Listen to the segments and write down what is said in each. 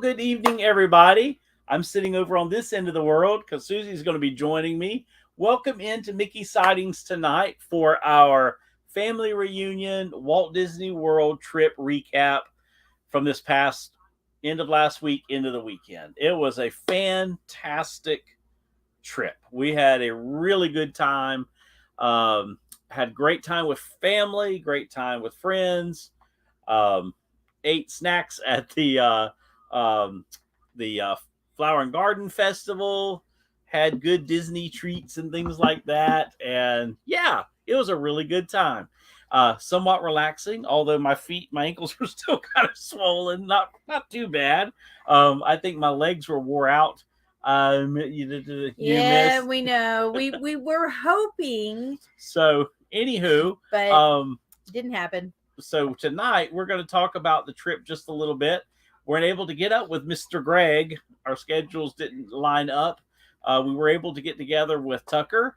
good evening, everybody. I'm sitting over on this end of the world because Susie's going to be joining me. Welcome into Mickey Sightings tonight for our family reunion Walt Disney World trip recap from this past end of last week into the weekend. It was a fantastic trip. We had a really good time. Had great time with family, great time with friends. Ate snacks at the Flower and Garden Festival. Had good Disney treats and things like that, and yeah, it was a really good time. Somewhat relaxing, although my ankles were still kind of swollen. Not too bad. I think my legs were wore out. Yeah, we know. We were hoping. So, anywho, but didn't happen. So tonight we're going to talk about the trip just a little bit. We're unable to get up with Mr. Greg. Our schedules didn't line up. We were able to get together with Tucker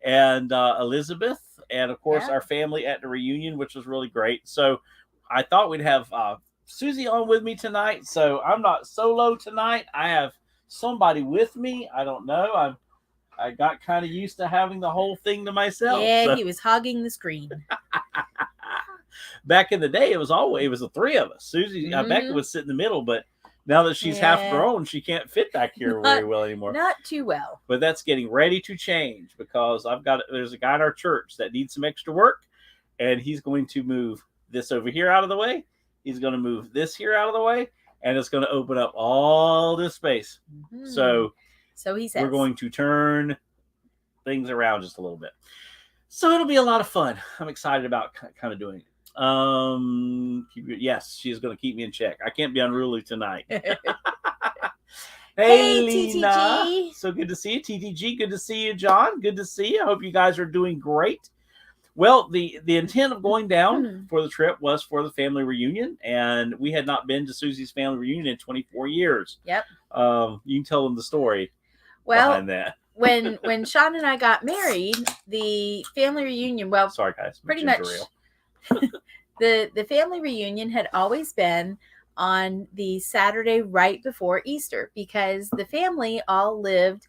and Elizabeth, and of course our family at the reunion, which was really great. So I thought we'd have Susie on with me tonight. So I'm not solo tonight. I have somebody with me. I don't know. I got kind of used to having the whole thing to myself. Yeah, so. He was hogging the screen. Back in the day, it was the three of us. Susie, Becca would sit in the middle, but now that she's half grown, she can't fit back here very well anymore. Not too well. But that's getting ready to change because there's a guy in our church that needs some extra work, and he's going to move this over here out of the way. He's going to move this here out of the way, and it's going to open up all this space. Mm-hmm. So he says we're going to turn things around just a little bit. So it'll be a lot of fun. I'm excited about kind of doing it. Yes, she's going to keep me in check. I can't be unruly tonight. Hey, Lena. TTG. So good to see you, TTG. Good to see you, John. Good to see you. I hope you guys are doing great. Well, the intent of going down for the trip was for the family reunion, and we had not been to Susie's family reunion in 24 years. Yep. You can tell them the story behind that. when Sean and I got married, the family reunion, sorry guys, pretty much the family reunion had always been on the Saturday right before Easter because the family all lived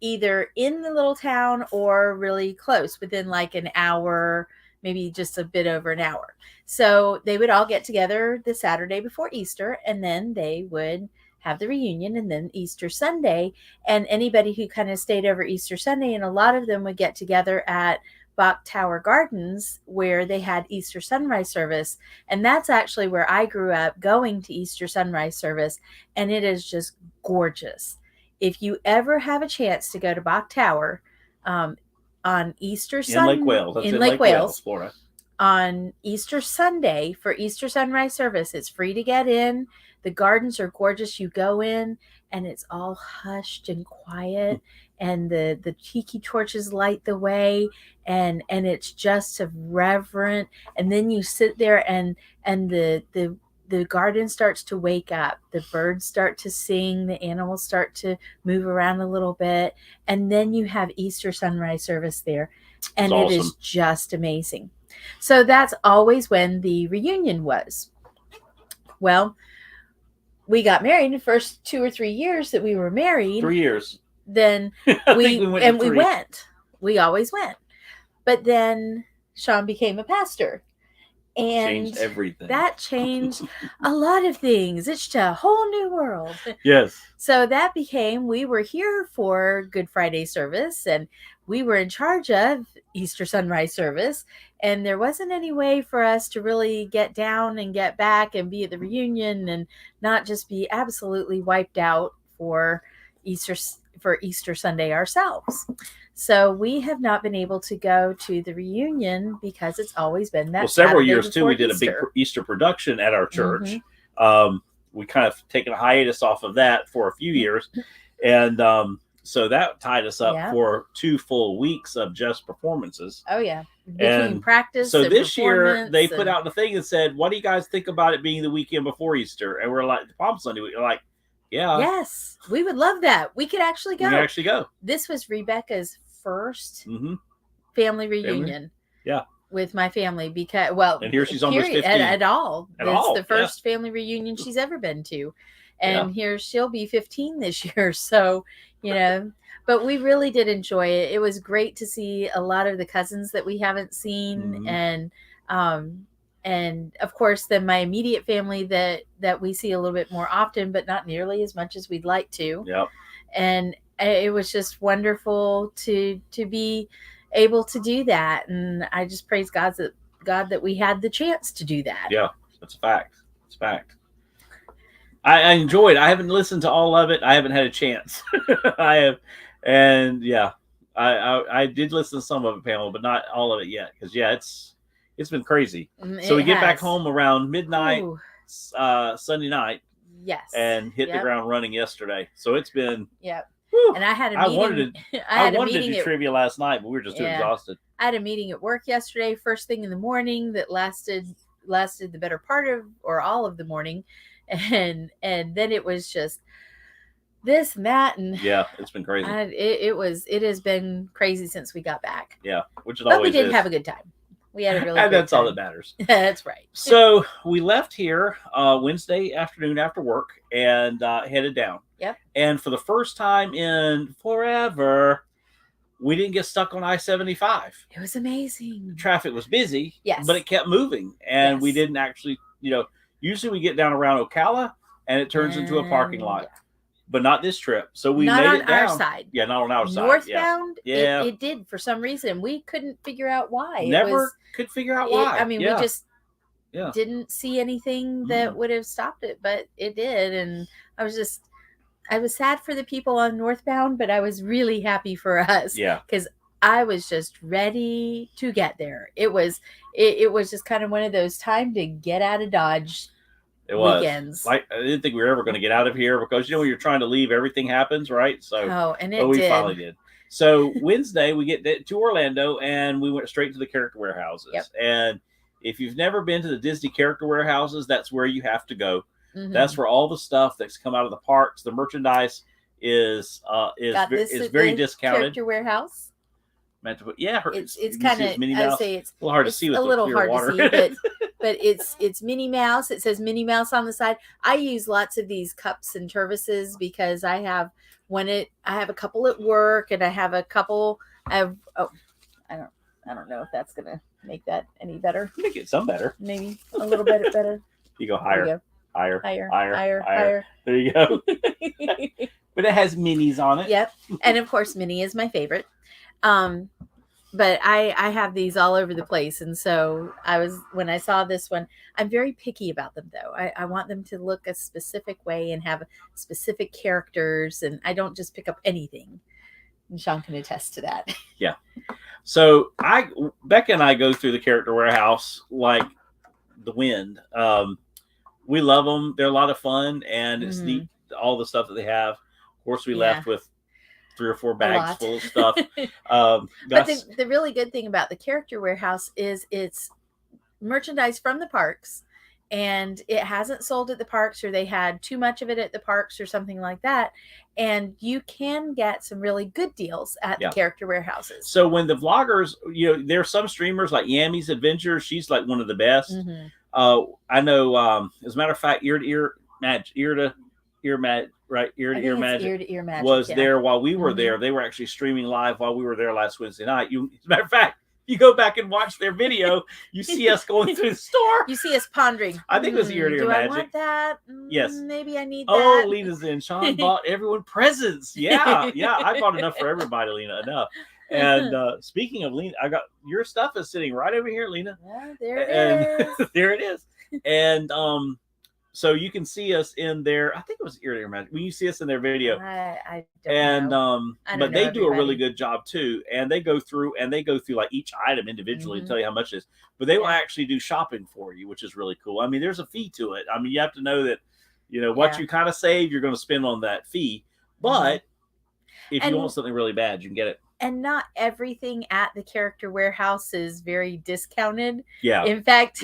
either in the little town or really close, within like an hour, maybe just a bit over an hour. So they would all get together the Saturday before Easter, and then they would have the reunion, and then Easter Sunday. And anybody who kind of stayed over Easter Sunday, and a lot of them would get together at Bach Tower Gardens, where they had Easter sunrise service. And that's actually where I grew up, going to Easter sunrise service. And it is just gorgeous. If you ever have a chance to go to Bach Tower on Easter Sunday, in Lake Wales, that's in Lake Wales, Florida, on Easter Sunday for Easter sunrise service, it's free to get in. The gardens are gorgeous. You go in and it's all hushed and quiet, and the tiki torches light the way, and it's just a reverent. And then you sit there and the garden starts to wake up. The birds start to sing. The animals start to move around a little bit, and then you have Easter sunrise service there, and it is just amazing. So that's always when the reunion was. Well, we got married the first 2 or 3 years that we were married. 3 years. Then we went. We always went. But then Sean became a pastor. And changed everything. That changed a lot of things. It's just a whole new world. Yes. So that became, we were here for Good Friday service, and we were in charge of Easter sunrise service. And there wasn't any way for us to really get down and get back and be at the reunion and not just be absolutely wiped out for Easter Sunday ourselves. So we have not been able to go to the reunion because it's always been that. Well, several years too, we did a big Easter production at our church. Mm-hmm. We kind of taken a hiatus off of that for a few years, and so that tied us up for 2 full weeks of just performances. Oh yeah, between practice. So this year they put out the thing and said, "What do you guys think about it being the weekend before Easter?" And we're like, Palm Sunday. We're like, yeah, yes, we would love that. We could actually go. We could actually go. This was Rebecca's first family reunion. Yeah. With my family, because and here she's almost 50 at all. It's the first family reunion she's ever been to. and here she'll be 15 this year. So, but we really did enjoy it. It was great to see a lot of the cousins that we haven't seen, and of course then my immediate family that we see a little bit more often, but not nearly as much as we'd like to. Yep. And it was just wonderful to be able to do that, and I just praise God that we had the chance to do that. Yeah, that's a fact. It's a fact. I enjoyed. I haven't listened to all of it. I haven't had a chance. I have, and yeah, I did listen to some of it, Pamela, but not all of it yet. Because it's been crazy. So we get back home around midnight Sunday night. Yes. And hit the ground running yesterday. So it's been. Yep. Whew, and I had a meeting. I wanted to do trivia last night, but we were just too exhausted. I had a meeting at work yesterday, first thing in the morning, that lasted the better part of or all of the morning, and then it was just this and that, and yeah, it's been crazy. It has been crazy since we got back. Yeah, which it but always we did is. have a good time. We had a really and good that's time. all that matters. That's right. So we left here Wednesday afternoon after work and headed down. Yep. And for the first time in forever, we didn't get stuck on I-75. It was amazing. The traffic was busy, yes, but it kept moving, and we didn't actually, usually we get down around Ocala and it turns into a parking lot. Yeah. But not this trip. So we not made on it down. Our side. Yeah, not on our side. Northbound, yeah. It did for some reason. We couldn't figure out why. Never could figure out why. I mean, we just didn't see anything that would have stopped it, but it did. And I was sad for the people on northbound, but I was really happy for us. Yeah. Because I was just ready to get there. It was just kind of one of those time to get out of Dodge. It was. Weekends. Like, I didn't think we were ever going to get out of here because when you're trying to leave, everything happens, right? So we finally did. So Wednesday we get to Orlando and we went straight to the character warehouses. Yep. And if you've never been to the Disney character warehouses, that's where you have to go. Mm-hmm. That's where all the stuff that's come out of the parks, the merchandise is very discounted. Character warehouse. Yeah, it's kind of. I say it's a little hard to see with a little the hard water. To see, but it's Minnie Mouse. It says Minnie Mouse on the side. I use lots of these cups and turvises because I have a couple at work, and I have a couple. I don't know if that's gonna make that any better. Make it some better. Maybe a little bit better. You go higher. Higher. There you go. But it has minis on it. Yep. And of course, Minnie is my favorite. But I have these all over the place. And so when I saw this one, I'm very picky about them though. I want them to look a specific way and have specific characters. And I don't just pick up anything. And Sean can attest to that. Yeah. So Becca and I go through the character warehouse like the wind. We love them. They're a lot of fun, and it's neat, all the stuff that they have. Of course, we left with 3 or 4 bags full of stuff. But the really good thing about the character warehouse is it's merchandise from the parks, and it hasn't sold at the parks, or they had too much of it at the parks or something like that. And you can get some really good deals at the character warehouses. So when the vloggers, there are some streamers like Yammy's Adventures. She's like one of the best. Mm-hmm. I know, as a matter of fact, Ear to Ear Magic was there while we were there. They were actually streaming live while we were there last Wednesday night. As a matter of fact, you go back and watch their video, you see us going through the store. You see us pondering. I think it was Ear to Ear Magic. Do I want that? Yes. Maybe I need that. Oh, Lena's in. Sean bought everyone presents. Yeah. I bought enough for everybody, Lena. Enough. And speaking of Lena, I got your stuff is sitting right over here, Lena. Yeah, there it is. There it is. And so you can see us in their, I think it was Ear to Ear Magic. When you see us in their video. I don't know. But they do a really good job too. And they go through like each item individually and tell you how much it is. But they will actually do shopping for you, which is really cool. I mean, there's a fee to it. I mean, you have to know that, what you kind of save, you're going to spend on that fee. But if you want something really bad, you can get it. And not everything at the character warehouse is very discounted. Yeah. In fact,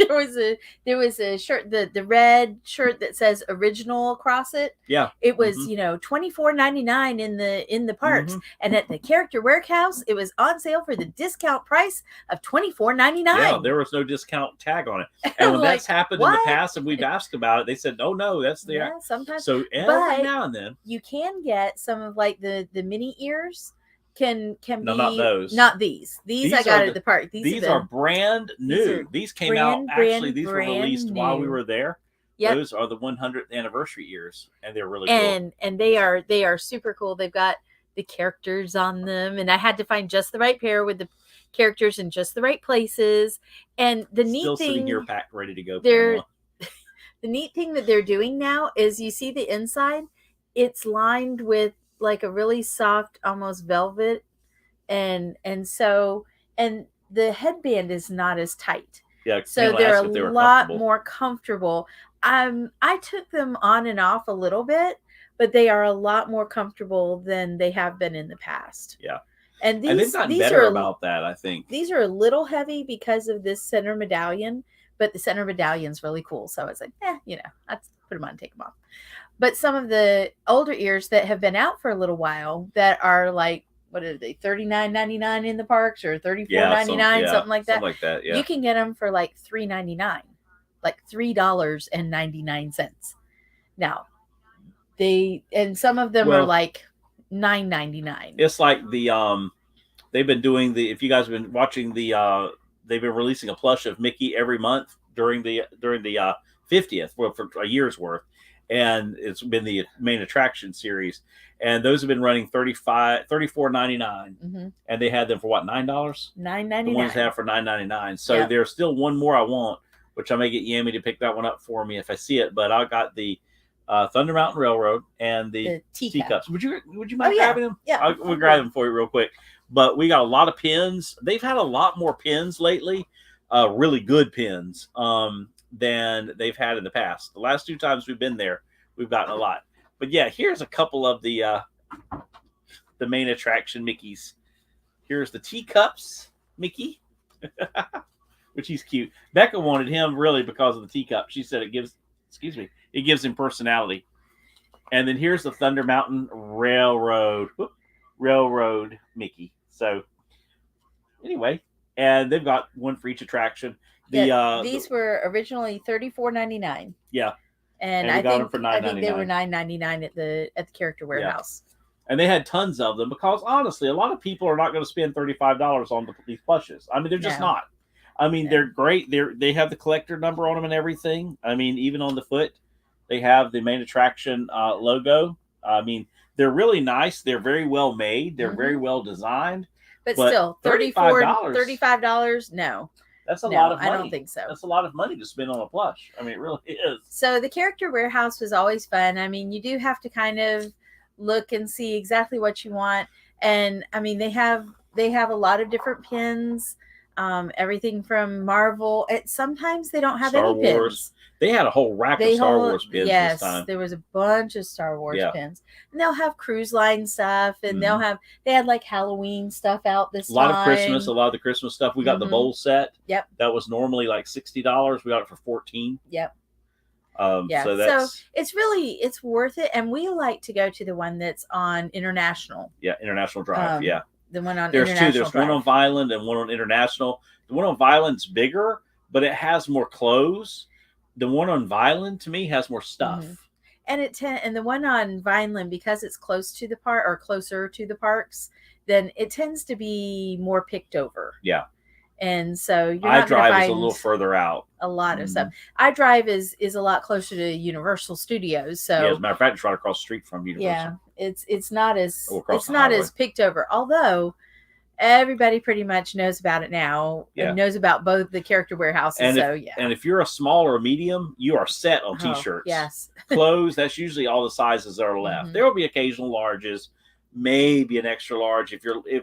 there was a shirt, the red shirt that says original across it. Yeah. It was, $24.99 in the parks. Mm-hmm. And at the Character Warehouse, it was on sale for the discount price of $24.99. Yeah, there was no discount tag on it. And when that's happened in the past and we've asked about it, they said, "Oh no, that's the." Yeah, sometimes. So every now and then you can get some of like the mini ears. Can no, be not those. Not these. These I got at the park. These are brand new. These came out actually. These were released while we were there. Yep. Those are the 100th anniversary ears, and they're really cool. And they are super cool. They've got the characters on them, and I had to find just the right pair with the characters in just the right places. And the neat thing, sitting here packed, ready to go. The neat thing that they're doing now is you see the inside. It's lined with like a really soft, almost velvet, and the headband is not as tight. Yeah, so they're a lot more comfortable. I took them on and off a little bit, but they are a lot more comfortable than they have been in the past. Yeah, and they've gotten better about that. I think these are a little heavy because of this center medallion, but the center medallion's really cool. So I was like, let's put them on and take them off. But some of the older ears that have been out for a little while that are like, what are they, $39.99 in the parks or $34.99, something like that. Something like that, yeah. You can get them for like $3.99, like $3.99. Now, some of them are like $9.99. It's like they've been doing if you guys have been watching they've been releasing a plush of Mickey every month during the 50th, for a year's worth. And it's been the main attraction series, and those have been running $34.99, and they had them for what, $9? $9.99. The ones they have for $9.99. So there's still one more I want, which I may get Yami to pick that one up for me if I see it. But I got the Thunder Mountain Railroad and the teacups. Would you mind grabbing them? Yeah, we'll grab them for you real quick. But we got a lot of pins. They've had a lot more pins lately, really good pins. Than they've had in the past. The last 2 times we've been there, we've gotten a lot. But yeah, here's a couple of the main attraction Mickeys. Here's the teacups Mickey, which he's cute. Becca wanted him really because of the teacup. She said it gives him personality. And then here's the Thunder Mountain Railroad Mickey. So anyway, and they've got one for each attraction. These were originally $34.99. Yeah, and I think they were $9.99 at the Character Warehouse. Yeah. And they had tons of them because honestly, a lot of people are not going to spend $35 on these plushes. I mean, they're just not. I mean, they're great. They have the collector number on them and everything. I mean, even on the foot, they have the main attraction logo. I mean, they're really nice. They're very well made. They're very well designed. But still, $35? No. That's a lot of money. I don't think so. That's a lot of money to spend on a plush. I mean, it really is. So the Character Warehouse was always fun. I mean, you do have to kind of look and see exactly what you want. And I mean, they have a lot of different pins, everything from Marvel. Sometimes they don't have Star any Wars. pins. They had a whole rack of Star Wars pins this time. Yes, there was a bunch of Star Wars pins. And they'll have cruise line stuff, and they had like Halloween stuff out this time. A lot of the Christmas stuff. We got the bowl set. Yep. That was normally like $60. We got it for $14. Yep. So it's worth it. And we like to go to the one that's on International. Yeah, International Drive. The one on There's International two. There's Drive. one on Vineland and one on International. The one on Vineland's bigger, but it has more clothes. The one on Vineland, to me, has more stuff. And and the one on Vineland, because it's close to the park or closer to the parks, then it tends to be more picked over. Yeah. And so you're not going to find is a little further out. A lot of stuff. iDrive is a lot closer to Universal Studios. So as a matter of fact, it's right across the street from Universal. Yeah, it's not as as picked over. Although everybody pretty much knows about it now and knows about both the Character Warehouses. And if you're a small or a medium, you are set on T-shirts. Yes. Clothes, that's usually all the sizes that are left. There will be occasional larges, maybe an extra large.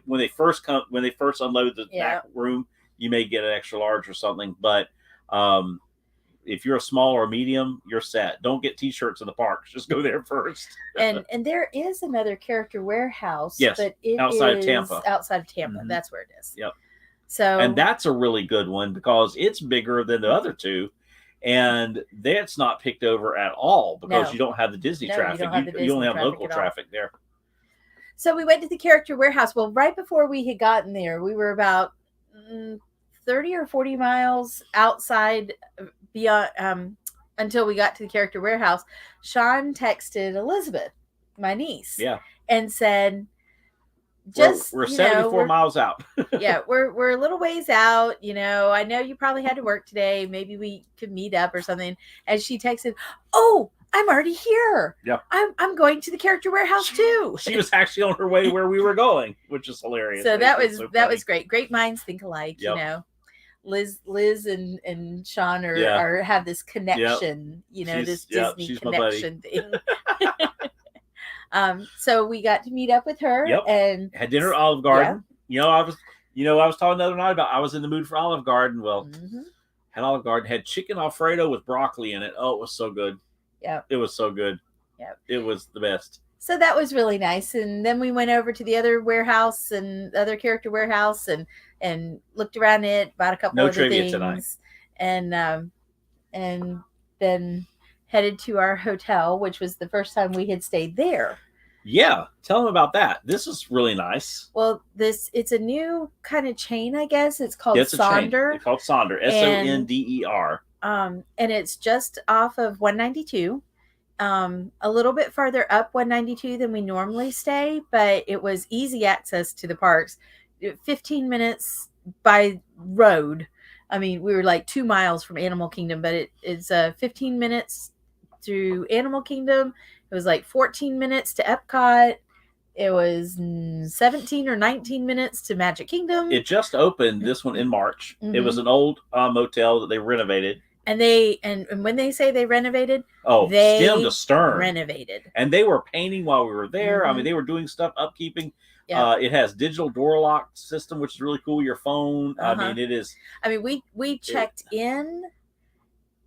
When they first unload the back room, you may get an extra large or something. But if you're a small or a medium, you're set. Don't get T-shirts in the parks. Just go there first. and there is another Character Warehouse. Yes, but it outside of is Tampa. Outside of Tampa. That's where it is. Yep. So And that's a really good one because it's bigger than the other two. And that's not picked over at all because No. you don't have the Disney No, you traffic. don't have the You Disney only have traffic local at all. traffic there. So we went to the character warehouse. Well, right before we had gotten there, we were about 30 or 40 miles outside beyond until we got to the character warehouse. Sean texted Elizabeth, my niece, Yeah. and said, we're 74 miles out. Yeah, we're a little ways out. I know you probably had to work today. Maybe we could meet up or something. And she texted, "Oh, I'm already here. Yeah. I'm going to the character warehouse too." She was actually on her way to where we were going, which is hilarious. So that was great. Great minds think alike. Yep. Liz and Sean have this connection. Yep. This Disney she's connection thing. So we got to meet up with her. Yep. And had dinner at Olive Garden. Yeah. I was talking the other night about I was in the mood for Olive Garden. Well, had Olive Garden, had chicken Alfredo with broccoli in it. Oh, it was so good. Yeah. It was so good. Yeah. It was the best. So that was really nice. And then we went over to the other warehouse and other character warehouse and looked around it, bought a couple other things tonight. And then headed to our hotel, which was the first time we had stayed there. Yeah, tell them about that. This is really nice. Well, it's a new kind of chain, I guess. It's called Sonder. It's called Sonder, Sonder. And it's just off of 192. A little bit farther up 192 than we normally stay, but it was easy access to the parks. 15 minutes by road. I mean, we were like 2 miles from Animal Kingdom, but it's 15 minutes through Animal Kingdom. It was like 14 minutes to Epcot. It was 17 or 19 minutes to Magic Kingdom. It just opened, this one, in March. It was an old motel that they renovated. And when they say they renovated, they stem to stern renovated. And they were painting while we were there. I mean, they were doing stuff, upkeeping. Yeah. It has digital door lock system, which is really cool. Your phone. I mean, it is. I mean, we checked in,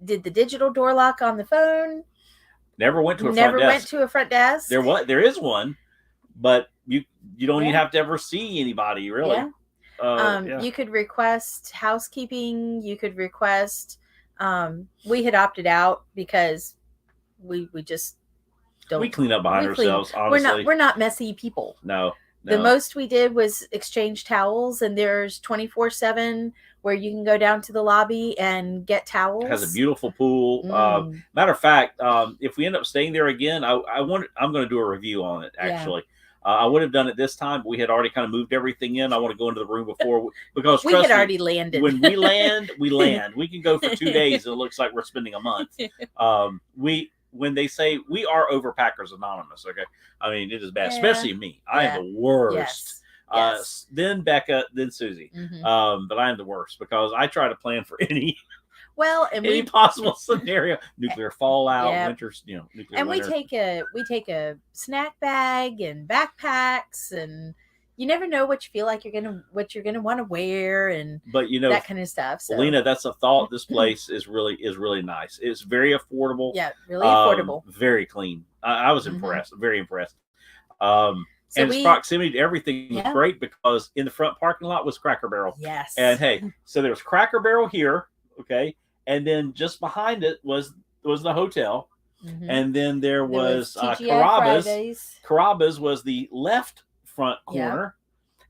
did the digital door lock on the phone. Never went to a front desk. Went to a front desk. There is one, but you don't even have to ever see anybody, really. Yeah. You could request housekeeping. You could request. We had opted out because we just don't. We clean up behind ourselves. Honestly, we're not messy people. No. The most we did was exchange towels, and there's 24/7 where you can go down to the lobby and get towels. It has a beautiful pool. Matter of fact, if we end up staying there again, I'm going to do a review on it. Actually, I would have done it this time, but we had already kind of moved everything in. I want to go into the room before because we had already landed. When we land, we land. We can go for 2 days, and it looks like we're spending a month. When they say we are Overpackers Anonymous, okay? I mean, it is bad, especially me. I am the worst. Yes. Then Becca, then Susie. But I am the worst because I try to plan for any possible scenario. Nuclear fallout, winters, nuclear and winter. we take a snack bag and backpacks, and you never know what you feel like you're gonna want to wear, and that kind of stuff. So, Lena, that's a thought. This place is really nice. It's very affordable. Yeah, really affordable. Very clean. I was impressed. Very impressed. And its proximity to everything was great because in the front parking lot was Cracker Barrel. Yes. And hey, so there was Cracker Barrel here, okay, and then just behind it was the hotel, and then there was Carrabba's. Carrabba's was the left front corner,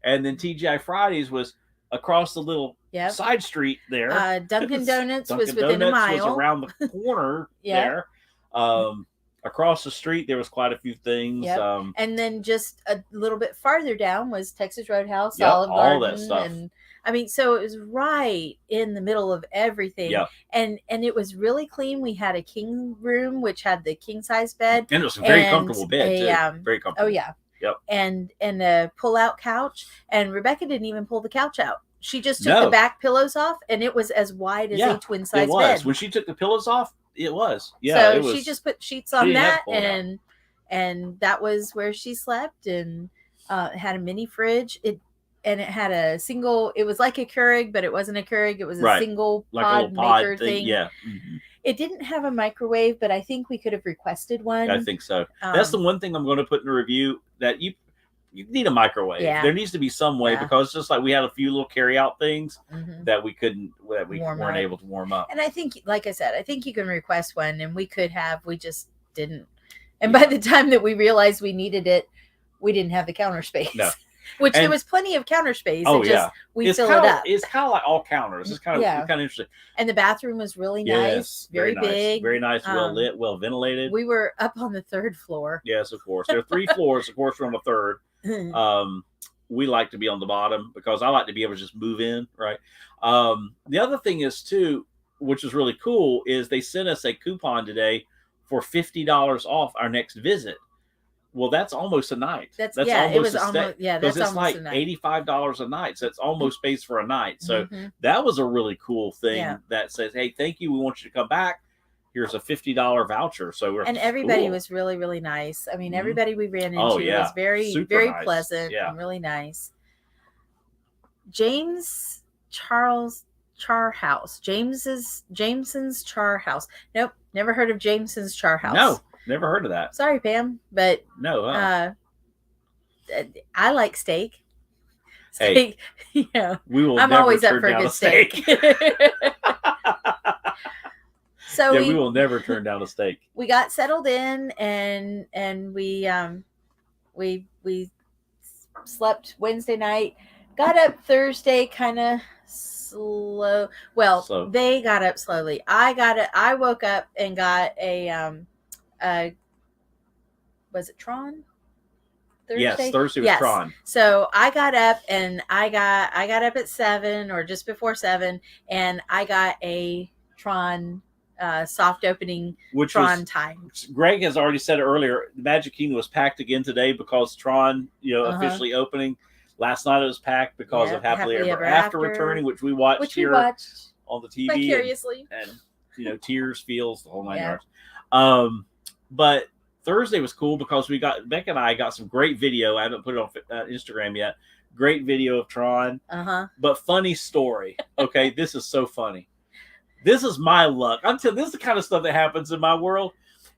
and then TGI Fridays was across the little side street there. Dunkin' Donuts was within a mile. Was around the corner there. Across the street there was quite a few things. And then just a little bit farther down was Texas Roadhouse, Olive Garden, all that stuff. And I mean, so it was right in the middle of everything. Yeah. And it was really clean. We had a king room, which had the king size bed. And it was a very comfortable bed, too. Very comfortable. Oh, yeah. Yep. And a pull-out couch. And Rebecca didn't even pull the couch out. She just took the back pillows off, and it was as wide as a twin-size bed. When she took the pillows off, it was. Yeah, so she just put sheets on that, and that was where she slept, and had a mini fridge. It had a single. It was like a Keurig, but it wasn't a Keurig. It was a single pod maker thing. Yeah. It didn't have a microwave, but I think we could have requested one. I think so. That's the one thing I'm going to put in a review that you need a microwave. Yeah. There needs to be some way, Yeah. because just like we had a few little carry out things Mhm. that we Warm weren't up. able to warm up. And I think, like I said, I think you can request one, and we could have, we just didn't. And by the time that we realized we needed it, we didn't have the counter space. No. Which there And- was plenty of counter space. Oh, it just, yeah. we It's fill kind it of up. it's kind of like all counters. It's kind of Yeah. it's kind of interesting. And the bathroom was really nice, Yes, very nice. big, Very nice, well lit, well ventilated. We were up on the 3rd floor. Yes, of course. There are 3 floors. Of course, we're on the 3rd. We like to be on the bottom because I like to be able to just move in, right? The other thing is too, which is really cool, is they sent us a coupon today for $50 off our next visit. Well, that's almost a night. That's it almost was a stay. almost, yeah, Because that's it's almost like a night. $85 a night. So it's almost pays for a night. So Mhm. that was a really cool thing Yeah. that says, hey, thank you. We want you to come back. Here's a $50 voucher. So we're And everybody cool. was really, really nice. I mean, Mhm. everybody we ran into Oh, yeah. was very, Super very nice. pleasant Yeah. and really nice. James Charles Charhouse. Jameson's Charhouse. Nope, never heard of Jameson's Charhouse. No, never heard of that. Sorry, Pam, but No. I like steak. Hey, yeah, we will I'm never always up turn for a down good a steak. So yeah, we will never turn down a steak. We got settled in, and we slept Wednesday night. Got up Thursday kind of slow. Well, they got up slowly. I woke up and got a was it Tron? Thursday? Yes, Thursday was Tron. So I got up, and I got up at 7 or just before 7, and I got a Tron soft opening, which Tron time. Greg has already said it earlier. The Magic Kingdom was packed again today because Tron, officially opening. Last night it was packed because of Happily Ever After returning, which we watched on the TV vicariously, and tears, feels, the whole 9 yards. But Thursday was cool because Becca and I got some great video. I haven't put it on Instagram yet. Great video of Tron. But funny story. Okay, this is so funny. This is my luck. I'm telling you, this is the kind of stuff that happens in my world.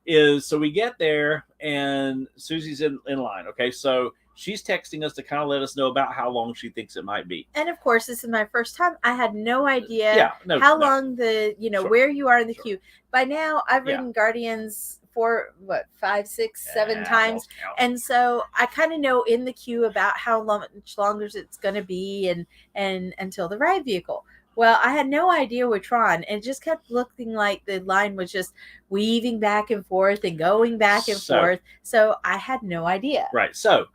So we get there and Susie's in line. Okay, so she's texting us to kind of let us know about how long she thinks it might be. And of course, this is my first time. I had no idea how long where you are in the queue. By now, I've ridden Guardians 5, 6, 7 times, and so I kind of know in the queue about how much longer it's going to be, and until the ride vehicle. Well, I had no idea with Tron, and it just kept looking like the line was just weaving back and forth and going back and forth. So I had no idea. Right. So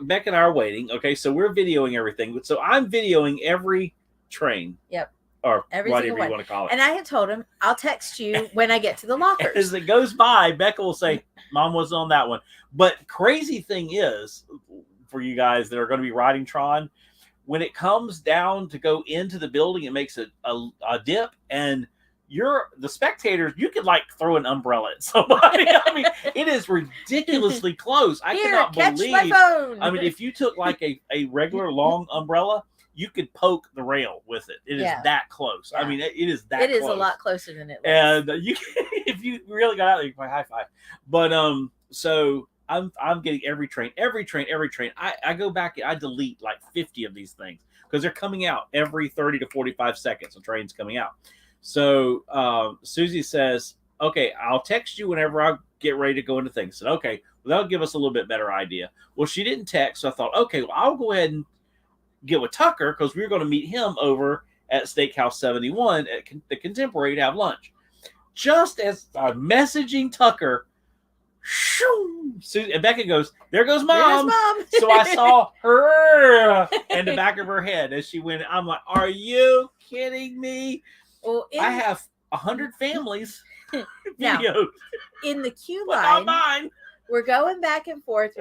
Beck and I are waiting. Okay. So we're videoing everything. So I'm videoing every train. Yep. Or whatever you want to call it. And I had told him, I'll text you when I get to the lockers. As it goes by, Becca will say, Mom wasn't on that one. But crazy thing is, for you guys that are going to be riding Tron, when it comes down to go into the building, it makes a dip, and the spectators, you could like throw an umbrella at somebody. I mean, it is ridiculously close. I cannot believe. My phone. I mean, if you took like a regular long umbrella, you could poke the rail with it. It is that close. Yeah. I mean, it is that close. It is a lot closer than it looks. And if you really got out there, you can high five. But so I'm getting every train. I go back, I delete like 50 of these things because they're coming out every 30 to 45 seconds. A train's coming out. So Susie says, okay, I'll text you whenever I get ready to go into things. I said, okay, well, that'll give us a little bit better idea. Well, she didn't text, so I thought, okay, well, I'll go ahead and get with Tucker because we were going to meet him over at Steakhouse 71 at the Contemporary to have lunch. Just as I'm messaging Tucker, shoo, and Becca goes, there goes Mom. So I saw her in the back of her head as she went. I'm like, are you kidding me? Well, I have 100 families now, videos in the queue line. We're going back and forth.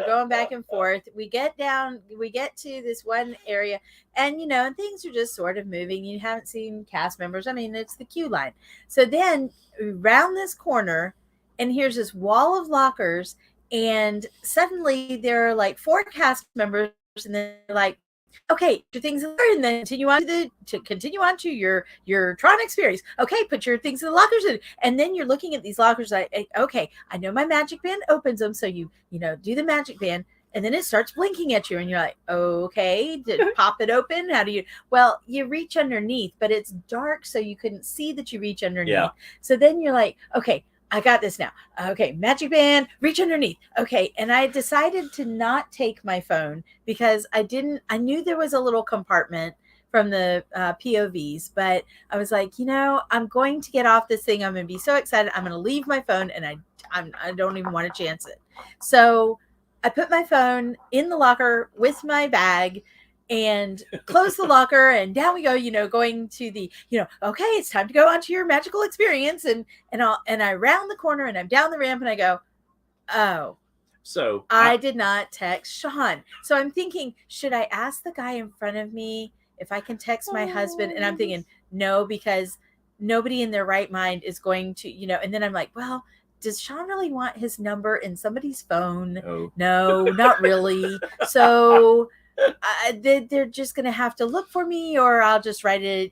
We get to this one area, and and things are just sort of moving. You haven't seen cast members. I mean, it's the queue line. So then round this corner, and here's this wall of lockers, and suddenly there are like 4 cast members, and they're like, okay, your things in there, and then continue on to your Tron experience. Okay, put your things in the lockers in, and then you're looking at these lockers like, okay, I know my magic band opens them, so you do the magic band, and then it starts blinking at you, and you're like, okay, pop it open. How do you? Well, you reach underneath, but it's dark, so you couldn't see that you reach underneath. Yeah. So then you're like, okay, I got this now. Okay, magic band, reach underneath. Okay, and I decided to not take my phone because I knew there was a little compartment from the POVs, but I was like, I'm going to get off this thing. I'm going to be so excited. I'm going to leave my phone, and I don't even want to chance it. So I put my phone in the locker with my bag and close the locker, and down we go, going to the, okay, it's time to go on to your magical experience. And I round the corner and I'm down the ramp and I go, oh, so I did not text Sean. So I'm thinking, should I ask the guy in front of me if I can text my husband? And I'm thinking, no, because nobody in their right mind is going to, and then I'm like, well, does Sean really want his number in somebody's phone? No, not really. So they're just going to have to look for me, or I'll just write it,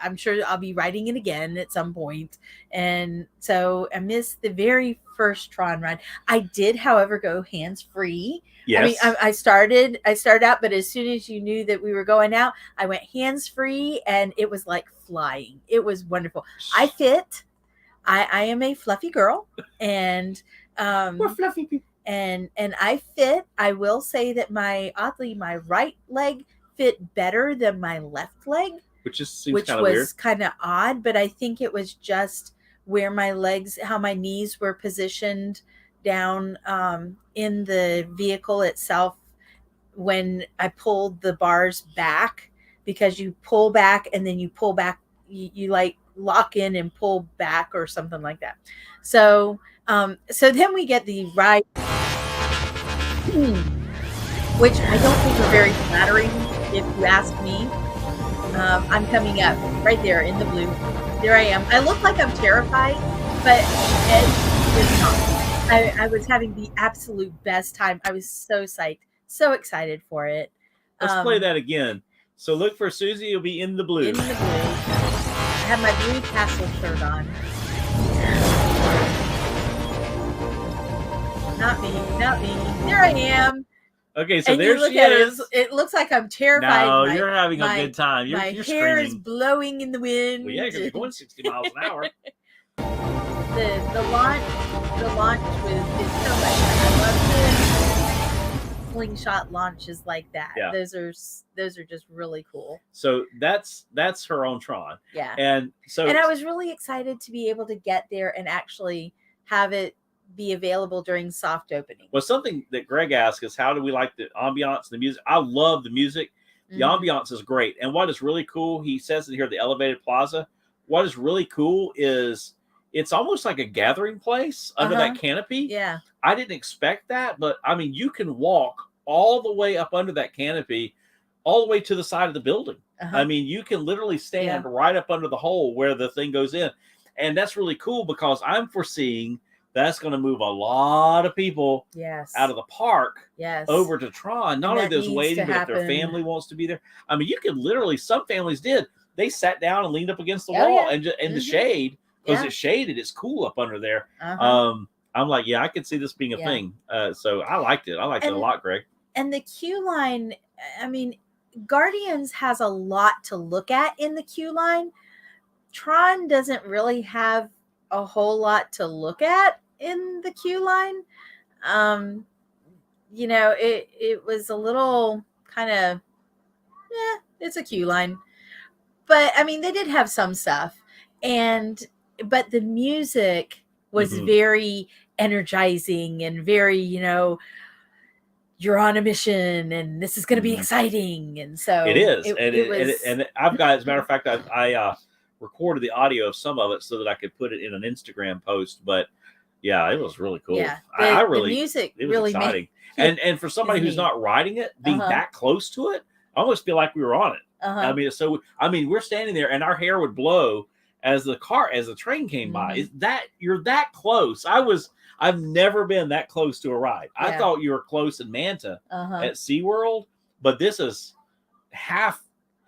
I'm sure I'll be writing it again at some point. And so I missed the very first Tron ride. I did, however, go hands-free. Yes. I mean, I started out, but as soon as you knew that we were going out, I went hands-free, and it was like flying. It was wonderful. I fit. I am a fluffy girl, and we're fluffy people. And I fit. I will say that my right leg fit better than my left leg, which was kind of odd, but I think it was just where my legs, how my knees were positioned down in the vehicle itself when I pulled the bars back, because you pull back and then you pull back, you like lock in and pull back or something like that. So then we get the ride, which I don't think are very flattering, if you ask me. I'm coming up right there in the blue. There I am. I look like I'm terrified, but it's not. I was having the absolute best time. I was so psyched, so excited for it. Let's play that again. So look for Susie. You'll be in the blue. In the blue. I have my blue tassel shirt on. Not me. There I am. Okay, so and there she is. It looks like I'm terrified. No, you're having a good time. You're hair screaming. Is blowing in the wind. Well, yeah, because you're going 60 miles an hour. The launch is so much fun. I love the slingshot launches like that. Yeah. Those are just really cool. So that's her own Tron. Yeah. And I was really excited to be able to get there and actually have it be available during soft opening. Well, something that Greg asked is, how do we like the ambiance and the music? I love the music. The ambiance is great. And what is really cool, he says it here, the elevated plaza, what is really cool is it's almost like a gathering place under that canopy. Yeah. I didn't expect that, but I mean, you can walk all the way up under that canopy, all the way to the side of the building. I mean, you can literally stand right up under the hole where the thing goes in. And that's really cool, because I'm foreseeing that's going to move a lot of people out of the park over to Tron. Not only those waiting, but if their family wants to be there. I mean, you can literally, some families did. They sat down and leaned up against the wall and in the shade, because it's shaded. It's cool up under there. I'm like, I could see this being a thing. So I liked it. I liked it a lot, Greg. And the queue line, I mean, Guardians has a lot to look at in the queue line. Tron doesn't really have a whole lot to look at in the queue line. It was a little kind of, it's a queue line. But I mean, they did have some stuff, but the music was very energizing and very, you're on a mission and this is going to be exciting. And so it is. And I've got, as a matter of fact, I recorded the audio of some of it so that I could put it in an Instagram post. But yeah, it was really cool. Yeah, the music it was really exciting. And for somebody who's not riding it, being that close to it, I almost feel like we were on it. I mean, we're standing there and our hair would blow as the train came by. Is that you're that close? I've never been that close to a ride. I thought you were close in Manta at SeaWorld, but this is half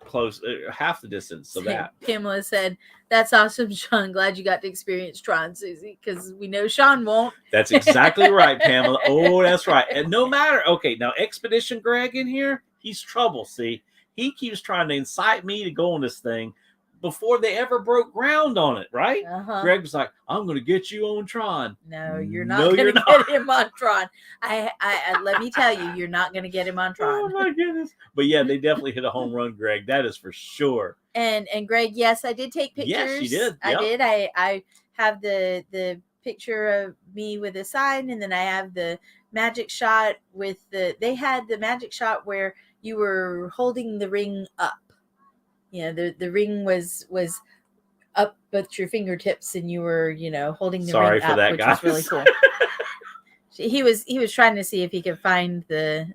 close, half the distance of that. Pamela said, "That's awesome, Sean. Glad you got to experience Tron, Susie, because we know Sean won't." That's exactly right, Pamela. Oh, that's right. And no matter, okay, now Expedition Greg in here, he's trouble. See, he keeps trying to incite me to go on this thing before they ever broke ground on it, right? Greg was like, "I'm going to get you on Tron." No, you're not going to get him on Tron. I let me tell you, you're not going to get him on Tron. Oh my goodness! But yeah, they definitely hit a home run, Greg. That is for sure. And Greg, yes, I did take pictures. Yes, you did. Yep. I did. I have the picture of me with a sign, and then I have the magic shot with they had the magic shot where you were holding the ring up. You know, the ring was up at your fingertips, and you were, holding the ring up, which was really cool. He was trying to see if he could find the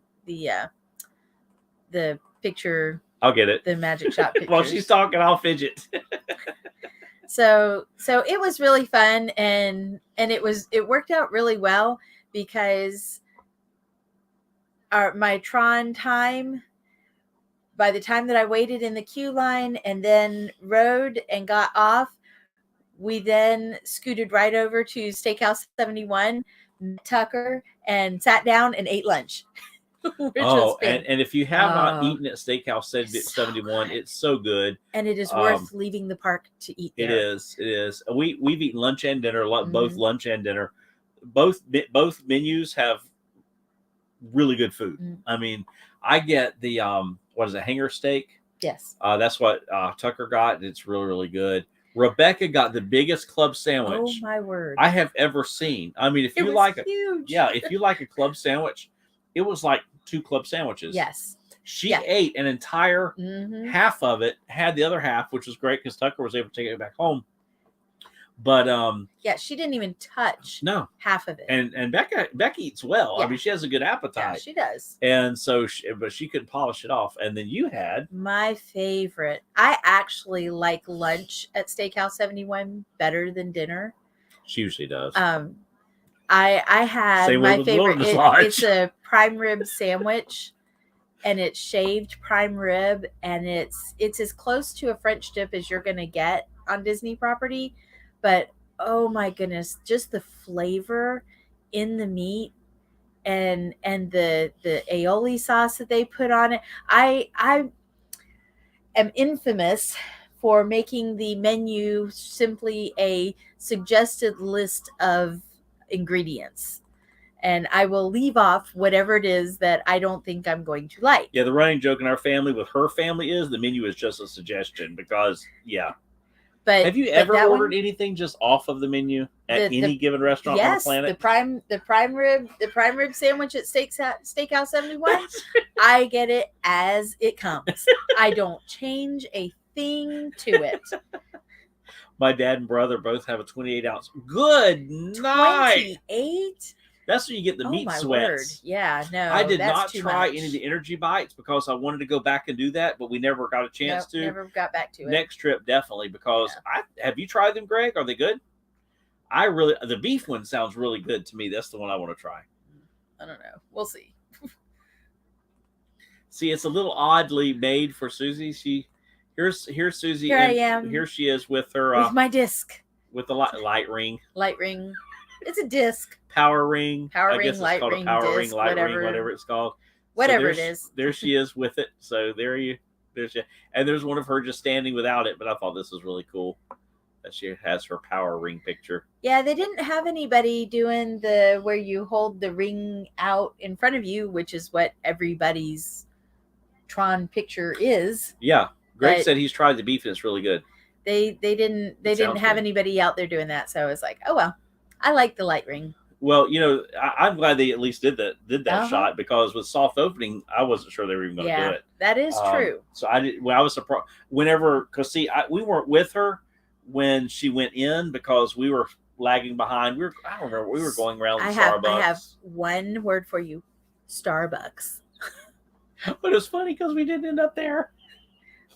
picture. I'll get it. The magic shot picture. While she's talking, I'll fidget. So it was really fun, and it worked out really well because my Tron time, by the time that I waited in the queue line and then rode and got off, we then scooted right over to Steakhouse 71, met Tucker, and sat down and ate lunch. And if you have not eaten at Steakhouse 71, it's so good. And it is worth leaving the park to eat there. It is. We've eaten lunch and dinner, both lunch and dinner. Both menus have really good food. Mm-hmm. I mean, I get the what is it, hanger steak? Yes. That's what Tucker got. It's really, really good. Rebecca got the biggest club sandwich. Oh my word! I have ever seen. I mean, if you like a club sandwich, it was like 2 club sandwiches. Yes. She ate an entire half of it, had the other half, which was great because Tucker was able to take it back home. But she didn't even touch half of it. And Becca eats well. Yeah. I mean, she has a good appetite. Yeah, she does. And so, but she couldn't polish it off. And then you had my favorite. I actually like lunch at Steakhouse 71 better than dinner. She usually does. I had my favorite. It's a prime rib sandwich, and it's shaved prime rib, and it's as close to a French dip as you're gonna get on Disney property. But oh my goodness, just the flavor in the meat and the aioli sauce that they put on it. I am infamous for making the menu simply a suggested list of ingredients, and I will leave off whatever it is that I don't think I'm going to like. Yeah, the running joke in our family with her family is the menu is just a suggestion because But have you ever ordered anything just off of the menu at any given restaurant on the planet? Yes, the prime rib sandwich at Steakhouse 71. I get it as it comes. I don't change a thing to it. My dad and brother both have a 28-ounce. Good night. 28? That's when you get the meat sweats. Word. Yeah, no. I did not try any of the energy bites because I wanted to go back and do that, but we never got a chance to. Never got back to it. Next trip, definitely, because have you tried them, Greg? Are they good? The beef one sounds really good to me. That's the one I want to try. I don't know. We'll see. See, it's a little oddly made for Susie. Here's Susie. Here I am. Here she is with her with my disc. With the light ring. Light ring. It's a disc. Power ring. I guess it's called a power ring, light ring, whatever it's called. Whatever it is. There she is with it. So there's you. And there's one of her just standing without it. But I thought this was really cool that she has her power ring picture. Yeah, they didn't have anybody doing the where you hold the ring out in front of you, which is what everybody's Tron picture is. Yeah. Greg said he's tried the beef and it's really good. They didn't have anybody out there doing that. So I was like, oh well, I like the light ring. Well, I'm glad they at least did that shot because with soft opening, I wasn't sure they were even going to do it. That is true. So I was surprised because we weren't with her when she went in because we were lagging behind. I don't remember. We were going around Starbucks. I have one word for you, Starbucks. But it was funny because we didn't end up there.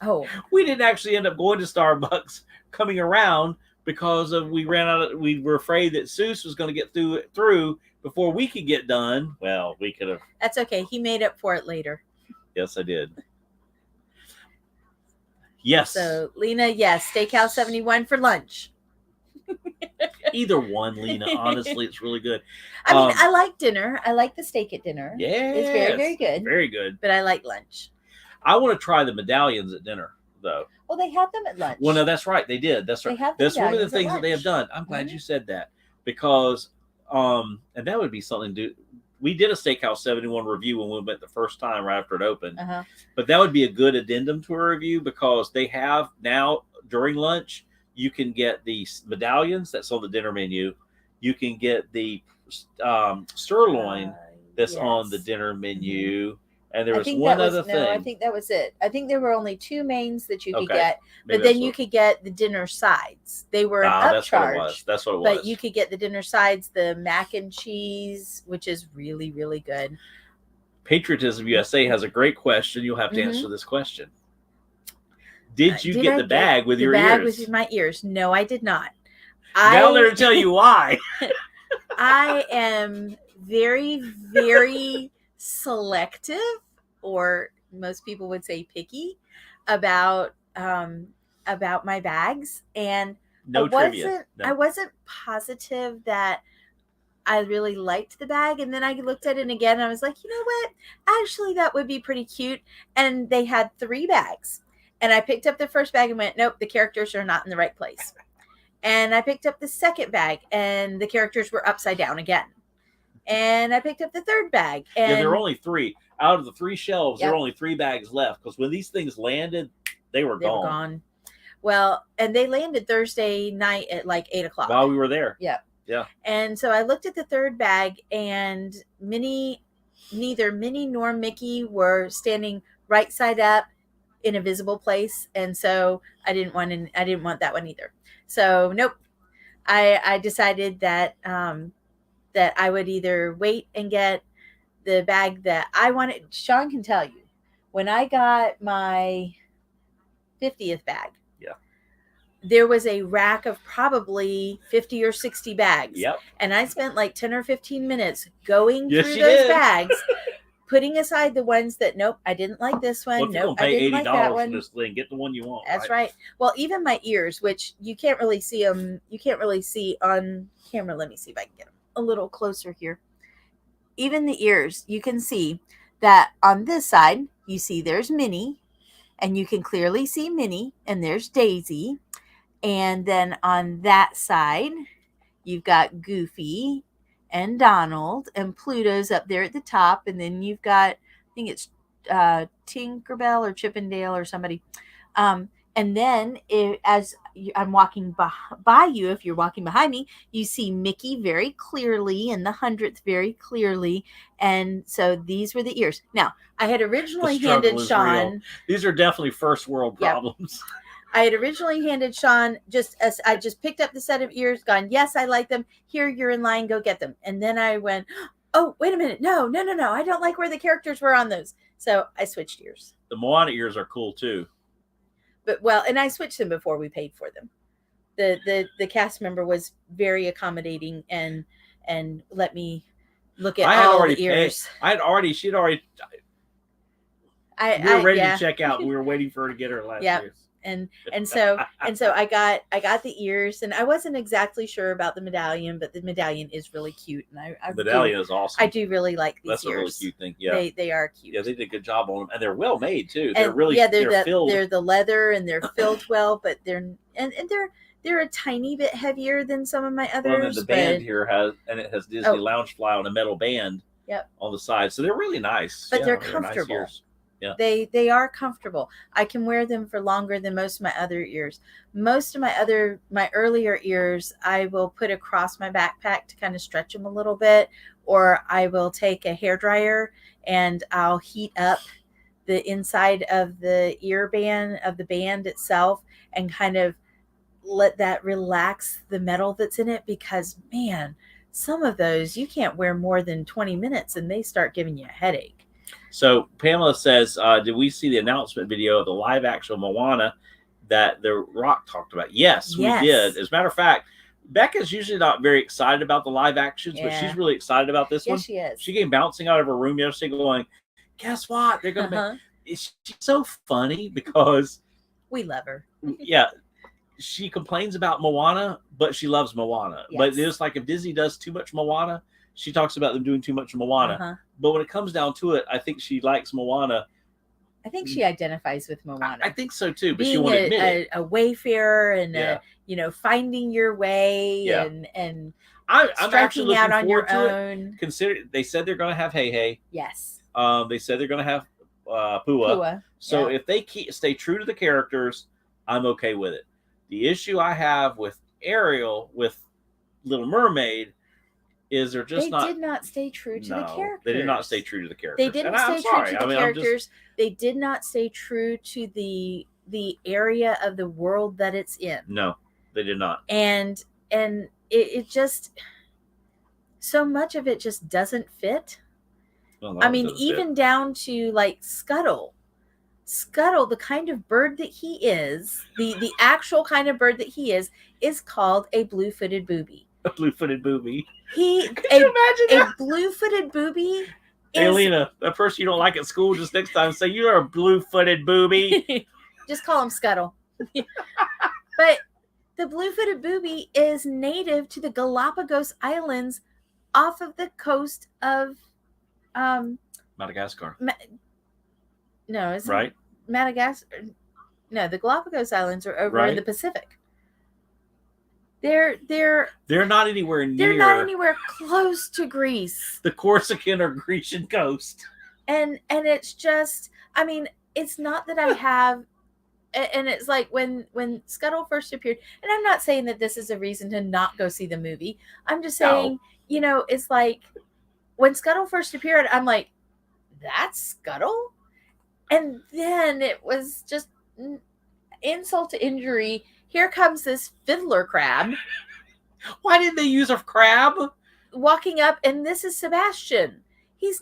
Oh, we didn't actually end up going to Starbucks coming around because we were afraid that Seuss was going to get through before we could get done. Well, we could have. That's okay. He made up for it later. Yes, I did. Yes. So Lena, yes, Steakhouse 71 for lunch. Either one, Lena. Honestly, it's really good. I mean, I like dinner. I like the steak at dinner. Yeah, it's very, very good. Very good. But I like lunch. I want to try the medallions at dinner, though. Well, they had them at lunch. Well, no, that's right. They did. That's right. That's one of the things that they have done. I'm glad you said that because, and that would be something to. We did a Steakhouse 71 review when we went the first time right after it opened. But that would be a good addendum to a review because they have now during lunch. You can get the medallions that's on the dinner menu. You can get the sirloin that's on the dinner menu. And there was one other thing. No, I think that was it. I think there were only two mains that you could get, but then you could get the dinner sides. They were an upcharge. That's what it was. But you could get the dinner sides, the mac and cheese, which is really, really good. Patriotism USA has a great question. You'll have to answer this question. Did you get the bag with your ears? The bag with my ears. No, I did not. Now they're to tell you why. I am very, very selective, or most people would say picky, about my bags, and I wasn't positive that I really liked the bag. And then I looked at it again and I was like, you know what? Actually, that would be pretty cute. And they had 3 bags. And I picked up the first bag and went, nope, the characters are not in the right place. And I picked up the second bag and the characters were upside down again. And I picked up the third bag. And there were only 3. Out of the 3 shelves, there were only 3 bags left. Because when these things landed, they were gone. Well, and they landed Thursday night at like 8 o'clock. While we were there. Yeah. Yeah. And so I looked at the third bag, and neither Minnie nor Mickey were standing right side up in a visible place, and so I didn't want that one either. So nope, I decided that that I would either wait and get the bag that I wanted. Sean can tell you, when I got my 50th bag, there was a rack of probably 50 or 60 bags. Yep. And I spent like 10 or 15 minutes going through those bags, putting aside the ones that, nope, I didn't like this one. Well, nope, I didn't like that one. For this thing, get the one you want. That's right. Well, even my ears, which you can't really see them. You can't really see on camera. Let me see if I can get them a little closer here. Even the ears, you can see that on this side, you see there's Minnie, and you can clearly see Minnie, and there's Daisy. And then on that side, you've got Goofy and Donald, and Pluto's up there at the top. And then you've got, I think it's Tinkerbell or Chippendale or somebody. And then as I'm walking by you, if you're walking behind me, you see Mickey very clearly and the 100th very clearly. And so these were the ears. Now, I had originally handed Sean. Real. These are definitely first world problems. I had originally handed Sean I just picked up the set of ears, gone, yes, I like them. Here, you're in line, go get them. And then I went, oh, wait a minute. No. I don't like where the characters were on those. So I switched ears. The Moana ears are cool too. And I switched them before we paid for them. The cast member was very accommodating and let me look at all the ears. She'd already. We were ready to check out. We were waiting for her to get her last year. And so I got the ears, and I wasn't exactly sure about the medallion, but the medallion is really cute, and the medallion is awesome. I do really like these That's ears. A really cute thing. Yeah, they are cute. Yeah, they did a good job on them, and they're well made too. They're really they're filled. They're the leather, and they're filled well, but they're a tiny bit heavier than some of my others. Well, and the band here has Disney Loungefly on a metal band. Yep. On the side, so they're really nice. But they're comfortable. Nice. Yeah. They are comfortable. I can wear them for longer than most of my other ears. Most of my earlier ears, I will put across my backpack to kind of stretch them a little bit, or I will take a hairdryer and I'll heat up the inside of the band itself and kind of let that relax the metal that's in it, because man, some of those you can't wear more than 20 minutes and they start giving you a headache. So Pamela says, did we see the announcement video of the live action Moana that The Rock talked about? Yes, we did. As a matter of fact, Becca's usually not very excited about the live actions, but she's really excited about this one. She is. She came bouncing out of her room yesterday going, guess what? They're going to make... It's so funny because We love her. Yeah, she complains about Moana, but she loves Moana. Yes. But it's like if Disney does too much Moana, she talks about them doing too much Moana. Uh-huh. But when it comes down to it, I think she likes Moana. I think she identifies with Moana. I think so too, but she Being won't admit it. a wayfarer and Yeah. finding your way Yeah. and I'm striking actually out looking on your forward to it. own. Consider they said they're going to have Hey Hey. Yes. They said they're going to have Pua. Pua. So yeah. if they stay true to the characters, I'm okay with it. The issue I have with Ariel, with Little Mermaid, is they're just They did not stay true to the characters. They did not stay true to the characters. They didn't stay true to the characters. They did not stay true to the area of the world that it's in. No, they did not. And it just, so much of it just doesn't fit. Well, I mean, even down to like Scuttle, the kind of bird that he is, the actual kind of bird that he is called a blue-footed booby. A blue-footed booby. Could you imagine that? A blue-footed booby? Hey, Lena, that person you don't like at school, just next time say you're a blue-footed booby. Just call him Scuttle. But the blue-footed booby is native to the Galapagos Islands off of the coast of Madagascar. No, it's right. Madagascar. No, the Galapagos Islands are over in the Pacific. They're not anywhere near. They're not anywhere close to Greece. The Corsican or Grecian coast. And it's just, I mean, it's not that I have, and it's like when Scuttle first appeared, and I'm not saying that this is a reason to not go see the movie. I'm just saying, it's like when Scuttle first appeared, I'm like, that's Scuttle? And then it was just insult to injury. Here comes this fiddler crab. Why didn't they use a crab? Walking up, and this is Sebastian. He's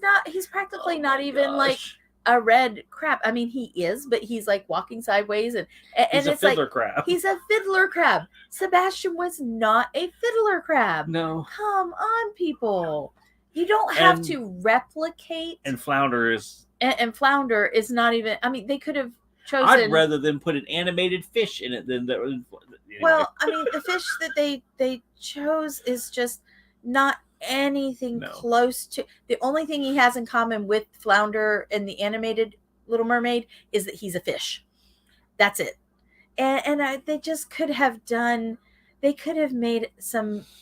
practically not even like a red crab. I mean, he is, but he's like walking sideways, and he's it's a fiddler like crab. He's a fiddler crab. Sebastian was not a fiddler crab. No. Come on, people. You don't have to replicate. And Flounder is. And Flounder is not even. I mean, they could have chosen. I'd rather than put an animated fish in it than that. Anyway. Well, I mean, the fish that they chose is just not anything close to. The only thing he has in common with Flounder and the animated Little Mermaid is that he's a fish. That's it. And they just could have done. They could have made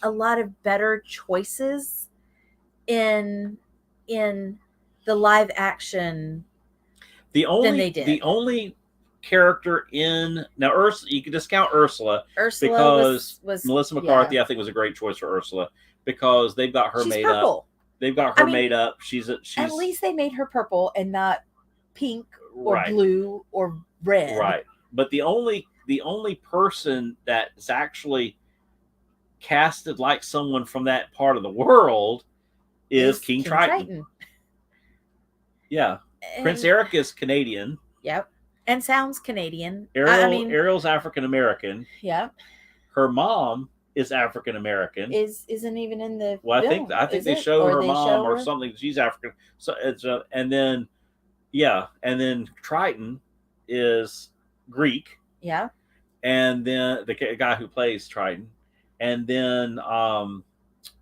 a lot of better choices in the live action than they did. The only character in now Ursula, you can discount Ursula because was Melissa McCarthy. I think was a great choice for Ursula because they've got her made purple. Up. They've got her made up. She's at least they made her purple and not pink or blue or red. Right. But the only person that's actually casted like someone from that part of the world is King Triton. Yeah. Prince Eric is Canadian. Yep. And sounds Canadian. Ariel's African American. Yep. Her mom is African American. Isn't even in the Well, film, I think they show her mom or something. She's African. So it's and then Triton is Greek. Yeah. And then the guy who plays Triton. And then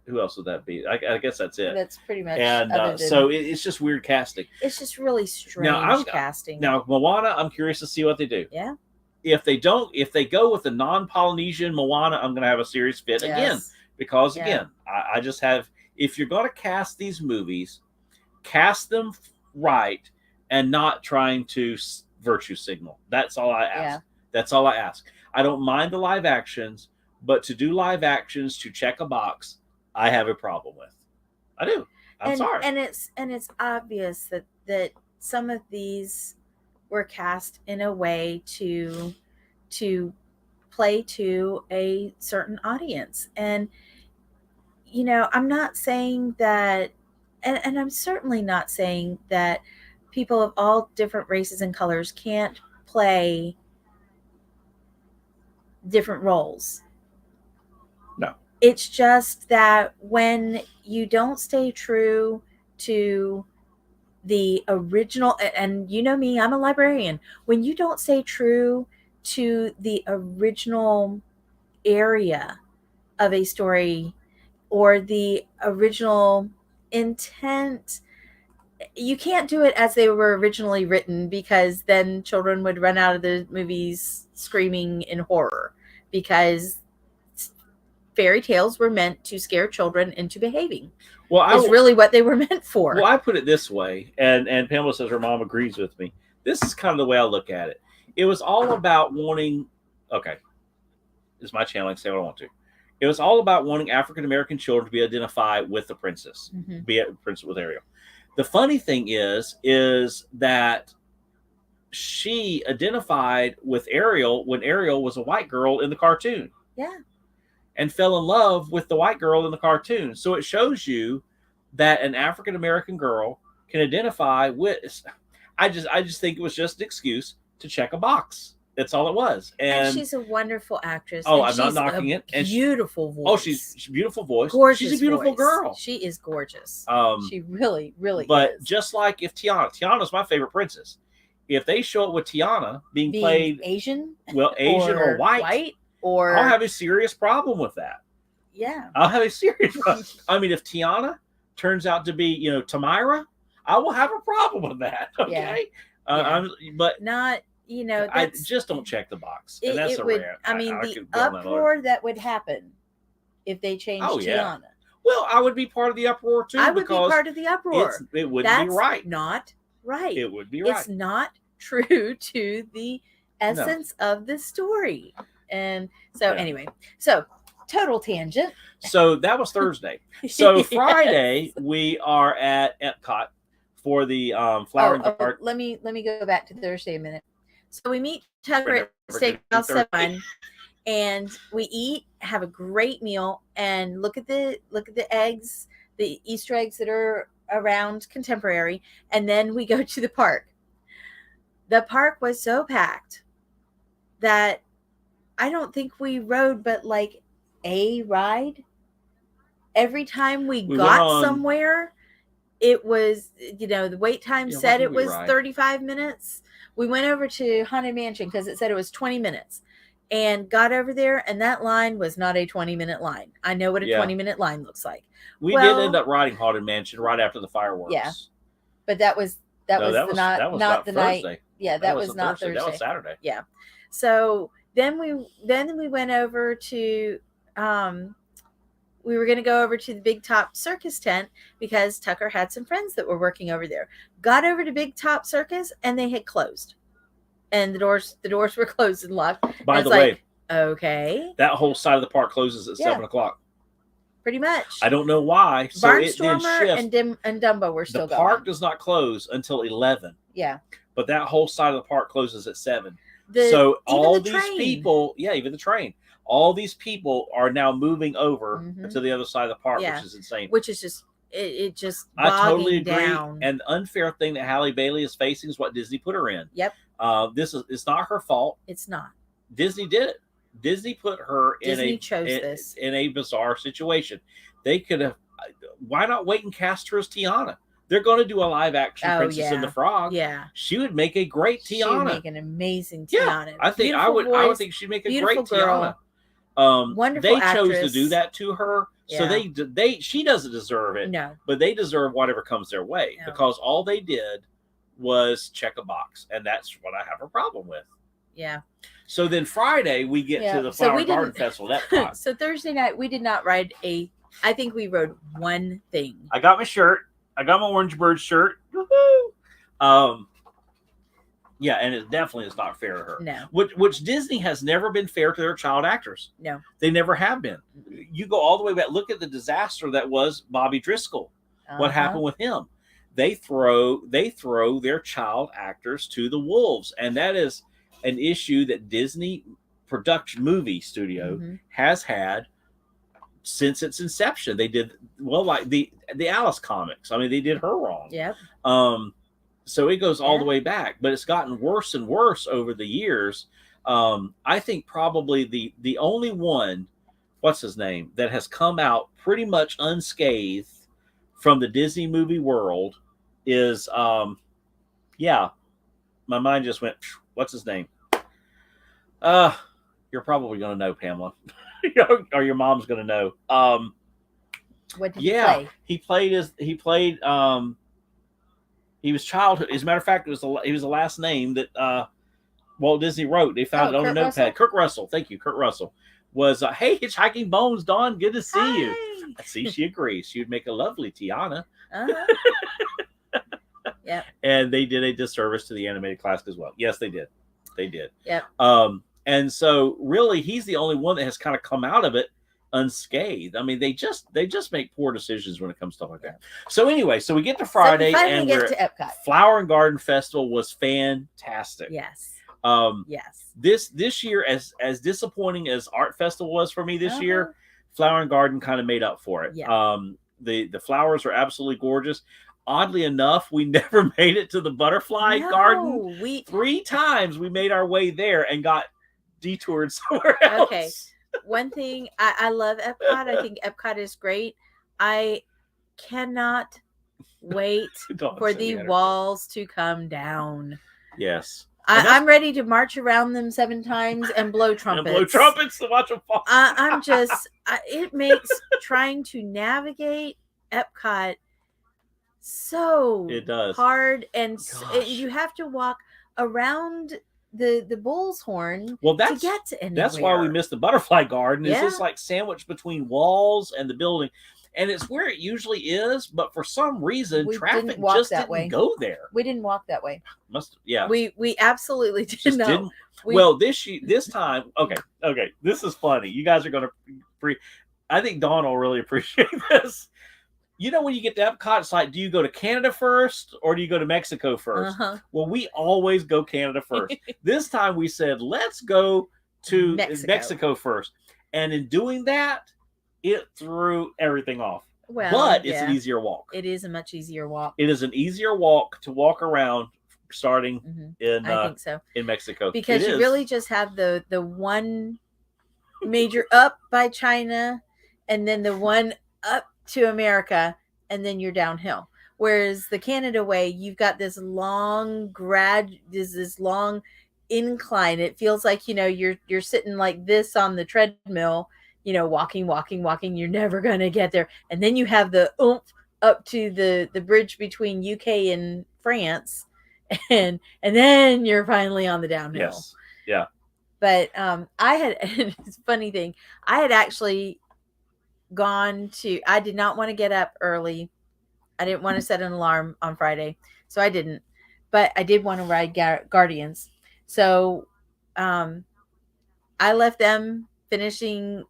who else would that be? I guess that's it. That's pretty much. And so it's just weird casting. It's just really strange casting. Now Moana, I'm curious to see what they do. Yeah. If they go with the non-Polynesian Moana, I'm going to have a serious fit again. Because again, I just have. If you're going to cast these movies, cast them right and not trying to virtue signal. That's all I ask. Yeah. That's all I ask. I don't mind the live actions, but to do live actions to check a box, I have a problem with. I do. I'm sorry. And it's obvious that some of these were cast in a way to play to a certain audience. And I'm not saying that, and I'm certainly not saying that people of all different races and colors can't play different roles. No. It's just that when you don't stay true to the original, and me, I'm a librarian. When you don't stay true to the original area of a story or the original intent. You can't do it as they were originally written, because then children would run out of the movies screaming in horror, because fairy tales were meant to scare children into behaving. Well, is really what they were meant for. Well, I put it this way, and Pamela says her mom agrees with me. This is kind of the way I look at it. It was all about wanting. Okay, this is my channel. I can say what I want to. It was all about wanting African American children to be identified with the princess, be a princess with Ariel. The funny thing is that she identified with Ariel when Ariel was a white girl in the cartoon. Yeah. And fell in love with the white girl in the cartoon. So it shows you that an African American girl can identify with. I just think it was just an excuse to check a box. That's all it was. And she's a wonderful actress. Oh, I'm not knocking it. And beautiful voice. Oh, she's a beautiful voice. Gorgeous. She's a beautiful girl. She is gorgeous. She really is. But just like if Tiana's my favorite princess. If they show it with Tiana being played Asian, Asian or white, or I'll have a serious problem with that. Yeah, I'll have a serious problem. I mean, if Tiana turns out to be, Tamira, I will have a problem with that. Okay, but not. I just don't check the box. And that's a rant. I mean, the uproar that would happen if they changed Tiana. Well, I would be part of the uproar too. I would be part of the uproar. It wouldn't be right. Not right. It would be right. It's not true to the essence of the story. And so anyway, total tangent. So that was Thursday. So Friday we are at Epcot for the flowering park. Let me go back to Thursday a minute. So we meet Tucker at Steakhouse 7, and we eat, have a great meal, and look at the eggs, the Easter eggs that are around Contemporary, and then we go to the park. The park was so packed that I don't think we rode but like a ride. Every time we got somewhere, it was, the wait time said it was 35 minutes. We went over to Haunted Mansion because it said it was 20 minutes, and got over there, and that line was not a 20-minute line. I know what a 20-minute line looks like. We did end up riding Haunted Mansion right after the fireworks. Yeah, but that was not the night. Yeah, that was not Thursday. That was Saturday. Yeah. So then we went over to we were going to go over to the Big Top Circus tent because Tucker had some friends that were working over there. Got over to Big Top Circus and they had closed, and the doors were closed and locked. By the way, okay, that whole side of the park closes at 7:00. Pretty much. I don't know why. So Barnstormer and Dumbo were still going. The park does not close until 11. Yeah. But that whole side of the park closes at 7. So all these people, even the train, all these people are now moving over to the other side of the park, which is insane. Which is just it just I totally agree. Down. And the unfair thing that Halle Bailey is facing is what Disney put her in. Yep. It's not her fault. It's not. Disney did it. Disney put her in a bizarre situation. They could have. Why not wait and cast her as Tiana? They're going to do a live action Princess and the Frog. Yeah, she would make a great Tiana. She would make an amazing Tiana. Yeah, I think I would think she'd make a great girl. Tiana. Wonderful They chose to do that to her, so she doesn't deserve it. No, but they deserve whatever comes their way because all they did was check a box, and that's what I have a problem with. Yeah. So then Friday we get to the Flower Garden Festival. So Thursday night we did not ride I think we rode one thing. I got my shirt. I got my Orange Bird shirt. Woohoo! Yeah, and it definitely is not fair to her. No. Which Disney has never been fair to their child actors. No. They never have been. You go all the way back. Look at the disaster that was Bobby Driscoll. What happened with him? They throw their child actors to the wolves, and that is an issue that Disney production movie studio has had since its inception. They did like the Alice comics. I mean, they did her wrong. Yep. So it goes all the way back, but it's gotten worse and worse over the years. I think probably the only one, what's his name, that has come out pretty much unscathed from the Disney movie world is, my mind just went, what's his name? You're probably going to know, Pamela, or your mom's going to know. What did Yeah, he play? he played. He was childhood. As a matter of fact, he was the last name that Walt Disney wrote. They found it on a Kurt notepad. Russell? Kurt Russell. Thank you, Kurt Russell. Was hey, Hitchhiking Bones, Dawn. Good to see you. Hi. I see she agrees. She would make a lovely Tiana. Yeah. And they did a disservice to the animated classic as well. Yes, they did. They did. Yep. And so really, he's the only one that has kind of come out of it unscathed. I mean, they just make poor decisions when it comes to stuff like that. So anyway, so we get to Friday, so we finally and get to Epcot. Flower and Garden Festival was fantastic. Yes. Yes. This year, as disappointing as Art Festival was for me this year, Flower and Garden kind of made up for it. Yeah. The flowers are absolutely gorgeous. Oddly enough, we never made it to the butterfly garden. 3 times we made our way there and got detoured somewhere else. Okay. One thing, I love Epcot. I think Epcot is great. I cannot wait for the walls to come down. Yes. I'm ready to march around them 7 times and blow trumpets. And blow trumpets to watch them fall. I'm just, it makes trying to navigate Epcot so it does hard, and you have to walk around the bull's horn to get to anywhere. That's why we missed the butterfly garden. It's just like sandwiched between walls and the building, and it's where it usually is, but for some reason traffic just didn't go there. We didn't walk that way. We absolutely did not. Well, this time, okay, this is funny. You guys are gonna I think Dawn will really appreciate this. You know, when you get to Epcot, it's like, do you go to Canada first or do you go to Mexico first? Well, we always go Canada first. This time we said, let's go to Mexico first. And in doing that, it threw everything off. Well, but it's an easier walk. It is a much easier walk. It is an easier walk to walk around starting in I think so. In Mexico. Because you really just have the one major up by China and then the one up to America, and then you're downhill. Whereas the Canada way, you've got this long this long incline. It feels like, you're sitting like this on the treadmill, walking. You're never gonna get there. And then you have the oomph up to the bridge between UK and France, and then you're finally on the downhill. Yes. Yeah. But it's a funny thing. I had actually I did not want to get up early. I didn't want to set an alarm on Friday, so I didn't. But I did want to ride Guardians. So I left them finishing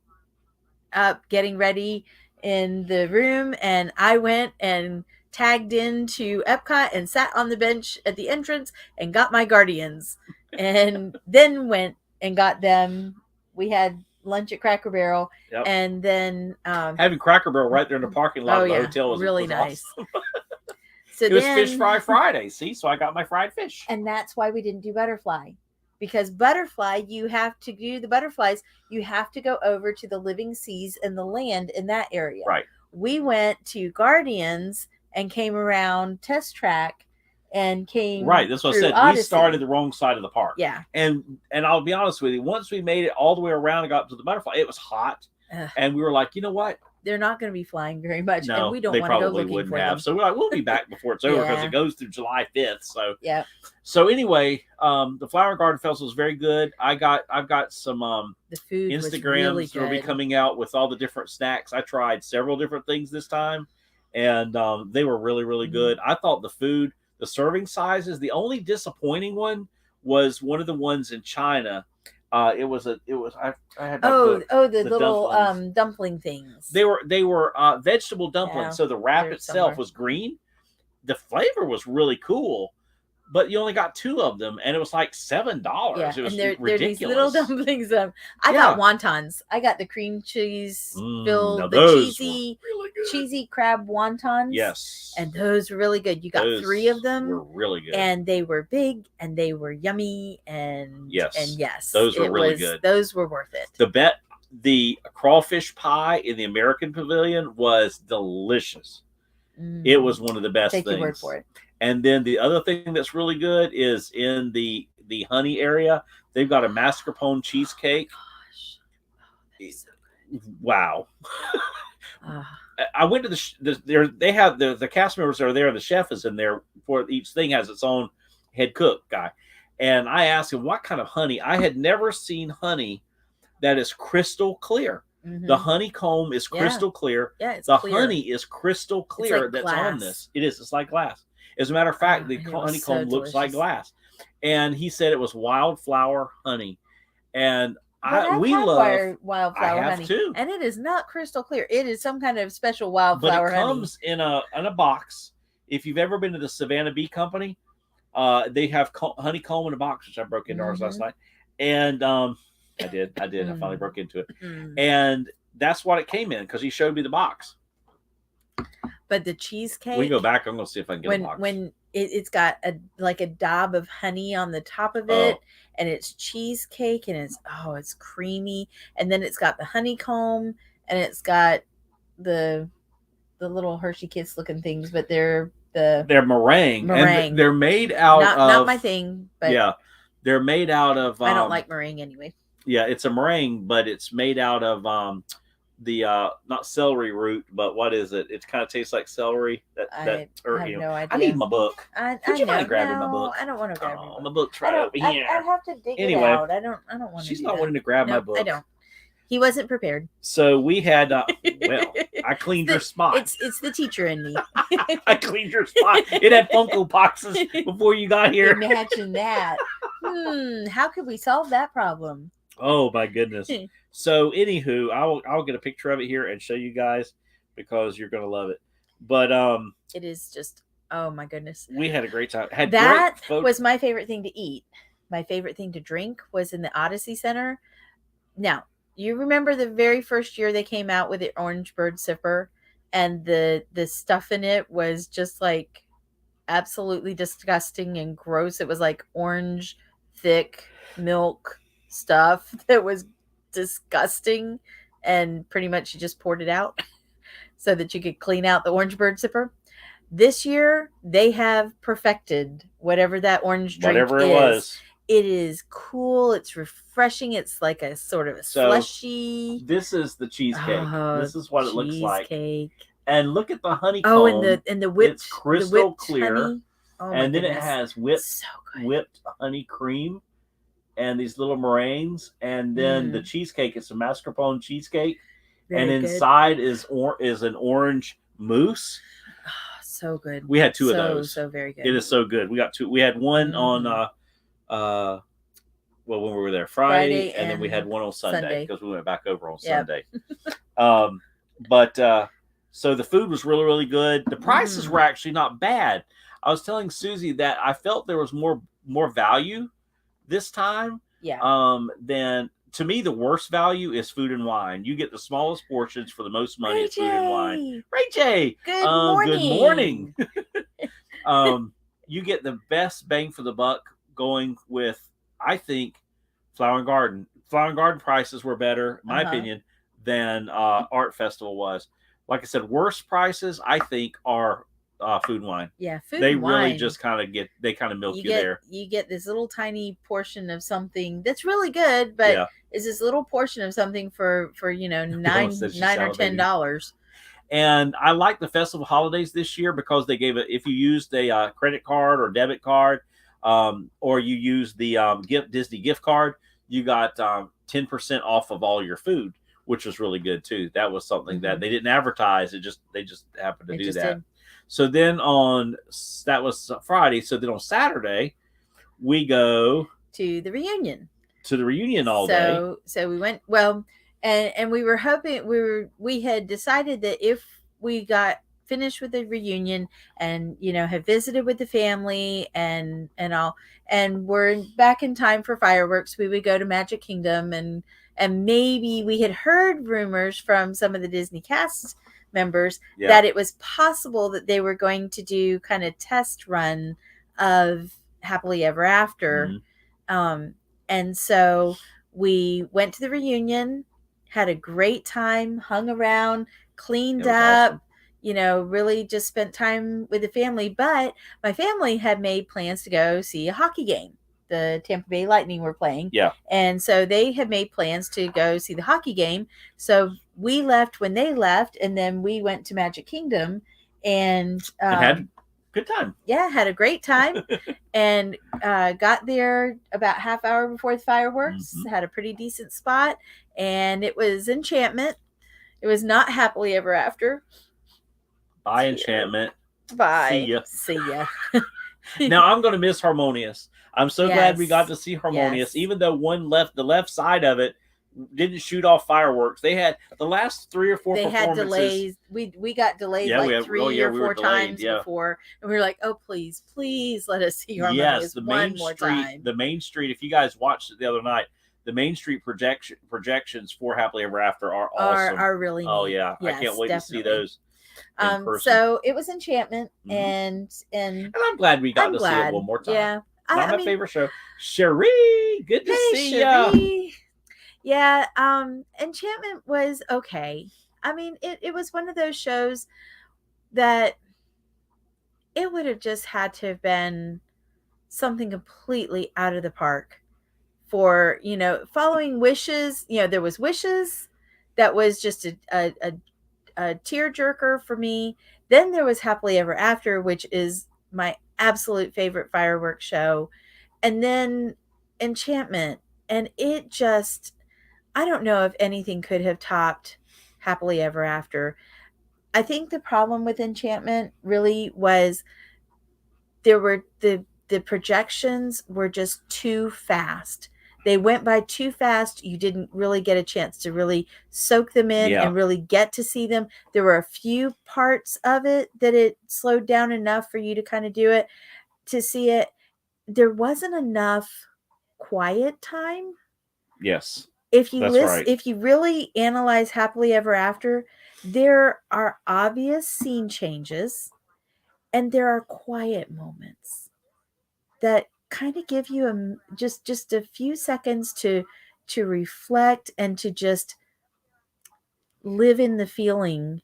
up, getting ready in the room, and I went and tagged into Epcot and sat on the bench at the entrance and got my Guardians, and then went and got them. We had lunch at Cracker Barrel, and then having Cracker Barrel right there in the parking lot of the hotel was really nice. Awesome. So it was Fish Fry Friday. See, so I got my fried fish, and that's why we didn't do Butterfly, because Butterfly, you have to do the butterflies. You have to go over to the Living Seas and the land in that area. Right. We went to Guardians and came around Test Track. And came right. That's what I said. Odyssey. We started the wrong side of the park. Yeah. And I'll be honest with you. Once we made it all the way around and got up to the butterfly, it was hot, and we were like, you know what? They're not going to be flying very much, no, and we don't want to go looking for them. So we're like, we'll be back before it's over because it goes through July 5th. So yeah. So anyway, the Flower Garden Festival was very good. I've got some the food Instagrams was really will be coming out with all the different snacks. I tried several different things this time, and they were really, really good. I thought the serving sizes, the only disappointing one was one of the ones in China. I had the little dumpling things. They were vegetable dumplings. So the wrap itself was green. The flavor was really cool, but you only got 2 of them, and it was like $7. Yeah, it was they're ridiculous. These little dumplings. I got wontons. I got the cream cheese filled, the cheesy crab wontons. Yes, and those were really good. You got 3 of them. Were really good, and they were big, and they were yummy, and yes, those were really good. Those were worth it. The crawfish pie in the American Pavilion was delicious. It was one of the best things. Take your word for it. And then the other thing that's really good is in the the honey area. They've got a mascarpone cheesecake. Gosh. Oh, that's so Wow. good. I went to they have the cast members are there. The chef is in there for each thing has its own head cook guy. And I asked him what kind of honey. I had never seen honey that is crystal clear. The honeycomb is crystal clear. Yeah, it's the clear. honey is crystal clear like that's glass. on this. It is. It's like glass. As a matter of fact, the and it was honeycomb so looks like delicious. glass. And he said it was wildflower honey. And But we I've had love wildflower I have honey, too. and it is not crystal clear. It is some kind of special but wildflower it honey. comes in a box. If you've ever been to the Savannah Bee Company, they have honeycomb in a box, which I broke into ours last night. And I did. I finally broke into it. And that's what it came in because he showed me the box. But the cheesecake. We can go back. I'm going to see if I can get a box. When it's got a dab of honey on the top of it, and it's cheesecake, and it's creamy, and then it's got the honeycomb, and it's got the little Hershey Kiss looking things, but they're meringue. And they're made out of not my thing, but yeah, they're made out of. I don't like meringue anyway. Yeah, it's a meringue, but it's made out of the not celery root, but what is it? It kind of tastes like celery. I have no idea. I need my book. Could you mind grabbing my book? I don't want to grab my book. My book's right over here. I have to dig it out. I don't want to. She's not wanting to grab my book. I don't. He wasn't prepared. So we had I cleaned your spot. It's the teacher in me. I cleaned your spot. It had Funko boxes before you got here. Imagine that. How could we solve that problem? Oh my goodness. So anywho, I'll get a picture of it here and show you guys because you're gonna love it. But it is just, oh my goodness. We had a great time. That was my favorite thing to eat. My favorite thing to drink was in the Odyssey Center. Now, you remember the very first year they came out with the Orange Bird Sipper, and the stuff in it was just like absolutely disgusting and gross. It was like orange, thick milk stuff that was disgusting, and pretty much you just poured it out so that you could clean out the Orange Bird Sipper. This year they have perfected whatever that orange drink whatever it was. It is cool. It's refreshing. It's like a sort of a slushy. This is the cheesecake. This is what it looks like. And look at the honeycomb. Oh, and the whipped, it's crystal clear. Honey. Oh, and then it has whipped honey cream and these little meringues, and then the cheesecake is a mascarpone cheesecake, and inside is an orange mousse. Oh, so good. We had two of those. So very good. It is so good. We got two. We had one on when we were there Friday, and then we had one on Sunday because we went back over on Sunday. So the food was really, really good. The prices were actually not bad. I was telling Susie that I felt there was more value this time. Then to me, the worst value is food and wine. You get the smallest portions for the most money at food and wine. Ray J, good morning. Good morning. You get the best bang for the buck going with, I think, Flower and Garden. Flower and Garden prices were better, in my opinion, than Art Festival was. Like I said, worst prices, I think, are food and wine. Yeah, food they and wine. Really just kind of milk you there. You get this little tiny portion of something that's really good, but is this little portion of something for $9 or $10. And I like the festival holidays this year because they gave it, if you used a credit card or debit card, or you used the Disney gift card, you got 10% off of all your food, which was really good too. That was something that they didn't advertise. They just happened to do that. Did. So then that was Friday. So then on Saturday, we go to the reunion. All day. So we went, and we were hoping, we had decided that if we got finished with the reunion and have visited with the family and all, and we're back in time for fireworks, we would go to Magic Kingdom, and maybe we had heard rumors from some of the Disney cast members that it was possible that they were going to do kind of test run of Happily Ever After. And so we went to the reunion, had a great time, hung around, cleaned up, awesome. Really just spent time with the family. But my family had made plans to go see a hockey game the Tampa Bay Lightning were playing. Yeah. And so they had made plans to go see the hockey game. So we left when they left, and then we went to Magic Kingdom and had a good time. Yeah, had a great time. And got there about half hour before the fireworks. Mhm. Had a pretty decent spot, and it was Enchantment. It was not Happily Ever After. Bye, Enchantment. Bye. See ya. See ya. Now I'm going to miss Harmonious. I'm so glad we got to see Harmonious, Yes. even though the left side of it didn't shoot off fireworks. They had the last 3 or 4 They performances. had delays. We got delayed Yeah, like we had- 3 oh, yeah, or we were 4 delayed, times yeah. before, and we were like, "Oh, please, please let us see Harmonious Yes, the one main more street. time." The main street. If you guys watched it the other night, the main street projections for Happily Ever After are awesome. Are really neat. Oh yeah, Yes, I can't wait definitely. to see those. In person. So it was Enchantment, Mhm. and And I'm glad we got to see it one more time. Yeah, Not my mean, favorite show. Cherie, good to hey, see ya. Cherie. Yeah, Enchantment was okay. I mean, it was one of those shows that it would have just had to have been something completely out of the park for, following Wishes. There was Wishes that was just a tearjerker for me. Then there was Happily Ever After, which is my absolute favorite fireworks show. And then Enchantment. And it just, I don't know if anything could have topped Happily Ever After. I think the problem with Enchantment really was there were the projections were just too fast. They went by too fast. You didn't really get a chance to really soak them in and really get to see them. There were a few parts of it that it slowed down enough for you to kind of do it, to see it. There wasn't enough quiet time. Yes. If you that's listen, right. if you really analyze Happily Ever After, there are obvious scene changes and there are quiet moments that kind of give you just a few seconds to reflect and to just live in the feeling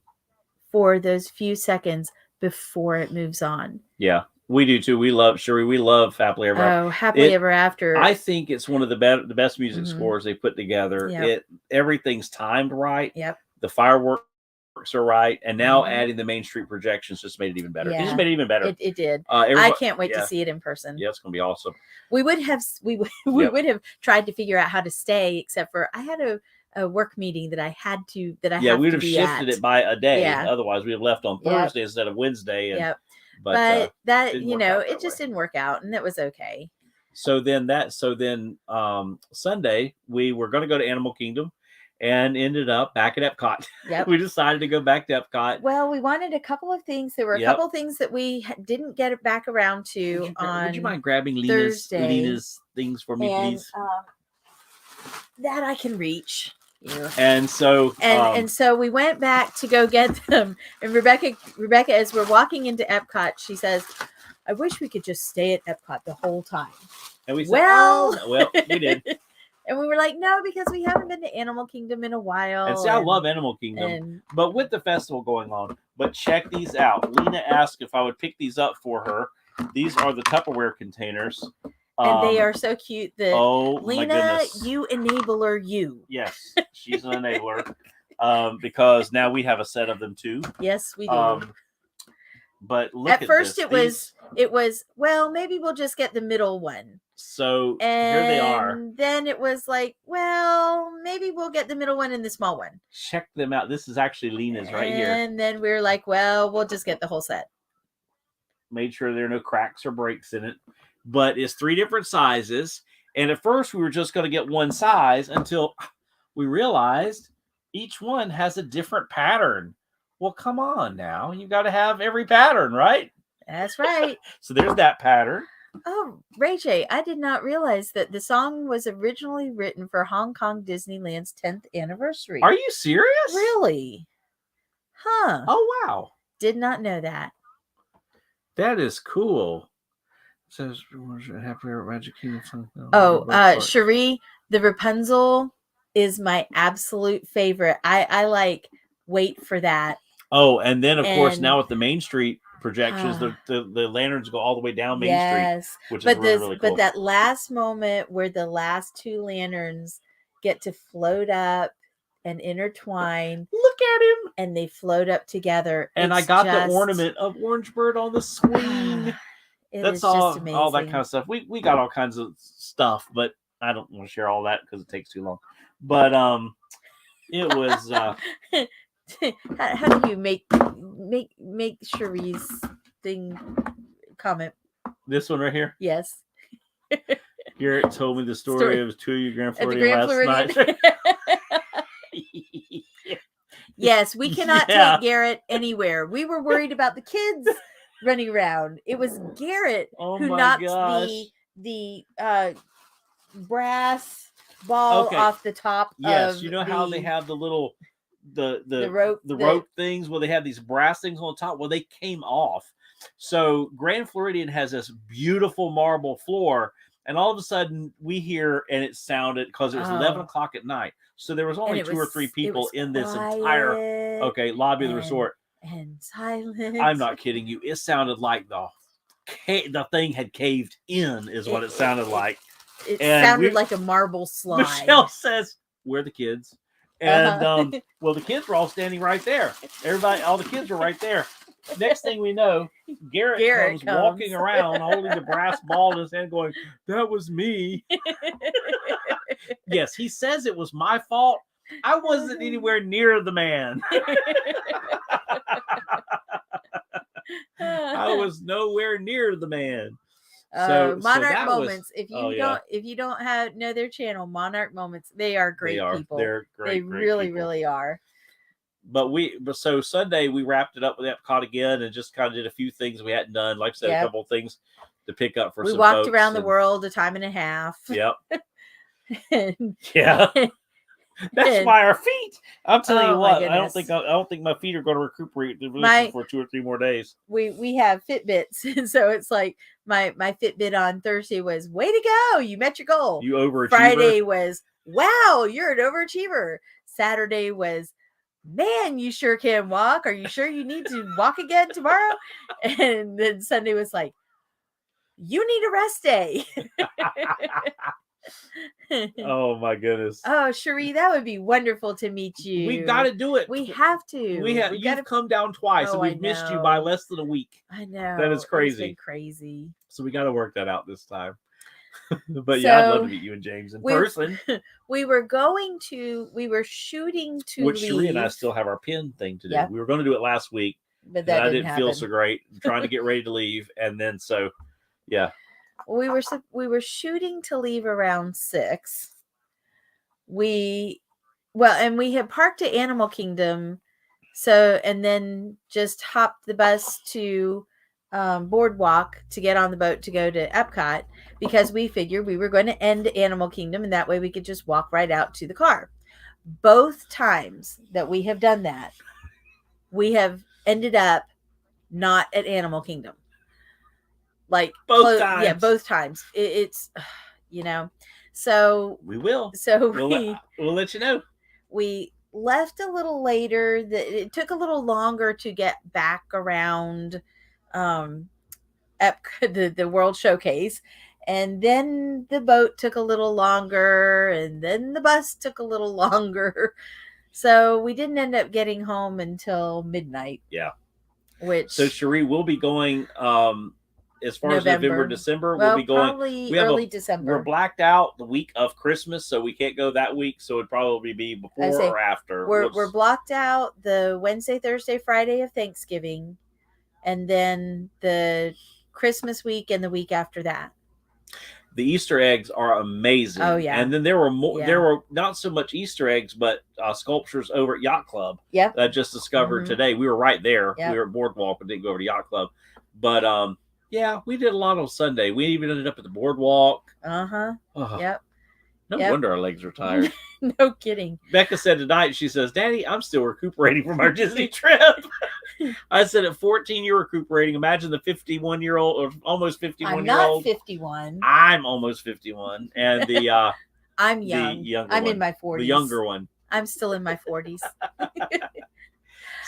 for those few seconds before it moves on. Yeah, we do too. We love Cherie. We love Happily Ever After. Oh, Happily Ever After. I think it's one of the best music scores they put together. Yep. Everything's timed right. Yep. The fireworks are right, and now adding the Main Street projections just made it even better. Yeah. It just made it even better. It did. I can't wait to see it in person. Yeah, it's gonna be awesome. We would have would have tried to figure out how to stay, except for I had a work meeting that I had to we'd have shifted it by a day. Yeah. Otherwise, we'd have left on Thursday instead of Wednesday. And, but that it just didn't work out, and that was okay. So then Sunday we were going to go to Animal Kingdom, and ended up back at Epcot. Yep. We decided to go back to Epcot. Well, we wanted a couple of things. There were a couple of things that we didn't get it back around to Would you mind grabbing Thursday. Lena's things for me, please? That I can reach. Yeah. And so so we went back to go get them. And Rebecca, as we're walking into Epcot, she says, "I wish we could just stay at Epcot the whole time." And we said, well, we did. And we were like, no, because we haven't been to Animal Kingdom in a while. And see, I love Animal Kingdom, but with the festival going on. But check these out. Lena asked if I would pick these up for her. These are the Tupperware containers. And they are so cute. Lena, my goodness. You enabler you. Yes, she's an enabler. Because now we have a set of them too. Yes, we do. But look at first it was well, maybe we'll just get the middle one. So here they are. And then it was like, well, maybe we'll get the middle one and the small one. Check them out. This is actually Lena's right here. And then we were like, well, we'll just get the whole set. Made sure there are no cracks or breaks in it. But it's 3 different sizes. And at first we were just going to get one size until we realized each one has a different pattern. Well, come on now. You got to have every pattern, right? That's right. So there's that pattern. Oh, Ray J, I did not realize that the song was originally written for Hong Kong Disneyland's 10th anniversary. Are you serious? Really? Huh. Oh, wow. Did not know that. That is cool. It says, Happy Magic Kingdom. Cherie, the Rapunzel is my absolute favorite. I like wait for that. Oh, and then, of course, now with the Main Street projections. The lanterns go all the way down Main yes. Street, which But is really, really cool. But that last moment where the last two lanterns get to float up and intertwine. Look at him. And they float up together. And I got the ornament of Orange Bird on the swing. That's all that kind of stuff. We got all kinds of stuff, but I don't want to share all that because it takes too long. But it was how do you make Cherie's thing comment? This one right here? Yes. Garrett told me the story of 2 of you Grand Floridian last night. Yes, we cannot take Garrett anywhere. We were worried about the kids running around. It was Garrett who knocked the brass ball off the top. Yes, you know how they have the little the rope things. Well, they have these brass things on top. Well, they came off. So Grand Floridian has this beautiful marble floor, and all of a sudden we hear, and it sounded because it was 11 o'clock at night. So there was only 2 or 3 people in this entire lobby of the resort. And silent. I'm not kidding you. It sounded like the thing had caved in, is what it sounded like. It sounded like a marble slide. Michelle says, "Where are the kids?" And well, the kids were all standing right there. All the kids were right there. Next thing we know, Garrett comes walking around holding the brass ball in his hand going, "That was me." Yes, he says it was my fault. I wasn't anywhere near the man. I was nowhere near the man. Monarch Moments. If you don't know their channel, Monarch Moments, they are great people. They're great. They really, people. really are. But so Sunday we wrapped it up with Epcot again and just kind of did a few things we hadn't done. Like I said, a couple of things to pick up for. We walked around the world a time and a half. Yep. Yeah. That's why our feet. I'm telling you what. I don't think my feet are going to recuperate for 2 or 3 more days. We have Fitbits, and so it's like my Fitbit on Thursday was way to go. You met your goal. You overachiever. Friday was wow, you're an overachiever. Saturday was man, you sure can walk. Are you sure you need to walk again tomorrow? And then Sunday was like, you need a rest day. Oh my goodness. Oh, Cherie, that would be wonderful to meet you. We've got to do it. We have to. You've come down twice, and we've missed you by less than a week. I know. That is crazy. It's been crazy. So we got to work that out this time. But I'd love to meet you and James in person. We were shooting to Which leave. Cherie and I still have our pin thing to do. Yeah. We were going to do it last week, but that I didn't feel so great. I'm trying to get ready to leave, and then we were shooting to leave around 6. And we had parked at Animal Kingdom, and then just hopped the bus to Boardwalk to get on the boat to go to Epcot, because we figured we were going to end Animal Kingdom, and that way we could just walk right out to the car. Both times that we have done that, we have ended up not at Animal Kingdom. Like both times. Yeah, both times. It's so we will. So we'll let you know. We left a little later. It took a little longer to get back around the World Showcase, and then the boat took a little longer, and then the bus took a little longer. So we didn't end up getting home until midnight. Yeah. So Cherie will be going as far as November, December, we'll be going probably early December. We're blacked out the week of Christmas, so we can't go that week. So it'd probably be before or after. We're blocked out the Wednesday, Thursday, Friday of Thanksgiving, and then the Christmas week and the week after that. The Easter eggs are amazing. Oh yeah, and then there were more. Yeah. There were not so much Easter eggs, but sculptures over at Yacht Club. Yep. That I just discovered today. We were right there. Yep. We were at Boardwalk, but didn't go over to Yacht Club. But yeah, we did a lot on Sunday. We even ended up at the Boardwalk. Yep. No wonder our legs are tired. No kidding. Becca said tonight, she says, "Daddy, I'm still recuperating from our Disney trip." I said, at 14, you're recuperating. Imagine the 51-year-old or almost 51-year-old. I'm not 51. I'm almost 51. And the I'm young. I'm in my 40s. The younger one. I'm still in my 40s.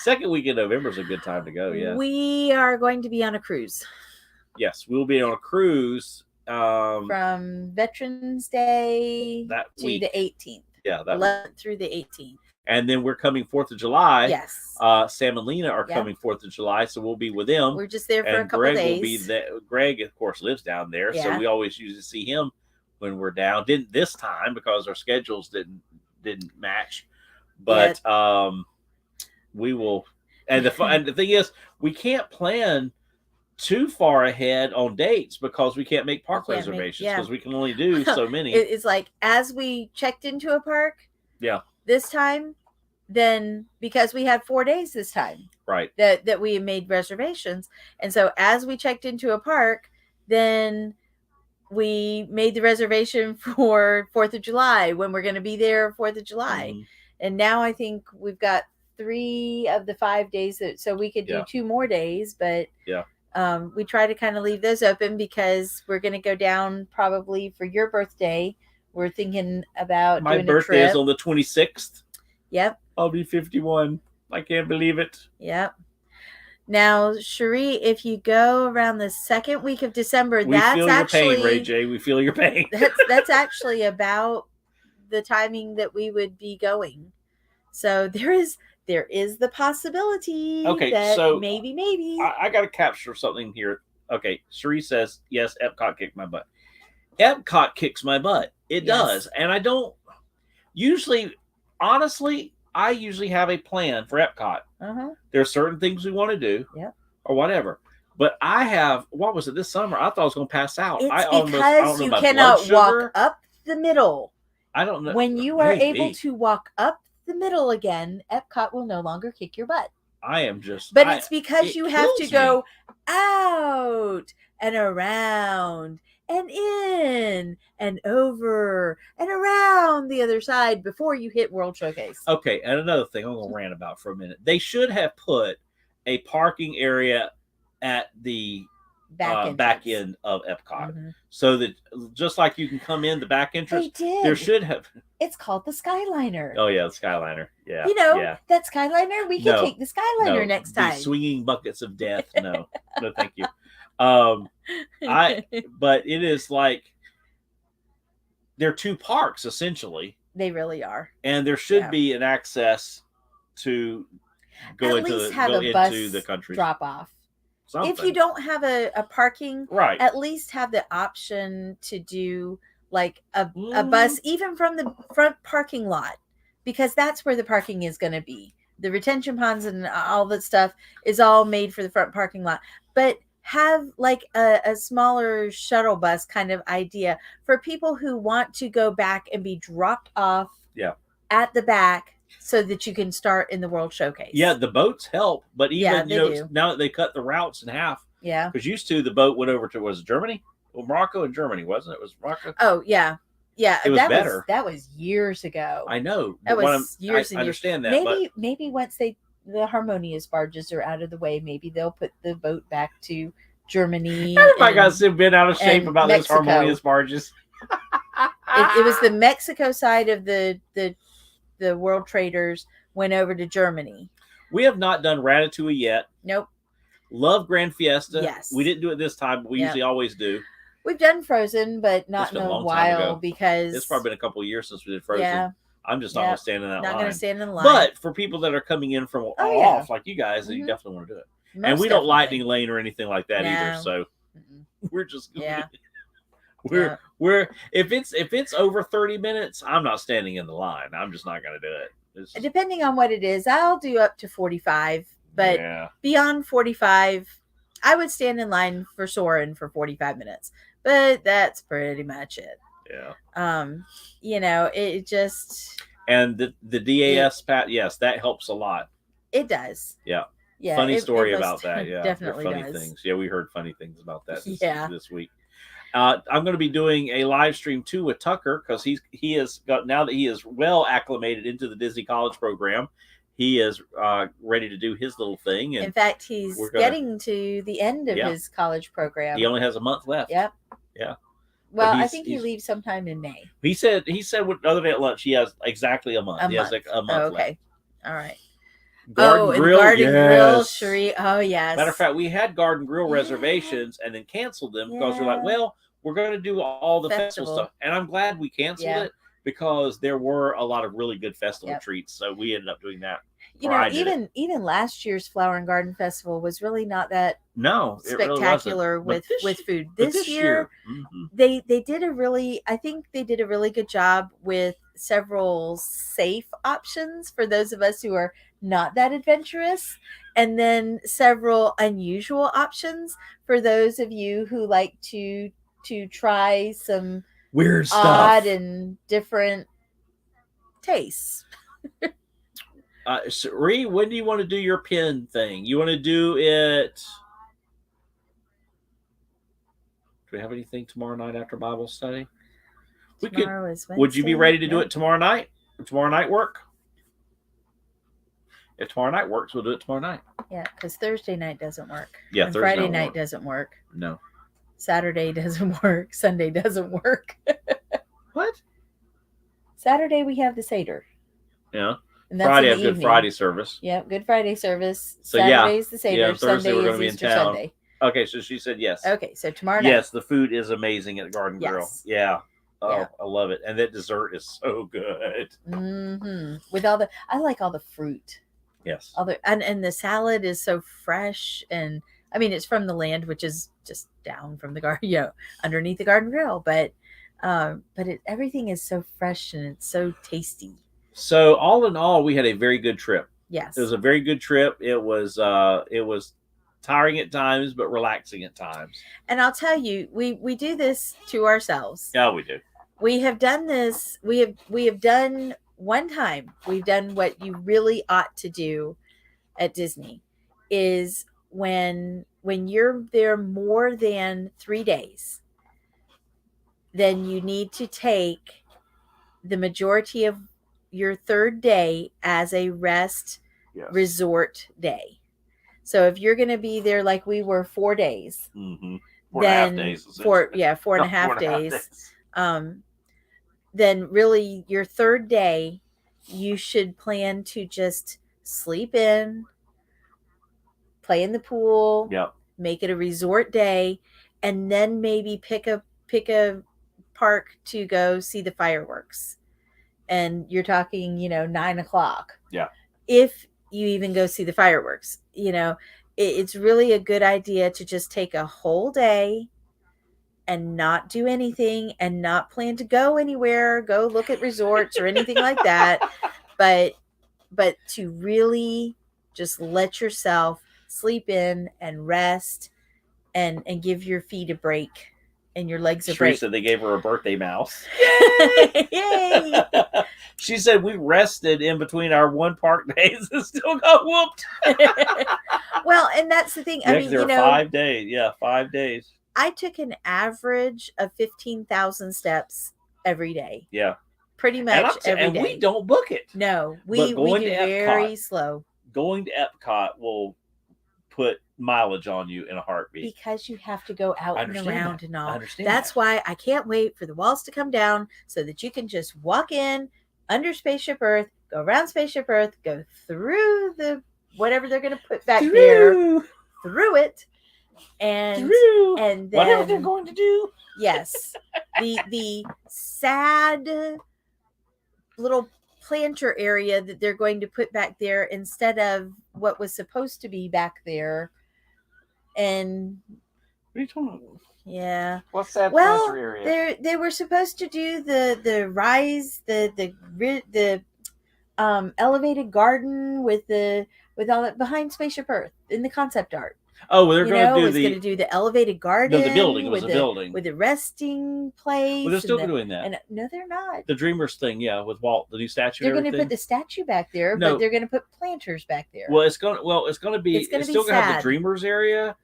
Second week in November is a good time to go. Yeah. We are going to be on a cruise Yes, we'll be on a cruise from Veterans Day that to week. the 18th. Yeah, that 11th through the 18th. And then we're coming 4th of July. Yes. Sam and Lena are coming 4th of July, so we'll be with them. We're just there for and a couple Greg days. Will be there. Greg, of course, lives down there, so we always usually see him when we're down. Didn't this time because our schedules didn't match, but we will. And the thing is, we can't plan too far ahead on dates because we can't make park reservations because we can only do so many. It's like as we checked into a park, this time, then because we had 4 days this time, right? That we made reservations, and so as we checked into a park, then we made the reservation for 4th of July when we're going to be there 4th of July, and now I think we've got 3 of the 5 days so we could do 2 more days, but we try to kind of leave those open because we're going to go down probably for your birthday. We're thinking about my doing birthday a trip. Is on the 26th. Yep. I'll be 51. I can't believe it. Yep. Now, Cherie, if you go around the second week of December, we feel your pain, Ray J. We feel your pain. that's actually about the timing that we would be going. So there is the possibility that so maybe. I got to capture something here. Okay, Cherie says, yes, Epcot kicked my butt. Epcot kicks my butt. It does. And I don't usually, honestly, I usually have a plan for Epcot. There are certain things we want to do or whatever. But I have, what was it this summer? I thought I was going to pass out. It's because you cannot walk up the middle. I don't know. When you are able to walk up the middle again, Epcot will no longer kick your butt. I am just. But it's because you have to go out and around and in and over and around the other side before you hit World Showcase. Okay, and another thing I'm going to rant about for a minute. They should have put a parking area at the back end of Epcot, so that just like you can come in the back entrance, there should have. It's called the Skyliner. Oh yeah, the Skyliner. Yeah, that Skyliner. We can take the Skyliner next time. The swinging buckets of death. No, thank you. But it is like they're 2 parks essentially. They really are, and there should be an access to go into the country drop off. Something. If you don't have a parking, at least have the option to do like a bus, even from the front parking lot, because that's where the parking is going to be. The retention ponds and all that stuff is all made for the front parking lot. But have like a smaller shuttle bus kind of idea for people who want to go back and be dropped off at the back, so that you can start in the World Showcase. Yeah, the boats help, but even now that they cut the routes in half. Yeah, because used to the boat went over to Germany, Morocco and Germany, wasn't it? It was Morocco. Oh yeah, it was better. That was years ago. I know. That was years and years. I understand that. Maybe once the harmonious barges are out of the way, maybe they'll put the boat back to Germany. Everybody got been out of shape about Mexico. those harmonious barges. It was the Mexico side of the World Traders went over to Germany. We have not done Ratatouille yet. Nope. Love Grand Fiesta. Yes. We didn't do it this time, but we usually always do. We've done Frozen, but not in a while because it's probably been a couple of years since we did Frozen. Yeah. I'm just not going to stand in that line. Not going to stand in the line. But for people that are coming in from off, like you guys, you definitely want to do it. And we don't lightning lane or anything like that either. So we're just we're if it's over 30 minutes, I'm not standing in the line. I'm just not going to do it. Depending on what it is, I'll do up to 45, but beyond 45, I would stand in line for Soarin' for 45 minutes. But that's pretty much it. Yeah. It just and the DAS yes, that helps a lot. It does. Yeah. Yeah. Funny story about that. Yeah. Definitely funny does. things. Yeah, we heard funny things about that this week. I'm going to be doing a live stream too with Tucker because he has got, now that he is well acclimated into the Disney College program, he is ready to do his little thing. And in fact, he's getting to the end of his college program. He only has a month left. Yep. Yeah. Well, I think he leaves sometime in May. He said the other day at lunch he has exactly a month. He has like a month left. All right. Garden and Grill, Garden Grill, yes. Cherie. Oh, yes. Matter of fact, we had Garden Grill Yeah. reservations and then canceled them because we're like, Yeah. well, we're going to do all the festival Festival. stuff. And I'm glad we canceled Yeah. it because there were a lot of really good festival Yep. treats. So we ended up doing that. You Or know, I did it. even last year's Flower and Garden Festival was really not that No, it really spectacular wasn't. with food. But This year, mhm. they did a really, I think they did a really good job with several safe options for those of us who are not that adventurous, and then several unusual options for those of you who like to try some Weird stuff. odd and different tastes. Ree, when do you want to do your pin thing? You want to do it? Do we have anything tomorrow night after Bible study? Tomorrow is Wednesday. Would you be ready to do Yeah. it tomorrow night? Would tomorrow night work? If tomorrow night works, we'll do it tomorrow night. Yeah, because Thursday night doesn't work. Yeah, and Thursday Friday won't night work. doesn't work. No. Saturday doesn't work. Sunday doesn't work. What? Saturday we have the Seder. Yeah. And that's Friday in have the Good evening. Friday service. Yeah, Good Friday service. So, yeah. Saturday's the Seder. Yeah, Thursday Sunday we're is gonna be in Easter town. Sunday. Okay, so she said yes. Okay, so tomorrow night. Yes, the food is amazing at Garden Grill. Yes. Yeah. Oh, Yeah. I love it. And that dessert is so good. Mm-hmm. With all I like all the fruit. Yes. All the and the salad is so fresh, and I mean it's from the land, which is just down from the garden, underneath the Garden Grill, but everything is so fresh and it's so tasty. So all in all, we had a very good trip. Yes. It was a very good trip. It was tiring at times, but relaxing at times. And I'll tell you, we do this to ourselves. Yeah, we do. We have done this. We have done one time. We've done what you really ought to do at Disney is when you're there more than 3 days, then you need to take the majority of your third day as a rest resort day. So if you're going to be there like we were 4 days, mm-hmm. 4.5 then days, 4.5 days. Then really your third day, you should plan to just sleep in, play in the pool, make it a resort day, and then maybe pick a park to go see the fireworks. And you're talking, 9:00. Yeah. If you even go see the fireworks, it's really a good idea to just take a whole day and not do anything and not plan to go anywhere, go look at resorts or anything like that. But to really just let yourself sleep in and rest and give your feet a break and your legs a break. Teresa, they gave her a birthday mouse. Yay! Yay! She said we rested in between our one park days and still got whooped. Well, and that's the thing. I mean, there were 5 days. Yeah, 5 days. I took an average of 15,000 steps every day. Yeah. Pretty much every day. And we don't book it. No, we do very slow. Going to Epcot will put mileage on you in a heartbeat. Because you have to go out and around and all. I understand That's why I can't wait for the walls to come down so that you can just walk in under Spaceship Earth, go around Spaceship Earth, go through the whatever they're going to put back there, through it, and then whatever they're going to do. Yes, the sad little planter area that they're going to put back there instead of what was supposed to be back there. And what are you talking about? Yeah. What's that planter area? They were supposed to do the rise, the elevated garden with all that behind Spaceship Earth in the concept art. Oh, well, they're going to do the elevated garden. No, the building was a building with the resting place. Well, they're still doing that. And no, they're not. The Dreamers thing, with Walt, the new statue. They're going to put the statue back there, but they're going to put planters back there. Well, it's going to be. It's still going to have the Dreamers area,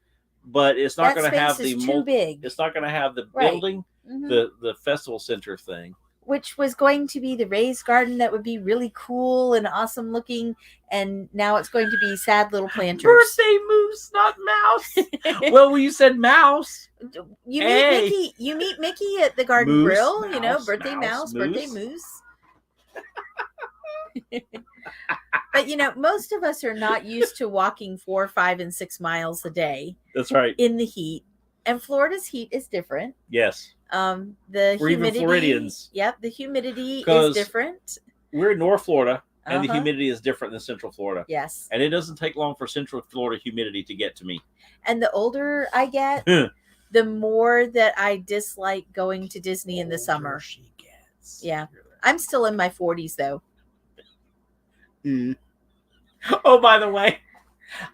but it's not going to have the too big. It's not going to have the building, the festival center thing, which was going to be the raised garden that would be really cool and awesome looking, and now it's going to be sad little planters. Birthday moose, not mouse. Well, when you said mouse, you meet Mickey. You meet Mickey at the Garden Grill. Mouse, birthday mouse, birthday moose. But most of us are not used to walking 4, 5, and 6 miles a day. That's right. In the heat, and Florida's heat is different. Yes. The We're humidity. Even Floridians. Yep, the humidity is different. We're in North Florida, and the humidity is different than Central Florida. Yes. And it doesn't take long for Central Florida humidity to get to me. And the older I get, the more that I dislike going to Disney in the summer. She gets. Yeah. I'm still in my 40s, though. Oh, by the way,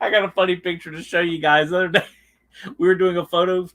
I got a funny picture to show you guys. The other day, we were doing a photo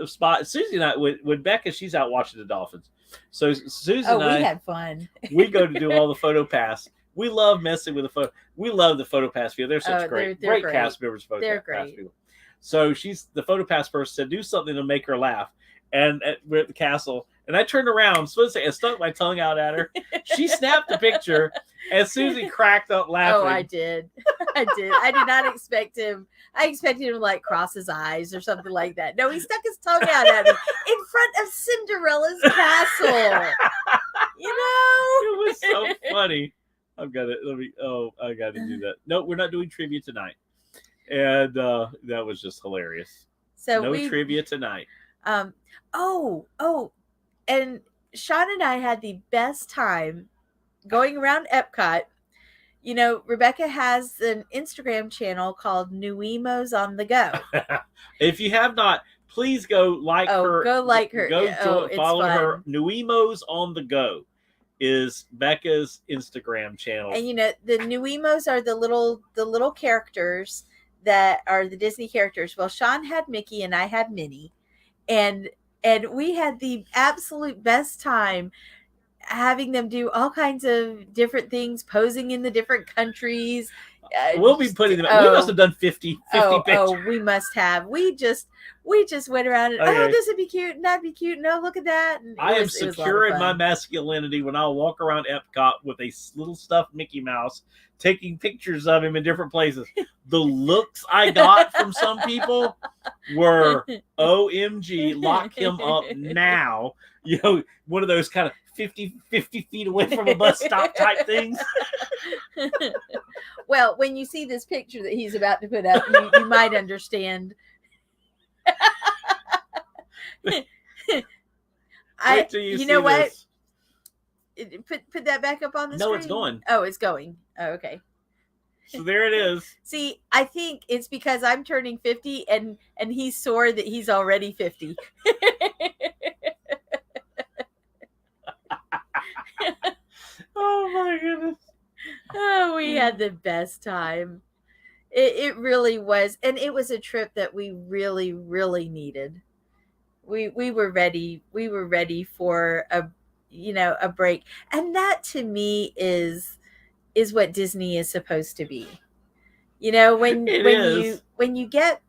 spot. Susie and I, with Becca, she's out watching the dolphins. So Susie and I, we had fun. We go to do all the photo pass. We love messing with the photo. We love the photo pass people. They're such great cast members. Photo pass people. So the photo pass person said, do something to make her laugh. And we're at the castle. And I turned around, and stuck my tongue out at her. She snapped the picture, and Susie cracked up laughing. Oh, I did. I did not expect him. I expected him to like cross his eyes or something like that. No, he stuck his tongue out at me in front of Cinderella's castle. It was so funny. I got to do that. No, we're not doing trivia tonight. And that was just hilarious. So no trivia tonight. And Sean and I had the best time going around Epcot. Rebecca has an Instagram channel called Nuimos on the Go. If you have not, please go like her. Go like her. Follow her. Nuimos on the Go is Becca's Instagram channel. And the Nuimos are the little characters that are the Disney characters. Well, Sean had Mickey and I had Minnie. And we had the absolute best time having them do all kinds of different things, posing in the different countries. We'll be putting them. We must have done 50 pictures. Oh, we must have. We just went around and this would be cute and that'd be cute. No, look at that. I am secure in my masculinity when I'll walk around Epcot with a little stuffed Mickey Mouse, taking pictures of him in different places. The looks I got from some people were OMG, lock him up now. One of those kind of 50 feet away from a bus stop type things. Well, when you see this picture that he's about to put up, you might understand. Wait till you see what? This. Put that back up on the screen. No, it's going. Oh, it's going. Oh, okay. So there it is. See, I think it's because I'm turning 50 and he's sore that he's already 50. Oh my goodness. Oh, we had the best time. It really was. And it was a trip that we really, really needed. We were ready. We were ready for a break. And that to me is what Disney is supposed to be. When you get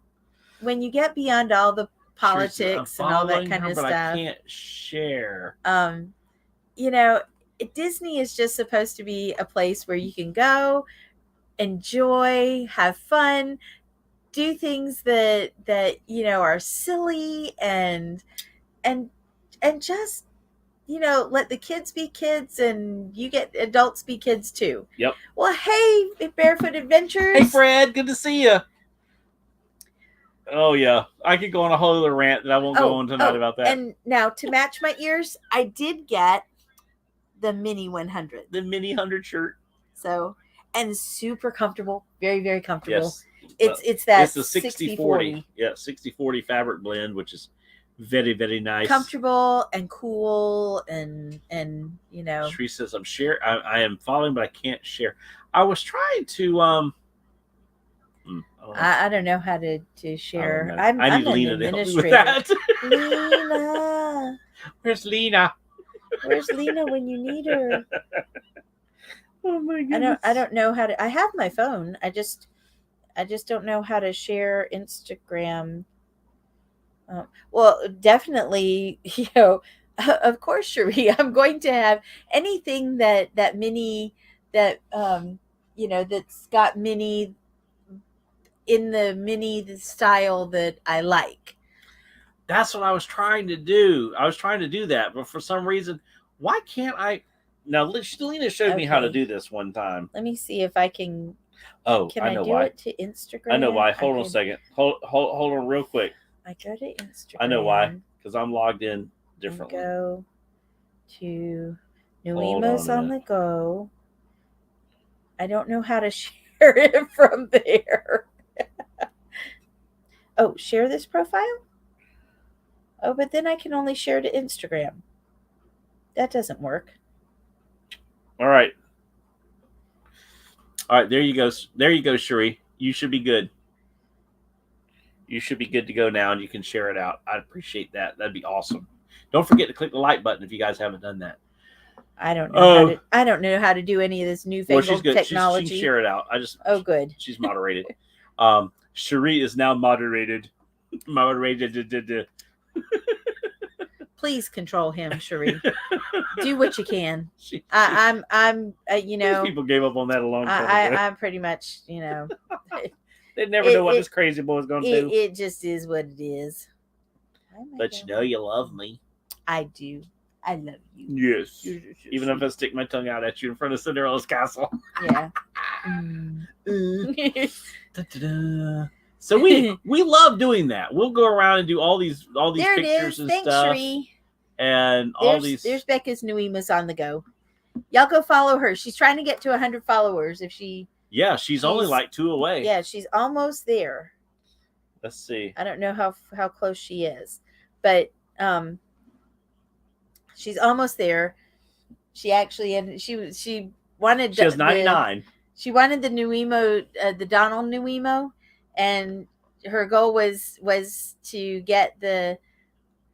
beyond all the politics and all that kind of stuff. I can't share. Disney is just supposed to be a place where you can go, enjoy, have fun, do things that are silly and just let the kids be kids and you get adults be kids too. Yep. Well, hey, Barefoot Adventures. Hey, Fred, good to see you. Oh yeah, I could go on a whole other rant that I won't go on tonight about that. And now to match my ears, I did get the Mini 100. The Mini 100 shirt. So, and super comfortable, very, very comfortable. Yes. It's that it's the 60/40. Yeah, 60/40 fabric blend, which is very, very nice. Comfortable and cool and Shree says I am following, but I can't share. I was trying to I don't know how to share. I need Lena to help me with that. Lena. Where's Lena? Where's Lena when you need her? Oh my goodness. I don't know how to. I have my phone. I just don't know how to share Instagram. Well, definitely, of course, Cherie, I'm going to have anything that Minnie that's got Minnie in the Minnie style that I like. That's what I was trying to do. I was trying to do that, but for some reason, why can't I? Now, Lena showed me how to Okay. do this one time. Let me see if I can. Oh, Can I I know do why. it to Instagram? I know why. Hold on a second. Hold on real quick. I go to Instagram. I know why. Because I'm logged in differently. And go to Hold on Nuimos a on minute. the go. I don't know how to share it from there. Oh, share this profile? Oh, but then I can only share to Instagram. That doesn't work. All right. All right, there you go. There you go, Cherie. You should be good. You should be good to go now, and you can share it out. I'd appreciate that. That'd be awesome. Don't forget to click the like button if you guys haven't done that. I don't know how to. I don't know how to do any of this newfangled she's good. technology. She can share it out. Oh, good. She's moderated. Cherie is now moderated. Moderated. Please control him, Cherie. Do what you can. I'm you know, these people gave up on that a long time ago. I'm pretty much, you know. They never know what this crazy boy's going to do. It just is what it is. But you know you love me. I do. I love you. Yes. Even if I stick my tongue out at you in front of Cinderella's castle. Yeah. So we love doing that. We'll go around and do all these there pictures and Thanks, stuff. Sheree. And all these. There's Becca's Nuimas on the go. Y'all go follow her. She's trying to get to 100 followers. If she. Yeah, she's only like 2 away. Yeah, she's almost there. Let's see. I don't know how close she is, but she's almost there. She actually, and she wanted. She has 99. She wanted the Nuimo, the Donald Nuimo, and her goal was to get the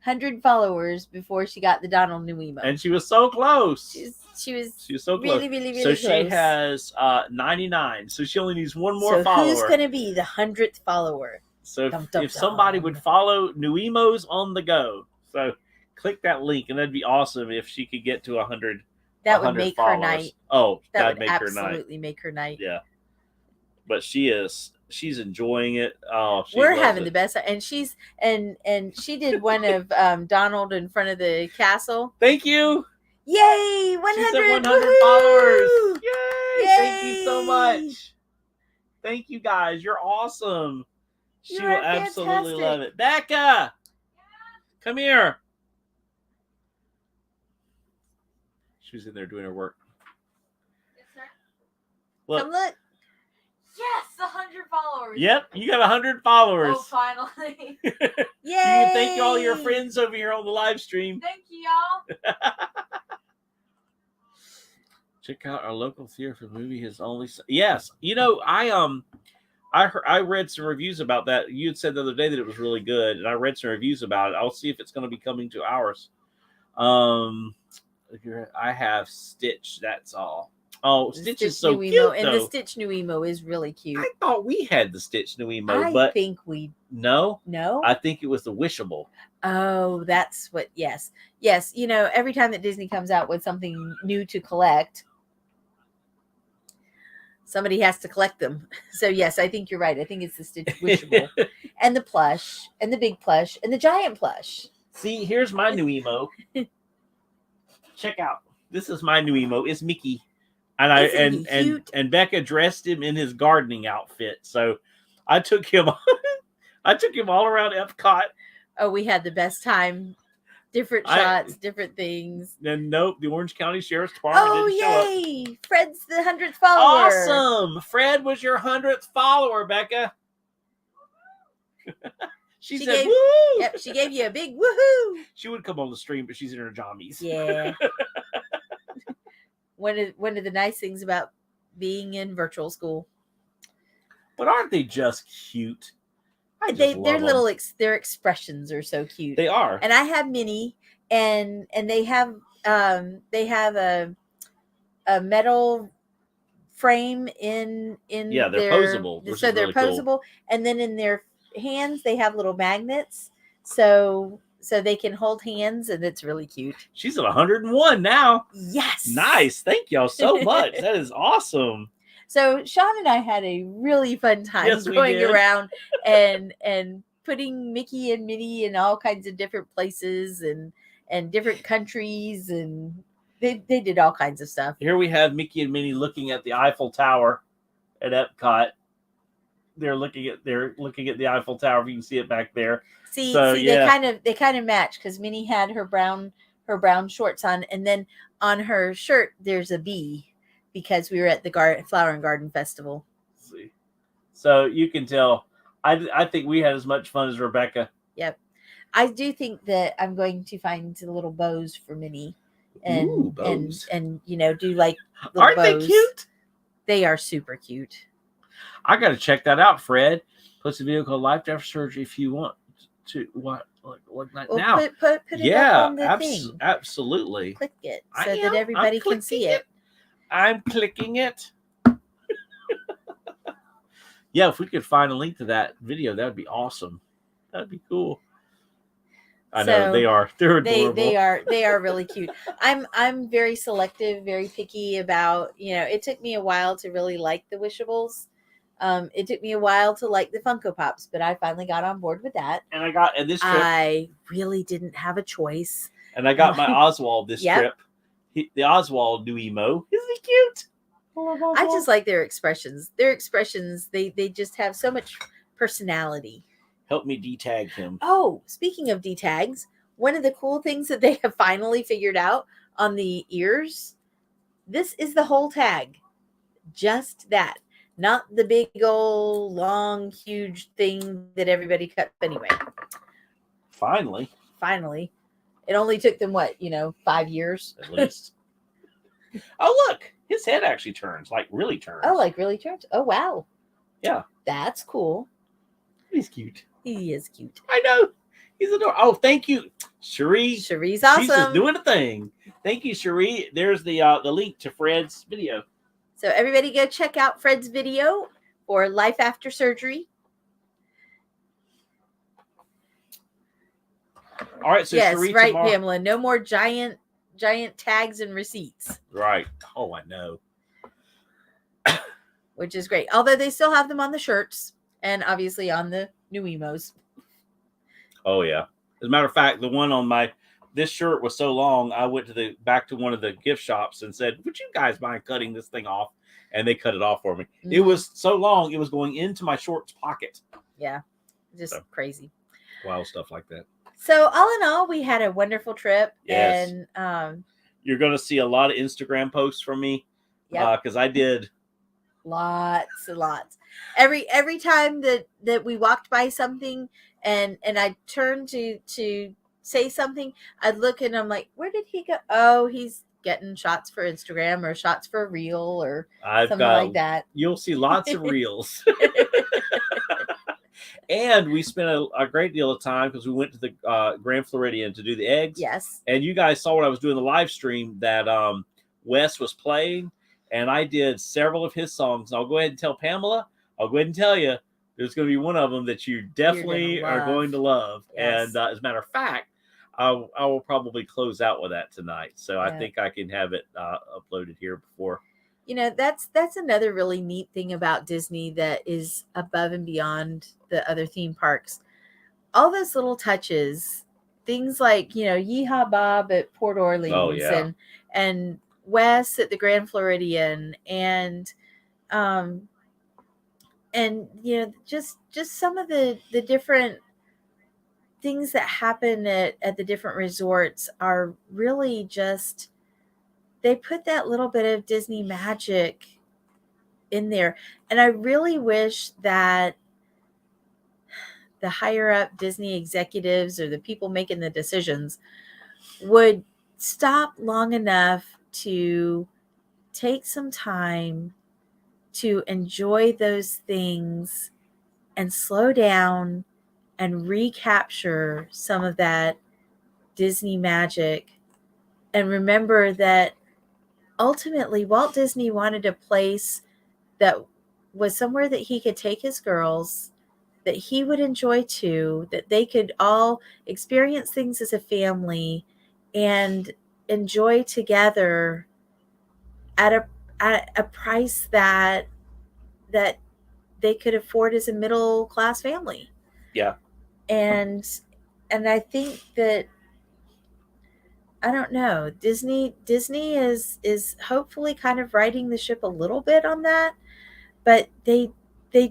100 followers before she got the Donald Nuimo. And she was so close. She was so close. Really so close. She has 99. So she only needs one more follower. Who's going to be the 100th follower? So if somebody would follow Nuimos on the go, so click that link, and that'd be awesome if she could get to 100. That would make followers. her night. Oh, that would make her night. Absolutely make her night. Yeah, but she's enjoying it. Oh, we're having the best, and she's and she did one of Donald in front of the castle. Thank you. Yay! 100 followers. Yay! Thank you so much. Thank you guys. You're awesome. She will absolutely love it. Becca, come here. She was in there doing her work. Yes, sir. Look. Come look. Yes, 100 followers. Yep, you got 100 followers. Oh, finally. Yay! You can thank all your friends over here on the live stream. Thank you, y'all. Check out our local theater movie. Has only yes. You know, I read some reviews about that. You had said the other day that it was really good, and I read some reviews about it. I'll see if it's going to be coming to ours. I have Stitch. That's all. Oh, Stitch is so cute, though. And the Stitch Nuimo is really cute. I thought we had the Stitch Nuimo, but I think we no. I think it was the Wishable. Oh, that's what. Yes. You know, every time that Disney comes out with something new to collect, somebody has to collect them. So yes, I think you're right. I think it's the Stitch Wishable, and the plush, and the big plush, and the giant plush. See, here's my Nuimo. Check out. This is my Nuimo. It's Mickey. And Becca dressed him in his gardening outfit. So I took him all around Epcot. Oh, we had the best time. Different shots, different things. And nope, the Orange County Sheriff's Department didn't show up. Yay! Fred's the 100th follower. Awesome. Fred was your 100th follower, Becca. She said, woo! Yep, she gave you a big woohoo. She would come on the stream, but she's in her jammies. Yeah. One of the nice things about being in virtual school. But aren't they just cute? Their expressions are so cute. They are. And I have Minnie, and they have a metal frame in they're posable. So they're really posable, cool. And then in their hands they have little magnets, so they can hold hands, and it's really cute. She's at 101 now. Yes. Nice. Thank y'all so much. That is awesome. So Sean and I had a really fun time going around and putting Mickey and Minnie in all kinds of different places and different countries, and They did all kinds of stuff. Here we have Mickey and Minnie looking at the Eiffel Tower at Epcot. They're looking at the Eiffel Tower. If you can see it back there. See, So, yeah. they kind of match because Minnie had her brown shorts on, and then on her shirt there's a bee because we were at the Flower and Garden Festival. See, so you can tell. I think we had as much fun as Rebecca. Yep, I do think that I'm going to find the little bows for Minnie, and Ooh, bows. and do like little Aren't bows. they cute? They are super cute. I got to check that out, Fred. Puts a video called Life After Surgery if you want to. What? Like that now? Put it up on the thing. Absolutely. Click it so that everybody can see it. I'm clicking it. Yeah, if we could find a link to that video, that would be awesome. That'd be cool. I know they are. They're adorable. They are really cute. I'm very selective, very picky about, it took me a while to really like the Wishables. It took me a while to like the Funko Pops, but I finally got on board with that. And this trip, I really didn't have a choice. And I got my Oswald this trip. The Oswald new emo. Isn't he cute? I just like their expressions. Their expressions, they just have so much personality. Help me detag him. Oh, speaking of detags, one of the cool things that they have finally figured out on the ears, this is the whole tag. Just that. Not the big old long huge thing that everybody cuts anyway. Finally. It only took them 5 years at least. Oh, look, his head actually turns, really turns. Oh, wow. Yeah, that's cool. He's cute. He is cute. I know. He's adorable. Oh, thank you, Cherie. Cherie's awesome. She's just doing a thing. Thank you, Cherie. There's the link to Fred's video. So everybody go check out Fred's video for Life After Surgery. All right, so yes, Cherie, right, tomorrow... Pamela. No more giant tags and receipts. Right. Oh, I know. Which is great. Although they still have them on the shirts and obviously on the new emos. Oh yeah. As a matter of fact, the one on this shirt was so long, I went back to one of the gift shops and said, "Would you guys mind cutting this thing off?" And they cut it off for me. Mm-hmm. It was so long, it was going into my shorts pocket. Yeah. Just crazy. Wild stuff like that. So all in all, we had a wonderful trip. Yes. And you're going to see a lot of Instagram posts from me. Yeah. Because I did lots and lots. Every time that we walked by something and I turned to say something, I'd look and I'm like, where did he go? Oh, he's getting shots for Instagram or shots for a reel or something like that. You'll see lots of reels. And we spent a great deal of time because we went to the Grand Floridian to do the eggs. Yes. And you guys saw when I was doing the live stream that Wes was playing. And I did several of his songs. I'll go ahead and tell Pamela. I'll go ahead and tell you, there's going to be one of them that you definitely are going to love. Yes. And as a matter of fact, I will probably close out with that tonight. So yeah. I think I can have it uploaded here before. That's another really neat thing about Disney that is above and beyond the other theme parks. All those little touches, things like, Yeehaw Bob at Port Orleans. Oh, yeah. and Wes at the Grand Floridian and just some of the different things that happen at the different resorts are really just, they put that little bit of Disney magic in there. And I really wish that the higher up Disney executives or the people making the decisions would stop long enough to take some time to enjoy those things and slow down and recapture some of that Disney magic. And remember that ultimately Walt Disney wanted a place that was somewhere that he could take his girls, that he would enjoy too, that they could all experience things as a family and enjoy together at a price that they could afford as a middle class family. Yeah. And I think that I don't know. Disney is hopefully kind of riding the ship a little bit on that, but they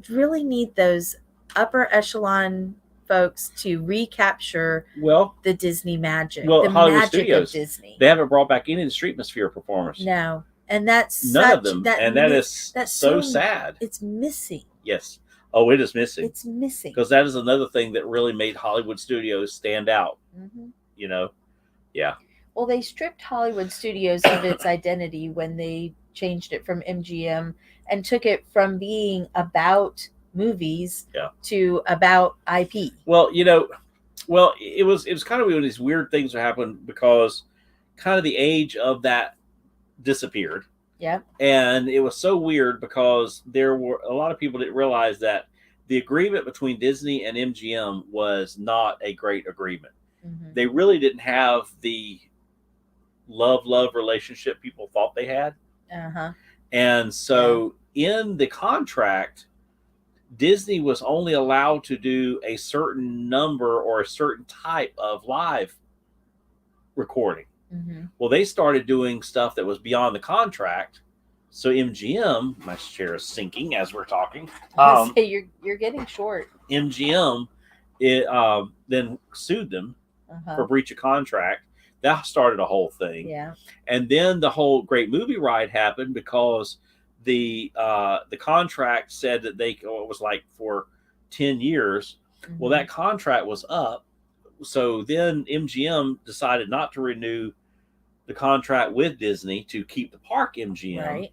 really need those upper echelon folks to recapture Well, the Disney magic, the Hollywood magic of Studios, Disney. they haven't brought back any of the Streetmosphere performers. No, and that's None of such them, that and that mi- is that's so sad. It's missing. Yes. Oh, it is missing. It's missing. Because that is another thing that really made Hollywood Studios stand out. hmm You know, yeah. Well, they stripped Hollywood Studios of its identity when they changed it from MGM and took it from being about movies Yeah. to about IP. Well, it was kind of one of these weird things that happened because kind of the age of that disappeared. Yep. And it was so weird because there were a lot of people didn't realize that the agreement between Disney and MGM was not a great agreement. Mm-hmm. They really didn't have the love relationship people thought they had. Uh-huh. And so in the contract, Disney was only allowed to do a certain number or a certain type of live recording. Mm-hmm. Well, they started doing stuff that was beyond the contract. So MGM, my chair is sinking as we're talking. You're getting short. MGM then sued them Uh-huh. for breach of contract. That started a whole thing. Yeah. And then the whole Great Movie Ride happened because the contract said that it was like for 10 years. Mm-hmm. Well, that contract was up. So then MGM decided not to renew the contract with Disney to keep the park MGM. Right.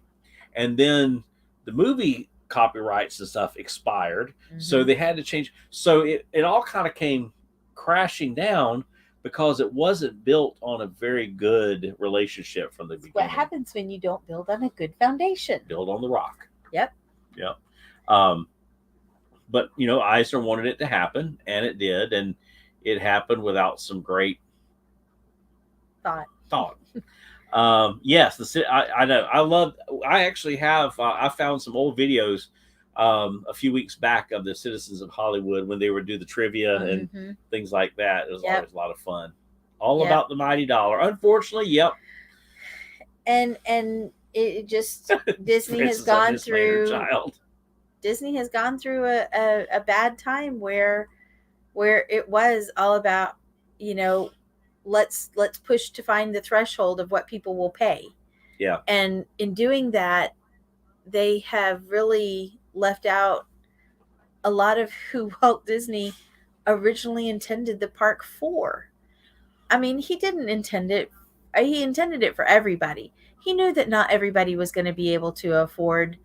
And then the movie copyrights and stuff expired. Mm-hmm. So they had to change. So it all kind of came crashing down because it wasn't built on a very good relationship from the beginning. What happens when you don't build on a good foundation? Build on the rock. Yep. Yep. But Eisner wanted it to happen, and it did, and it happened without some great thought. Yes, I know. I actually have. I found some old videos a few weeks back of the Citizens of Hollywood when they would do the trivia and Mm-hmm. things like that. It was Yep. always a lot of fun. All Yep. about the mighty dollar. Unfortunately, yep. And it just Disney has Francis on gone his manor through. child. Disney has gone through a bad time where it was all about, let's push to find the threshold of what people will pay. Yeah. And in doing that, they have really left out a lot of who Walt Disney originally intended the park for. I mean, he didn't intend it. He intended it for everybody. He knew that not everybody was going to be able to afford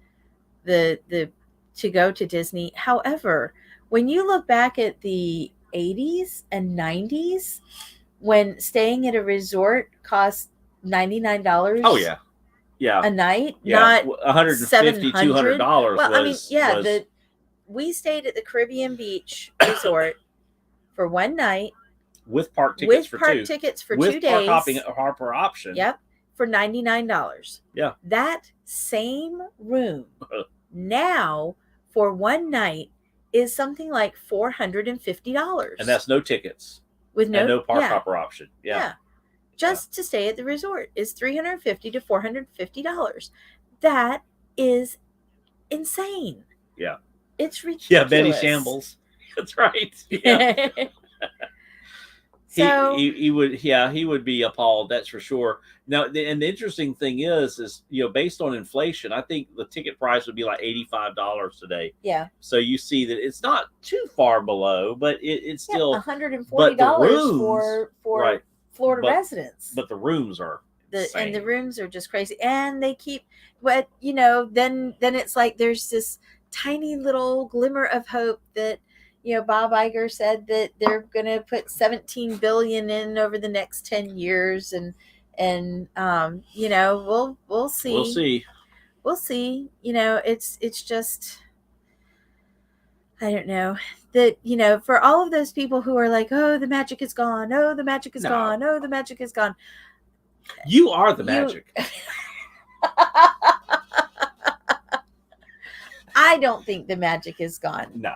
the to go to Disney. However, when you look back at the 80s and 90s, when staying at a resort cost $99 Oh yeah. a night, Yeah. not $150, $200. well, I mean, yeah, was, we stayed at the Caribbean Beach Resort for one night with park tickets for two. tickets for with 2 park days. hopper option. Yep, for $99. Yeah. That same room now for one night is something like $450. And that's no tickets. with no park yeah, hopper option. Yeah. Just to stay at the resort is $350 to $450. That is insane. Yeah. It's ridiculous. Yeah, Betty Shambles. That's right. Yeah. So he would be appalled, that's for sure. Now, and the interesting thing is based on inflation, I think the ticket price would be like $85 today. yeah, So you see that it's not too far below, but it's still $140 but the rooms, for right, Florida but- residents. but the rooms are And the insane. rooms are just crazy, and they keep. But then it's like there's this tiny little glimmer of hope that Bob Iger said that they're going to put $17 billion in over the next 10 years, and we'll see. We'll see. It's just, I don't know that for all of those people who are like, oh, the magic is gone, oh, the magic is No. gone, oh, the magic is gone. You are the magic. I don't think the magic is gone. No.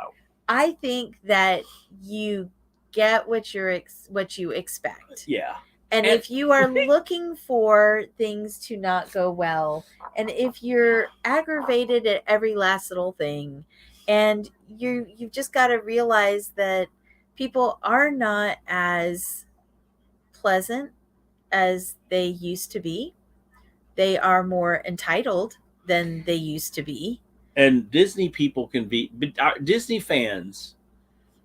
I think that you get what you expect. Yeah. And if you are looking for things to not go well, and if you're aggravated at every last little thing, and you've just got to realize that people are not as pleasant as they used to be. They are more entitled than they used to be. And Disney people can be Disney fans,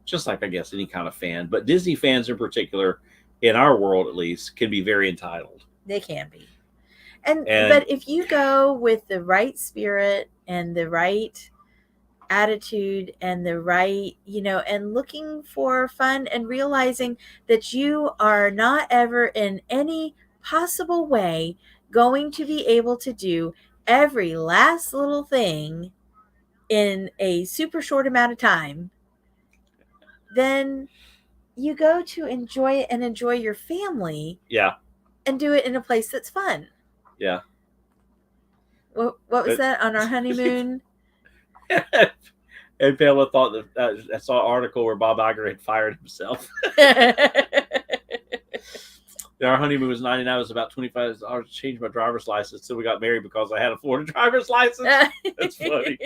just like I guess any kind of fan, but Disney fans in particular, in our world at least, can be very entitled. They can be. And And- but if you go with the right spirit and the right attitude and the right, and looking for fun and realizing that you are not ever in any possible way going to be able to do every last little thing in a super short amount of time, then you go to enjoy it and enjoy your family. Yeah. And do it in a place that's fun. Yeah. What was that on our honeymoon? And Pamela thought that I saw an article where Bob Iger had fired himself. Our honeymoon was 99. It was about 25 hours to change my driver's license. So we got married because I had a Florida driver's license. That's funny.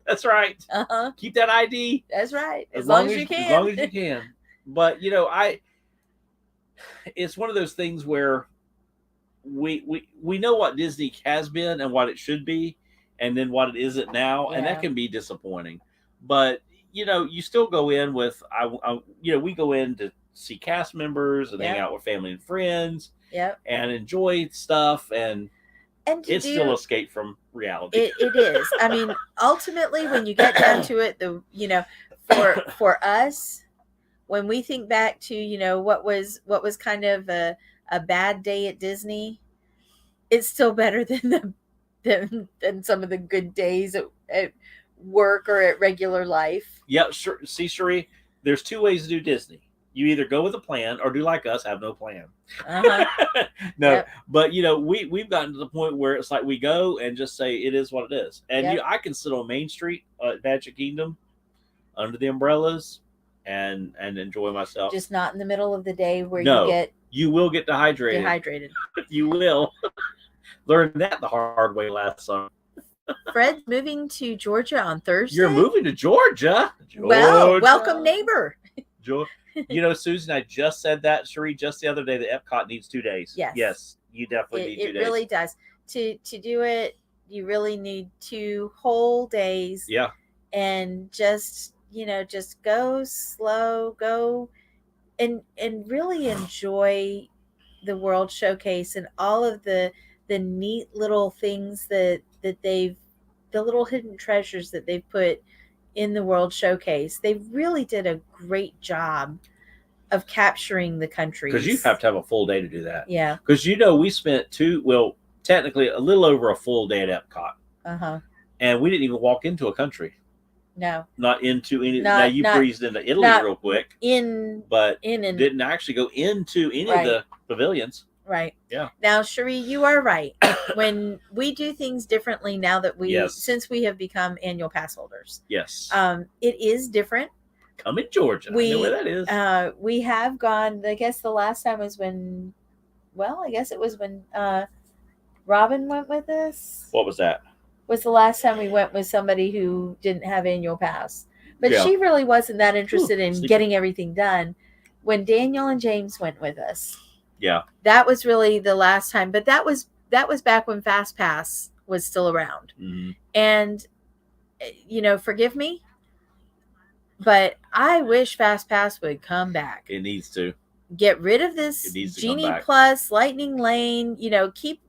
That's right. Uh-huh. Keep that ID. That's right. As long as you can. As long as you can. But it's one of those things where we know what Disney has been and what it should be, and then what it isn't now, and that can be disappointing. But you still go in with we go in to see cast members and hang out with family and friends, and enjoy stuff, and it's still escape from reality. It is. I mean, ultimately, when you get down to it, for us, when we think back to what was kind of a bad day at Disney, it's still better than than some of the good days at work or at regular life. Yeah, sure. See, Cherie, there's two ways to do Disney. You either go with a plan or do like us, have no plan. Uh-huh. No, but we've gotten to the point where it's like we go and just say it is what it is. And I can sit on Main Street at Magic Kingdom under the umbrellas and enjoy myself. Just not in the middle of the day where you will get dehydrated. You will. Learned that the hard way last summer. Fred's moving to Georgia on Thursday. You're moving to Georgia? Well, welcome, neighbor. Susan, I just said that, Cherie, just the other day, that Epcot needs 2 days. Yes, you definitely need 2 days. It really does. To do it, you really need 2 whole days. Yeah. And just go slow, go and really enjoy the World Showcase and all of the neat little things that the little hidden treasures that they've put in the World Showcase. They really did a great job of capturing the country. Because you have to have a full day to do that. Yeah. Because we spent technically a little over a full day at Epcot. Uh-huh. And we didn't even walk into a country. No. Not into any. Now you breezed into Italy real quick. But didn't actually go into any of the pavilions. Right. Yeah. Now, Cherie, you are right. When we do things differently now that since we have become annual pass holders. Yes. It is different. Come in Georgia. I know where that is. We have gone, I guess the last time was when Robin went with us. What was that? Was the last time we went with somebody who didn't have annual pass. But she really wasn't that interested in getting everything done. When Daniel and James went with us. Yeah. That was really the last time. But that was back when Fast Pass was still around. Mm-hmm. And, forgive me, but I wish Fast Pass would come back. It needs to. Get rid of this Genie Plus, Lightning Lane. Keep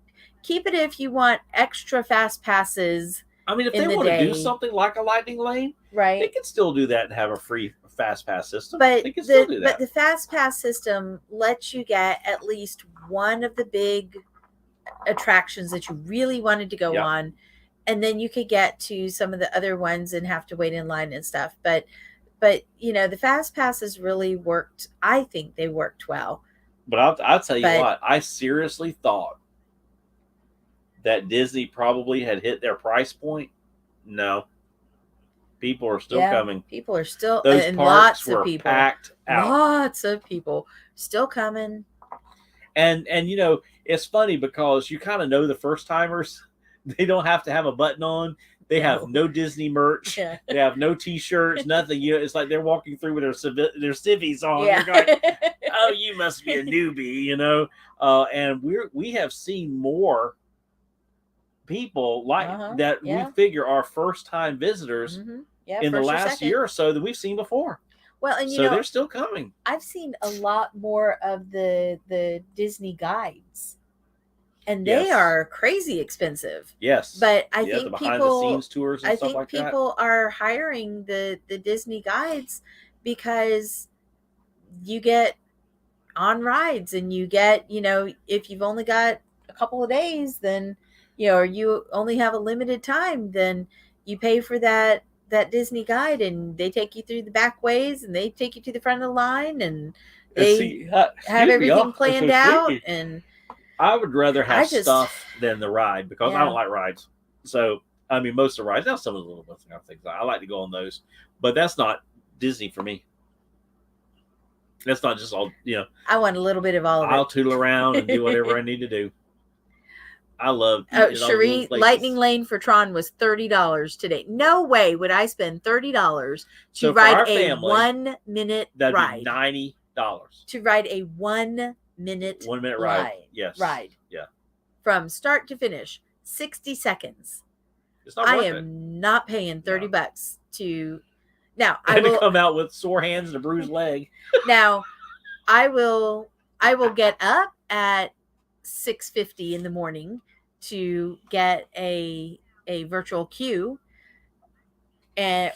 it if you want extra Fast Passes. I mean, if they want to do something like a Lightning Lane, right? They can still do that and have a free Fast Pass system. But they can still do that. But the Fast Pass system lets you get at least one of the big attractions that you really wanted to go on, and then you could get to some of the other ones and have to wait in line and stuff. But the Fast Passes really worked. I think they worked well. But I'll tell you what, I seriously thought that Disney probably had hit their price point. No. People are still coming. People are still, those and parks lots of people packed out. Lots of people still coming. And it's funny because you kind of know the first timers. They don't have to have a button on. They have no Disney merch. Yeah. They have no T-shirts, nothing. It's like they're walking through with their civvies on. Yeah. You're like, oh, you must be a newbie, And we have seen more people like that. Yeah. We figure are first time visitors Yeah, in the first or last second. year or so that we've seen before. Well, and so they're still coming. I've seen a lot more of the Disney guides, and they are crazy expensive. Yes, but I the think behind people, the scenes tours and stuff like that. people are hiring the Disney guides because you get on rides, and you get, if you've only got a couple of days, then or you only have a limited time, then you pay for that Disney guide, and they take you through the back ways, and they take you to the front of the line, and they have everything planned out. And I would rather have stuff than the ride, because I don't like rides. So I mean, most of the rides, now some of the little things I like to go on those, but that's not Disney for me. That's not just all, I want a little bit of all of it. I'll tootle around and do whatever I need to do. I love Cherie, Lightning Lane for Tron was $30 today. No way would I spend $30 to ride a 1 minute ride. That'd be $90 to ride a 1 minute ride. Yes. Ride. Yeah. From start to finish, 60 seconds. It's not worth I am not paying $30 to. Now I will come out with sore hands and a bruised leg. Now, I will get up at 6:50 in the morning to get a virtual queue,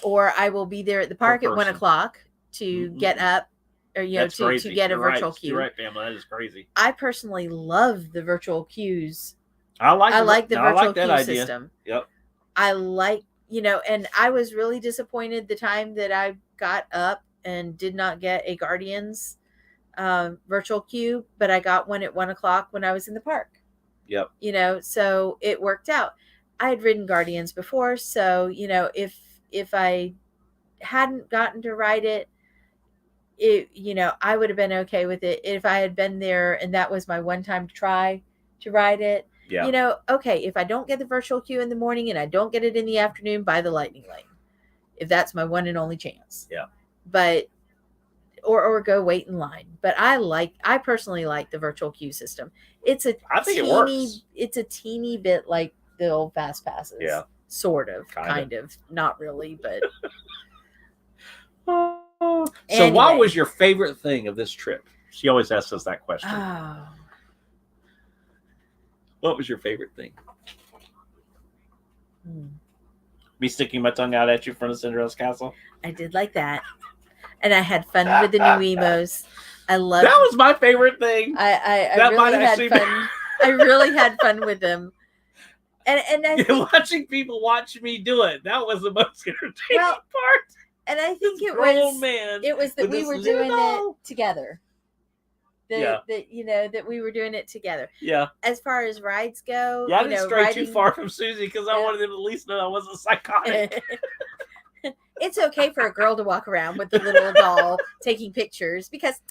or I will be there at the park at 1 o'clock to get up, or to get a virtual queue. You're right, family. That is crazy. I personally love the virtual queues. I like the virtual queue idea. System. Yep. I like, and I was really disappointed the time that I got up and did not get a Guardians virtual queue, but I got one at 1 o'clock when I was in the park. Yep. So it worked out. I had ridden Guardians before, so if I hadn't gotten to ride it, I would have been okay with it if I had been there and that was my one time to try to ride it. Yeah. Okay, if I don't get the virtual queue in the morning and I don't get it in the afternoon, buy the Lightning Lane. If that's my one and only chance. Yeah. But or go wait in line. But I personally like the virtual queue system. It's a it works. It's a teeny bit like the old fast passes. Yeah. Sort of, kind of. Not really, but So anyway. What was your favorite thing of this trip? She always asks us that question. Oh. What was your favorite thing? Me sticking my tongue out at you in front of Cinderella's castle? I did like that. And I had fun with the new emos. I loved that. Was my favorite thing. I really had fun. I really had fun with them. And I think, watching people watch me do it, that was the most entertaining part. And I think it was that we were doing it together. That we were doing it together. Yeah. As far as rides go, I didn't stray too far from Susie because I wanted them to at least know I wasn't psychotic. It's okay for a girl to walk around with the little doll taking pictures because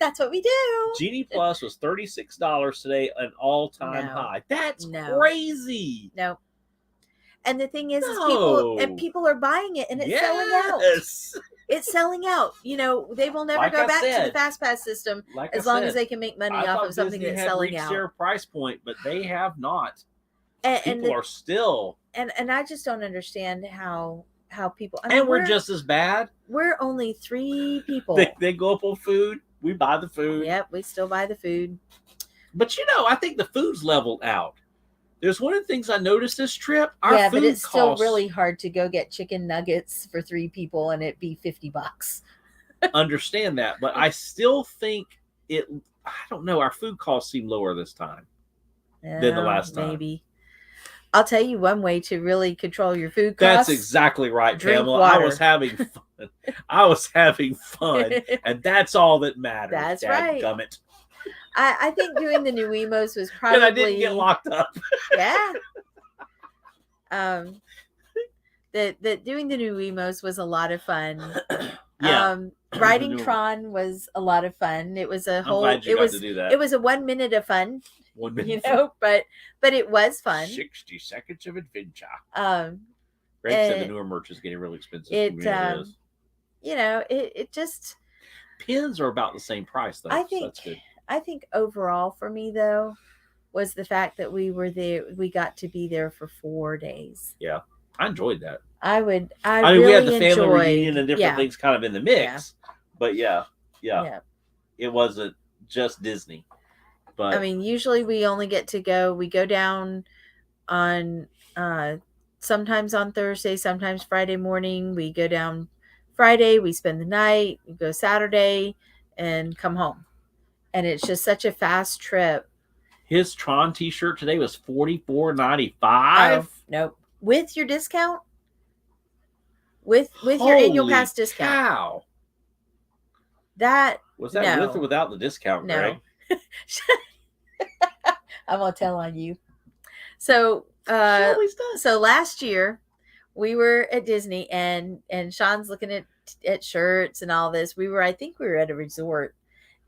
that's what we do. Genie Plus was $36 today, an all-time high. That's crazy. No. And the thing is people are buying it and it's selling out. It's selling out. They will never go back to the fast pass system as long as they can make money off of something that's selling out. Their price point, but they have not. People are still. And I just don't understand how people. We're just as bad. We're only 3 people. They go up on food. We buy the food. Yep, we still buy the food. But I think the food's leveled out. There's one of the things I noticed this trip. But it's still really hard to go get chicken nuggets for 3 people and it be $50. Understand that, but I still think I don't know. Our food costs seem lower this time than the last time. Maybe. I'll tell you one way to really control your food costs. That's exactly right, Drink Pamela. water. I was having fun, and that's all that matters. That's right. Gummit. I think doing the new emos was probably. And I didn't get locked up. Yeah. That doing the new emos was a lot of fun. Yeah. riding Doing- Tron was a lot of fun. It was a I'm whole. glad you It got was. to do that. It was a 1 minute of fun, 1 minute. you know. But it was fun. 60 seconds of adventure. Um, Greg said the and newer merch is getting really expensive. it, You know it is. you know, it just. Pins are about the same price though. I so think. that's good. I think overall for me though, was the fact that we were there. We got to be there for 4 days. Yeah, I enjoyed that. I mean, really we had the family enjoyed, reunion and different things kind of in the mix, but yeah, Yeah. it wasn't just Disney. But I mean, usually we only get to go. We go down on sometimes on Thursday, sometimes Friday morning. We go down Friday. We spend the night. We go Saturday and come home, and it's just such a fast trip. his Tron T-shirt today was $44.95. Oh, nope, with your discount. With your annual Holy pass discount. cow. That Was that no. with or without the discount, No. Greg? I'm gonna tell on you. So She always does. so last year we were at Disney and Sean's looking at shirts and all this. I think we were at a resort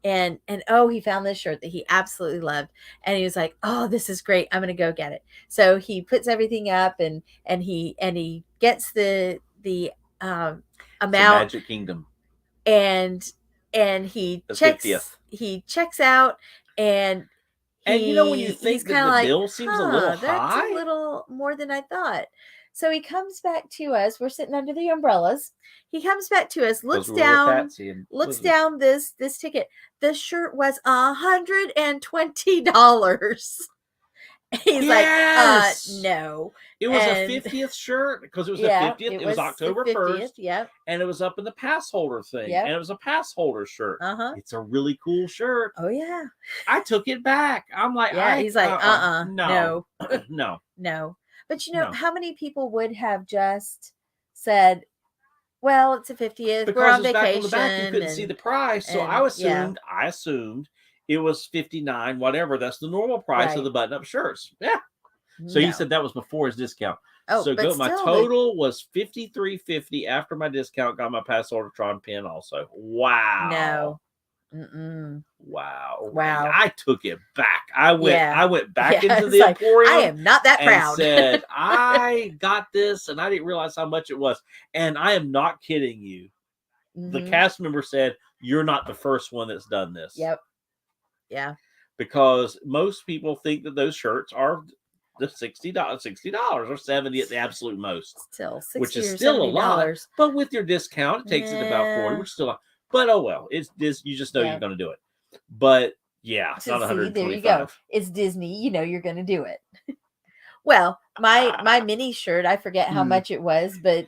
and oh, he found this shirt that he absolutely loved and he was like, oh, this is great, I'm gonna go get it. So he puts everything up and he gets the It's a amount Magic Kingdom. and he The checks 50th. he checks out and And you know when you he's think that kinda the like, bill seems a little that's high? a little more than I thought. So he comes back to us. We're sitting under the umbrellas. He comes back to us, looks Because we were with down, Patsy and looks Lizzie. down this ticket. The shirt was $120. He's Yes! like, no. It was and- a 50th shirt because it was Yeah, the 50th. It was the October 50th, 1st. Yep. And it was up in the pass holder thing. Yep. And it was a pass holder shirt. Uh-huh. It's a really cool shirt. Oh yeah. I took it back. I'm like, Yeah. He's like, no. no. No. But you know, No. how many people would have just said, well, it's a 50th, Because we're on it's back vacation. on the back, you couldn't see the price. So and- I yeah. assumed it was $59, whatever. That's the normal price of Right. the button-up shirts. Yeah. So you No. said that was before his discount. Oh, So but my still, total was $53.50 after my discount. Got my pass holder Tron pin also. Wow. No. Mm-mm. Wow. Wow. I took it back. I went back Yeah, into it's the like, Emporium. I am not that and proud. said, I got this, and I didn't realize how much it was. And I am not kidding you. The Mhm. cast member said, you're not the first one that's done this. Yep. Yeah. Because most people think that those shirts are the $60 or $70 at the absolute most. Still $60 Which is or still a lot. $70. But with your discount, it takes it about 40, Yeah. which is still but oh well. It's this, you just know Yeah. you're gonna do it. But yeah, it's So not see, 125. there you go. It's Disney. You know you're going to do it. Well, my mini shirt, I forget how much it was, but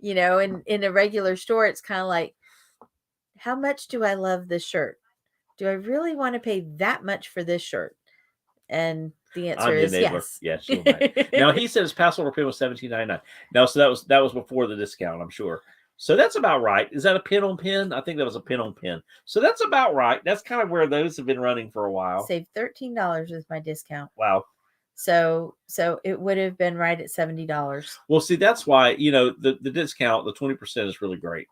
you know, in a regular store, it's kind of like, how much do I love this shirt? Do I really want to pay that much for this shirt? And the answer Anya is Nabler. yes. Yeah, she'll buy. Now he said his pass holder pin was $17.99. Now, so that was before the discount, I'm sure. So that's about right. Is that a pin on pin? I think that was a pin on pin. So that's about right. That's kind of where those have been running for a while. Saved $13 with my discount. Wow. So it would have been right at $70. Well, see, that's why, you know, the discount, the 20% is really great.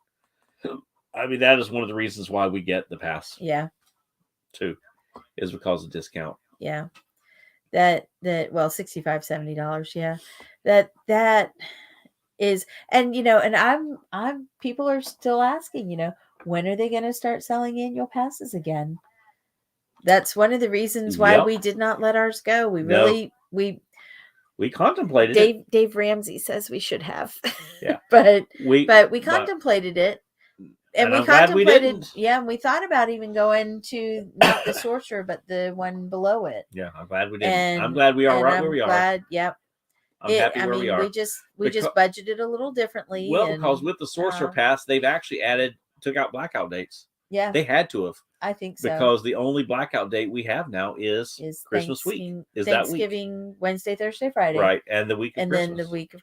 I mean, that is one of the reasons why we get the pass Yeah. too, is because of discount. Yeah. That well, $65, $70. Yeah. That is, and you know, and I'm people are still asking, you know, when are they going to start selling annual passes again? That's one of the reasons why Yep. we did not let ours go. We No. really We contemplated it. Dave Ramsey says we should have. Yeah. but we But contemplated it. And And we I'm glad we contemplated, didn't. yeah, and we thought about even going to not the sorcerer, but the one below it. Yeah, I'm glad we didn't. I'm And- glad we are And right I'm where we are. glad, yep. I'm happy I where mean, we are. we just budgeted a little differently. Well, and, because with the Sorcerer uh, Pass, they've actually took out blackout dates. yeah, They had to have, I think so. because the only blackout date we have now is Christmas week. Is that week. Thanksgiving, Wednesday, Thursday, Friday, Right, and the week of and Christmas. then the week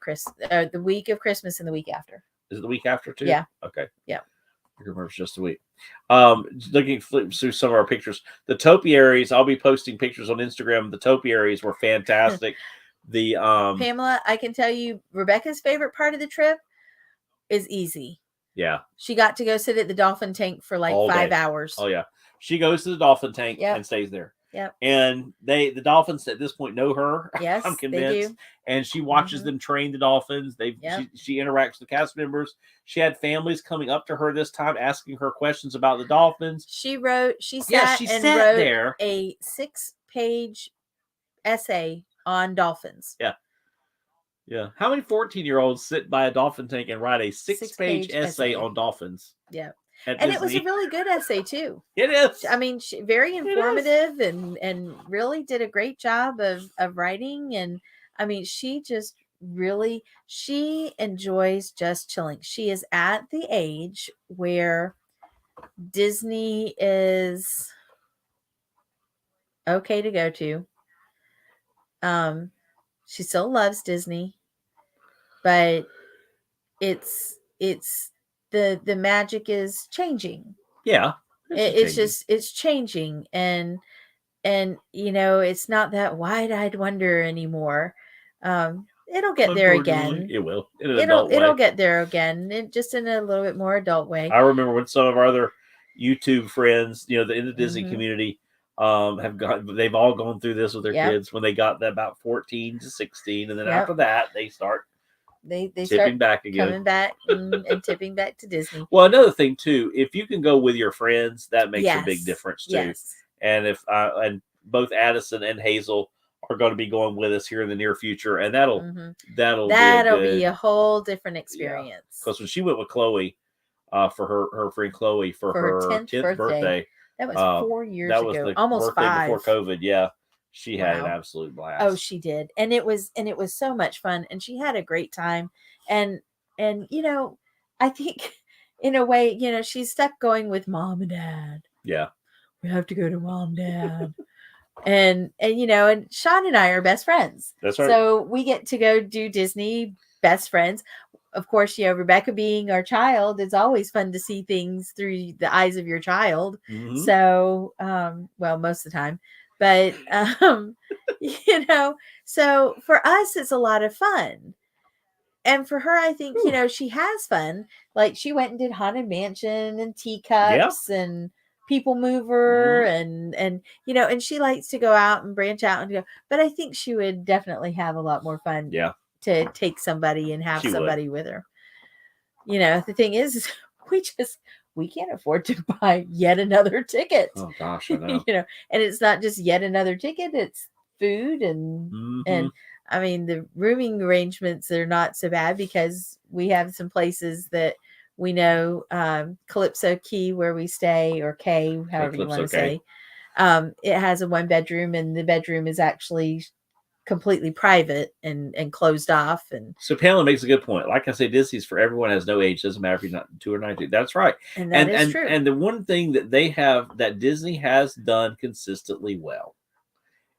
of Christmas, and the week after. Is it the week after too? Yeah. Okay. Yeah. I remember it's just a week. Looking through some of our pictures, the topiaries. I'll be posting pictures on Instagram. The topiaries were fantastic. Pamela, I can tell you, Rebecca's favorite part of the trip is easy. Yeah. She got to go sit at the dolphin tank for like All 5 day. hours. Oh yeah. She goes to the dolphin tank Yep. and stays there. Yep. And the dolphins at this point know her. Yes, I'm they convinced. do. And she watches Mhm. them train the dolphins. Yep. She interacts with the cast members. She had families coming up to her this time asking her questions about the dolphins. She She sat sat there. a 6-page essay on dolphins. Yeah. Yeah. How many 14-year-olds sit by a dolphin tank and write a 6-page essay on dolphins? Yeah. And And it was a really good essay too. It is. I mean, very informative and really did a great job of writing. And I mean, she enjoys just chilling. She is at the age where Disney is okay to go to. She still loves Disney, but it's the magic is changing. Yeah. It's changing, and it's not that wide-eyed wonder anymore. It'll get there again. It will. It'll get there again, just in a little bit more adult way. I remember when some of our other YouTube friends, in the Disney Mhm. community, they've all gone through this with their kids when they got about 14 to 16, and then after that they start they tipping start back again, coming back and tipping back to Disney. Well, another thing too, if you can go with your friends, that makes a big difference too. Yes. And if and both Addison and Hazel are going to be going with us here in the near future, and that'll be a whole different experience. Because when she went with Chloe, for her friend Chloe for her 10th birthday, that was 4 years ago. That was the almost birthday 5 before COVID. Yeah, she had an absolute blast. Oh, she did, and it was so much fun, and she had a great time, and I think in a way, she's stuck going with mom and dad. Yeah, we have to go to mom, dad. and Sean and I are best friends. That's right. So we get to go do Disney best friends. Of course, Rebecca being our child, it's always fun to see things through the eyes of your child. Mm-hmm. So, well, most of the time, but, so for us, it's a lot of fun. And for her, I think, she has fun. Like she went and did Haunted Mansion and Teacups and People Mover and and she likes to go out and branch out and go, but I think she would definitely have a lot more fun to take somebody and have somebody with her. The thing is we can't afford to buy yet another ticket. Oh gosh, I know. And it's not just yet another ticket, it's food and I mean the rooming arrangements are not so bad because we have some places that we know, Calypso Key where we stay, or K, however you want to say. It has a 1-bedroom, and the bedroom is actually completely private and closed off. And so Pamela makes a good point. Like I say, Disney's for everyone, has no age. Doesn't matter if you're not 2 or 19. That's right. And that is true. And the one thing that that Disney has done consistently well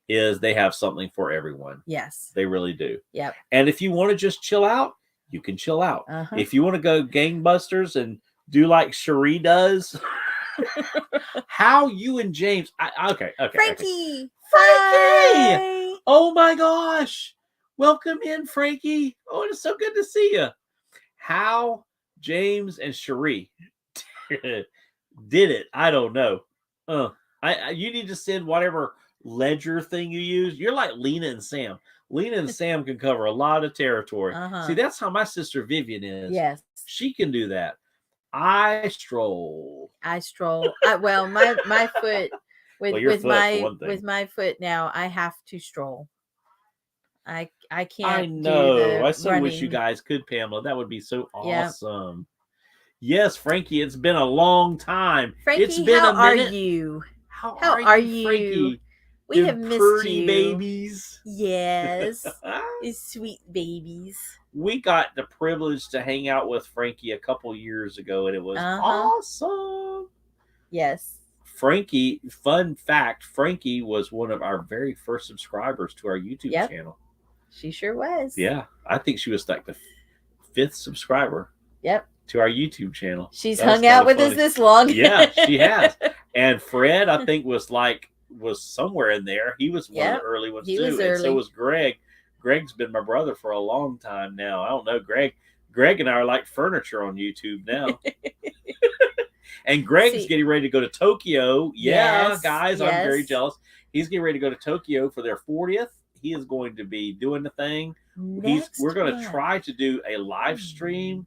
is they have something for everyone. Yes. They really do. Yep. And if you want to just chill out, you can chill out. If you want to go gangbusters and do like Cherie does, how you and James, okay. Frankie! Frankie! Oh my gosh. Welcome in, Frankie. Oh, it's so good to see you. How James and Cherie did it, I don't know. You need to send whatever ledger thing you use. You're like Lena and Sam. Lena and Sam can cover a lot of territory. See, that's how my sister Vivian is. Yes. She can do that. I stroll. Well, my foot with my foot now, I have to stroll. I can't. I know. I so running. Wish you guys could, Pamela. That would be so awesome. Yes, Frankie. It's been a long time. Frankie, it's been how a minute. are you? How are you, Frankie? We have missed you, babies. Yes, these sweet babies. We got the privilege to hang out with Frankie a couple years ago, and it was awesome. Yes. Frankie, fun fact, Frankie was one of our very first subscribers to our YouTube channel. She sure was. Yeah. I think she was like the 5th subscriber. Yep. To our YouTube channel. She's hung out with us this long. Yeah, she has. And Fred, I think, was somewhere in there. He was one of the early ones too. And so was Greg. Greg's been my brother for a long time now. I don't know. Greg Greg and I are like furniture on YouTube now. And Greg's See- getting ready to go to Tokyo. Yeah, Yes, guys, I'm very yes. jealous. He's getting ready to go to Tokyo for their 40th. He is going to be doing the thing. We're going to month. try to do a live stream.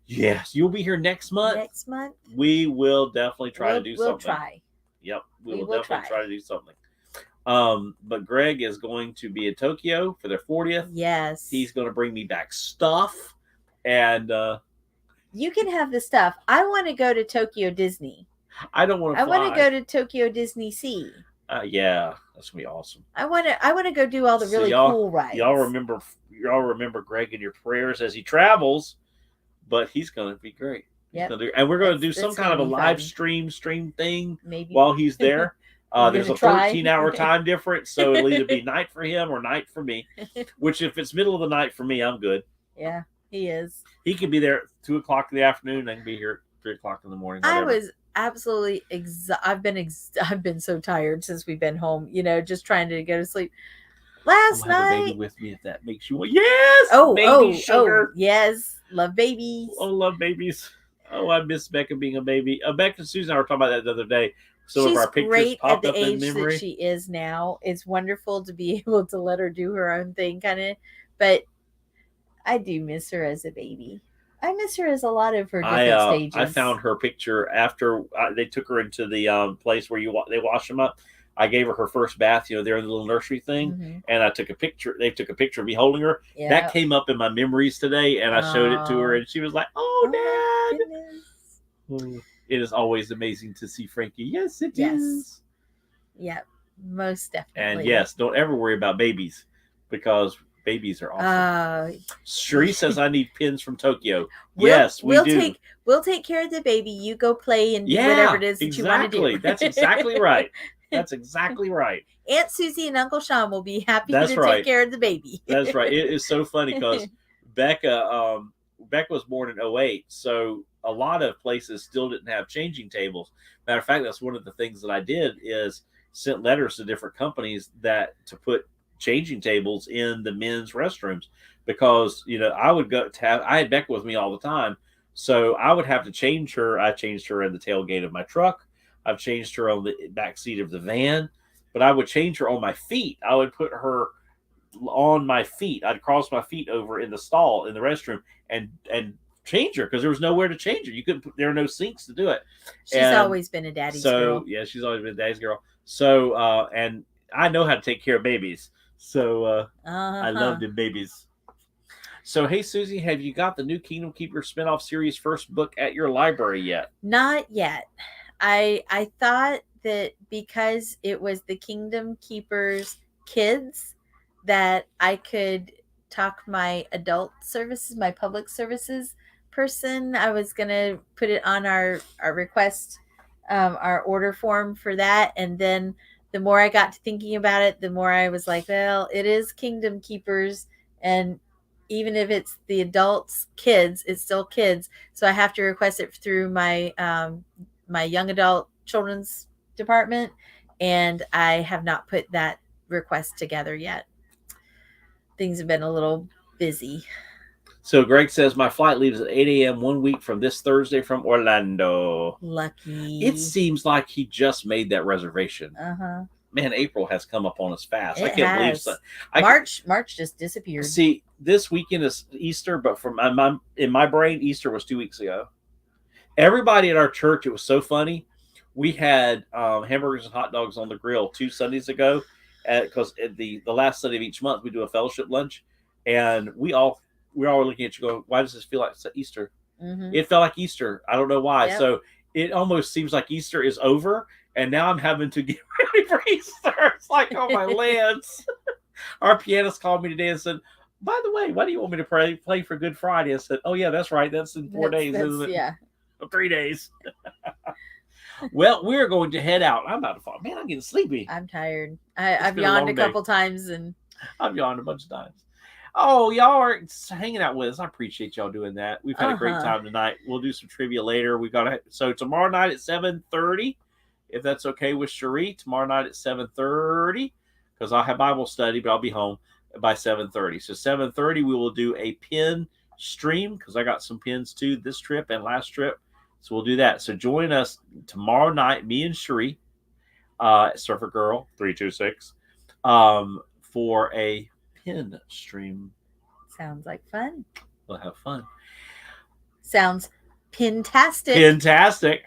Yes, you'll be here next month. Next month. We will definitely try to do We'll something. try. Yep, we We will will definitely try. try to do something. But Greg is going to be in Tokyo for their 40th. Yes. He's going to bring me back stuff, and You can have the stuff. I want to go to Tokyo Disney. I don't want to I fly. want to go to Tokyo Disney Sea. Yeah, that's gonna be awesome. I want to go do all the So really cool rides. Y'all remember Greg in your prayers as he travels, but he's gonna be great. Yep. And we're gonna do That's some kind of a gonna be live fun. stream thing Maybe while he's there. We're There's gonna a try. 13-hour time difference, so it'll either be night for him or night for me. Which, if it's middle of the night for me, I'm good. Yeah, he is. He can be there at 2:00 in the afternoon. I can be here at 3:00 in the morning. I whatever. was absolutely I've been so tired since we've been home, just trying to go to sleep. Last I'll have a baby night. with me if that makes you. Yes. Oh, baby sugar. yes. Love babies. Oh, love babies. Oh, I miss Becca being a baby. Becca and Susan and I were talking about that the other day. Some She's of our pictures great at popped the up in age memory. that she is now. It's wonderful to be able to let her do her own thing, kind of. But I do miss her as a baby. I miss her as a lot of her different stages. I found her picture after they took her into the place where they wash them up. I gave her first bath, there in the little nursery thing, Mhm. and I took a picture. They took a picture of me holding her. Yeah. That came up in my memories today, and I showed it to her, and she was like, "Oh, my Dad!" goodness. It is always amazing to see Frankie. Yes, it Yes. is. Yeah, most definitely. And yes, don't ever worry about babies because babies are awesome. Cherie says I need pins from Tokyo. Yes, we do. We'll take care of the baby. You go play and do whatever it is that you want to do. That's exactly right. That's exactly right. Aunt Susie and Uncle Sean will be happy That's to right. take care of the baby. That's right. It is so funny because Becca was born in 2008, so a lot of places still didn't have changing tables. Matter of fact, that's one of the things that I did is sent letters to different companies to put changing tables in the men's restrooms because I would I had Becca with me all the time, so I would have to change her. I changed her in the tailgate of my truck. I've changed her on the back seat of the van, but I would change her on my feet. I would put her on my feet. I'd cross my feet over in the stall in the restroom and change her because there was nowhere to change her. You couldn't. There are no sinks to do it. She's always been a daddy's girl. Yeah, she's always been a daddy's girl. So and I know how to take care of babies. So I love the babies. So hey, Susie, have you got the new Kingdom Keeper spinoff series first book at your library yet? Not yet. I thought that because it was the Kingdom Keepers kids that I could talk my adult services, my public services person. I was gonna put it on our request, our order form for that, and then the more I got to thinking about it, the more I was like, well, it is Kingdom Keepers, and even if it's the adults kids, it's still kids, so I have to request it through my my young adult children's department, and I have not put that request together yet. Things have been a little busy. So Greg says my flight leaves at 8 a.m. 1 week from this Thursday from Orlando. Lucky. It seems like he just made that reservation. Uh-huh. Man, April has come up on us fast. It I can't believe has. so. March just disappeared. See, this weekend is Easter, but in my brain, Easter was 2 weeks ago. Everybody at our church, it was so funny. We had hamburgers and hot dogs on the grill 2 Sundays ago, because the last Sunday of each month we do a fellowship lunch, and we all were looking at you going, "Why does this feel like Easter?" Mm-hmm. It felt like Easter. I don't know why. Yep. So it almost seems like Easter is over, and now I'm having to get ready for Easter. It's like, oh my lands. Our pianist called me today and said, "By the way, why do you want me to play for Good Friday?" I said, "Oh yeah, that's right. That's in 4 days, isn't it?" Yeah. 3 days. Well, we're going to head out. I'm about to fall. Man, I'm getting sleepy. I'm tired. I've been a yawned long a couple times, and I've yawned a bunch of times. Oh, y'all are hanging out with us. I appreciate y'all doing that. We've had a great time tonight. We'll do some trivia later. So tomorrow night at 7:30, if that's okay with Cherie. Tomorrow night at 7:30, because I'll have Bible study, but I'll be home by 7:30. So 7:30, we will do a pin stream because I got some pins too this trip and last trip. So we'll do that. So join us tomorrow night, me and Cherie, Surfer Girl 326, for a pin stream. Sounds like fun. We'll have fun. Sounds pintastic. Fantastic.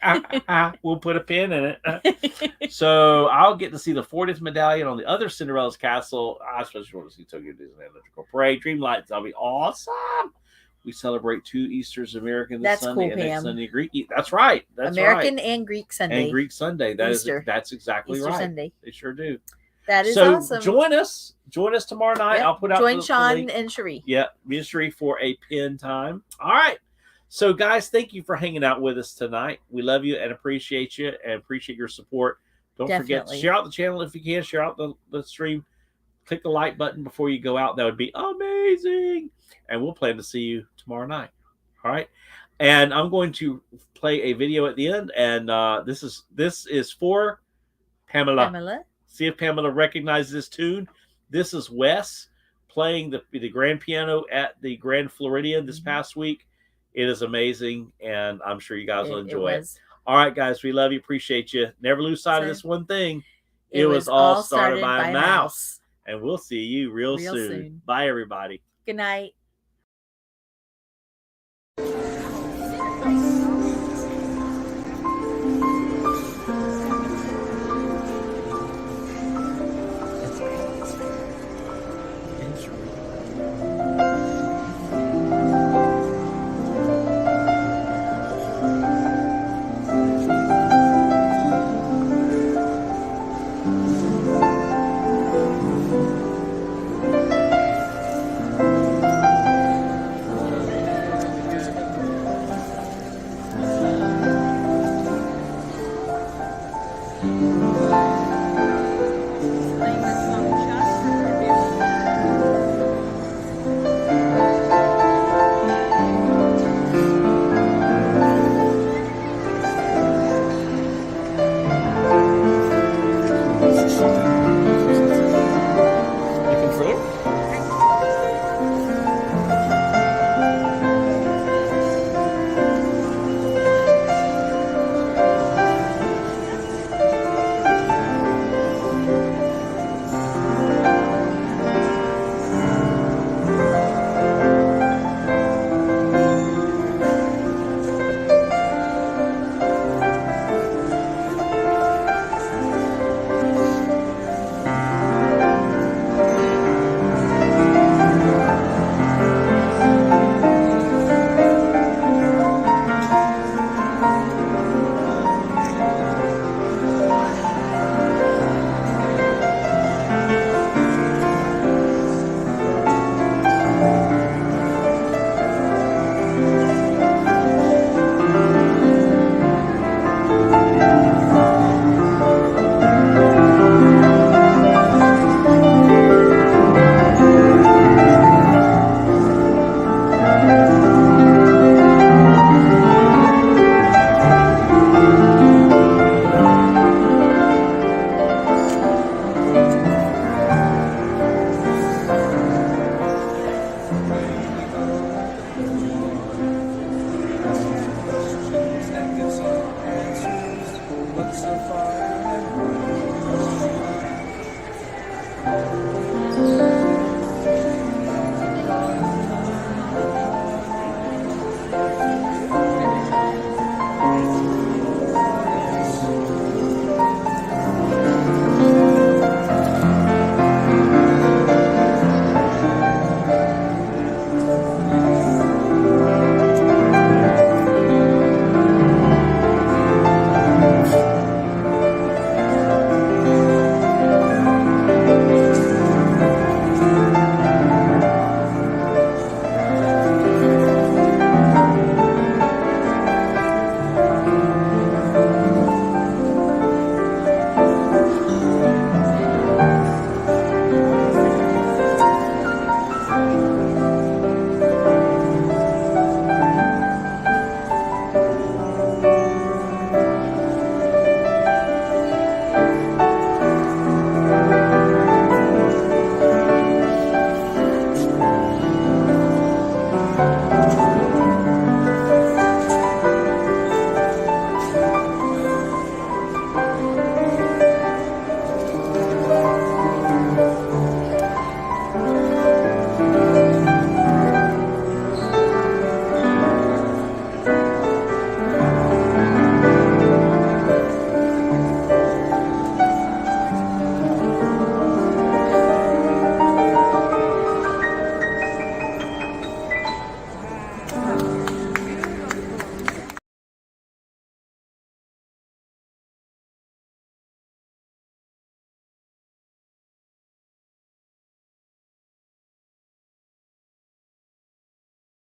We'll put a pin in it. So I'll get to see the 40th medallion on the other Cinderella's castle. I especially want to see Tokyo Disneyland Electrical Parade. Dreamlights, that'll be awesome. We celebrate 2 Easters, American this That's Sunday cool, and next Pam. Sunday Greek. That's right. That's American right. and Greek Sunday. And Greek Sunday. That's exactly Easter right. Sunday. They sure do. That is so awesome. Join us tomorrow night. Yep. I'll put out Join the Sean link. and Cherie. Yeah, me and Cherie for a pin time. All right. So, guys, thank you for hanging out with us tonight. We love you and appreciate you and appreciate your support. Don't forget Definitely. to share out the channel if you can. Share out the stream. Click the like button before you go out. That would be amazing. And we'll plan to see you tomorrow night. All right. And I'm going to play a video at the end. And this is for Pamela. See if Pamela recognizes this tune. This is Wes playing the grand piano at the Grand Floridian this past week. It is amazing, and I'm sure you guys will enjoy it. All right, guys, we love you. Appreciate you. Never lose sight of this one thing. It was all started by a mouse. And we'll see you real soon. Bye, everybody. Good night.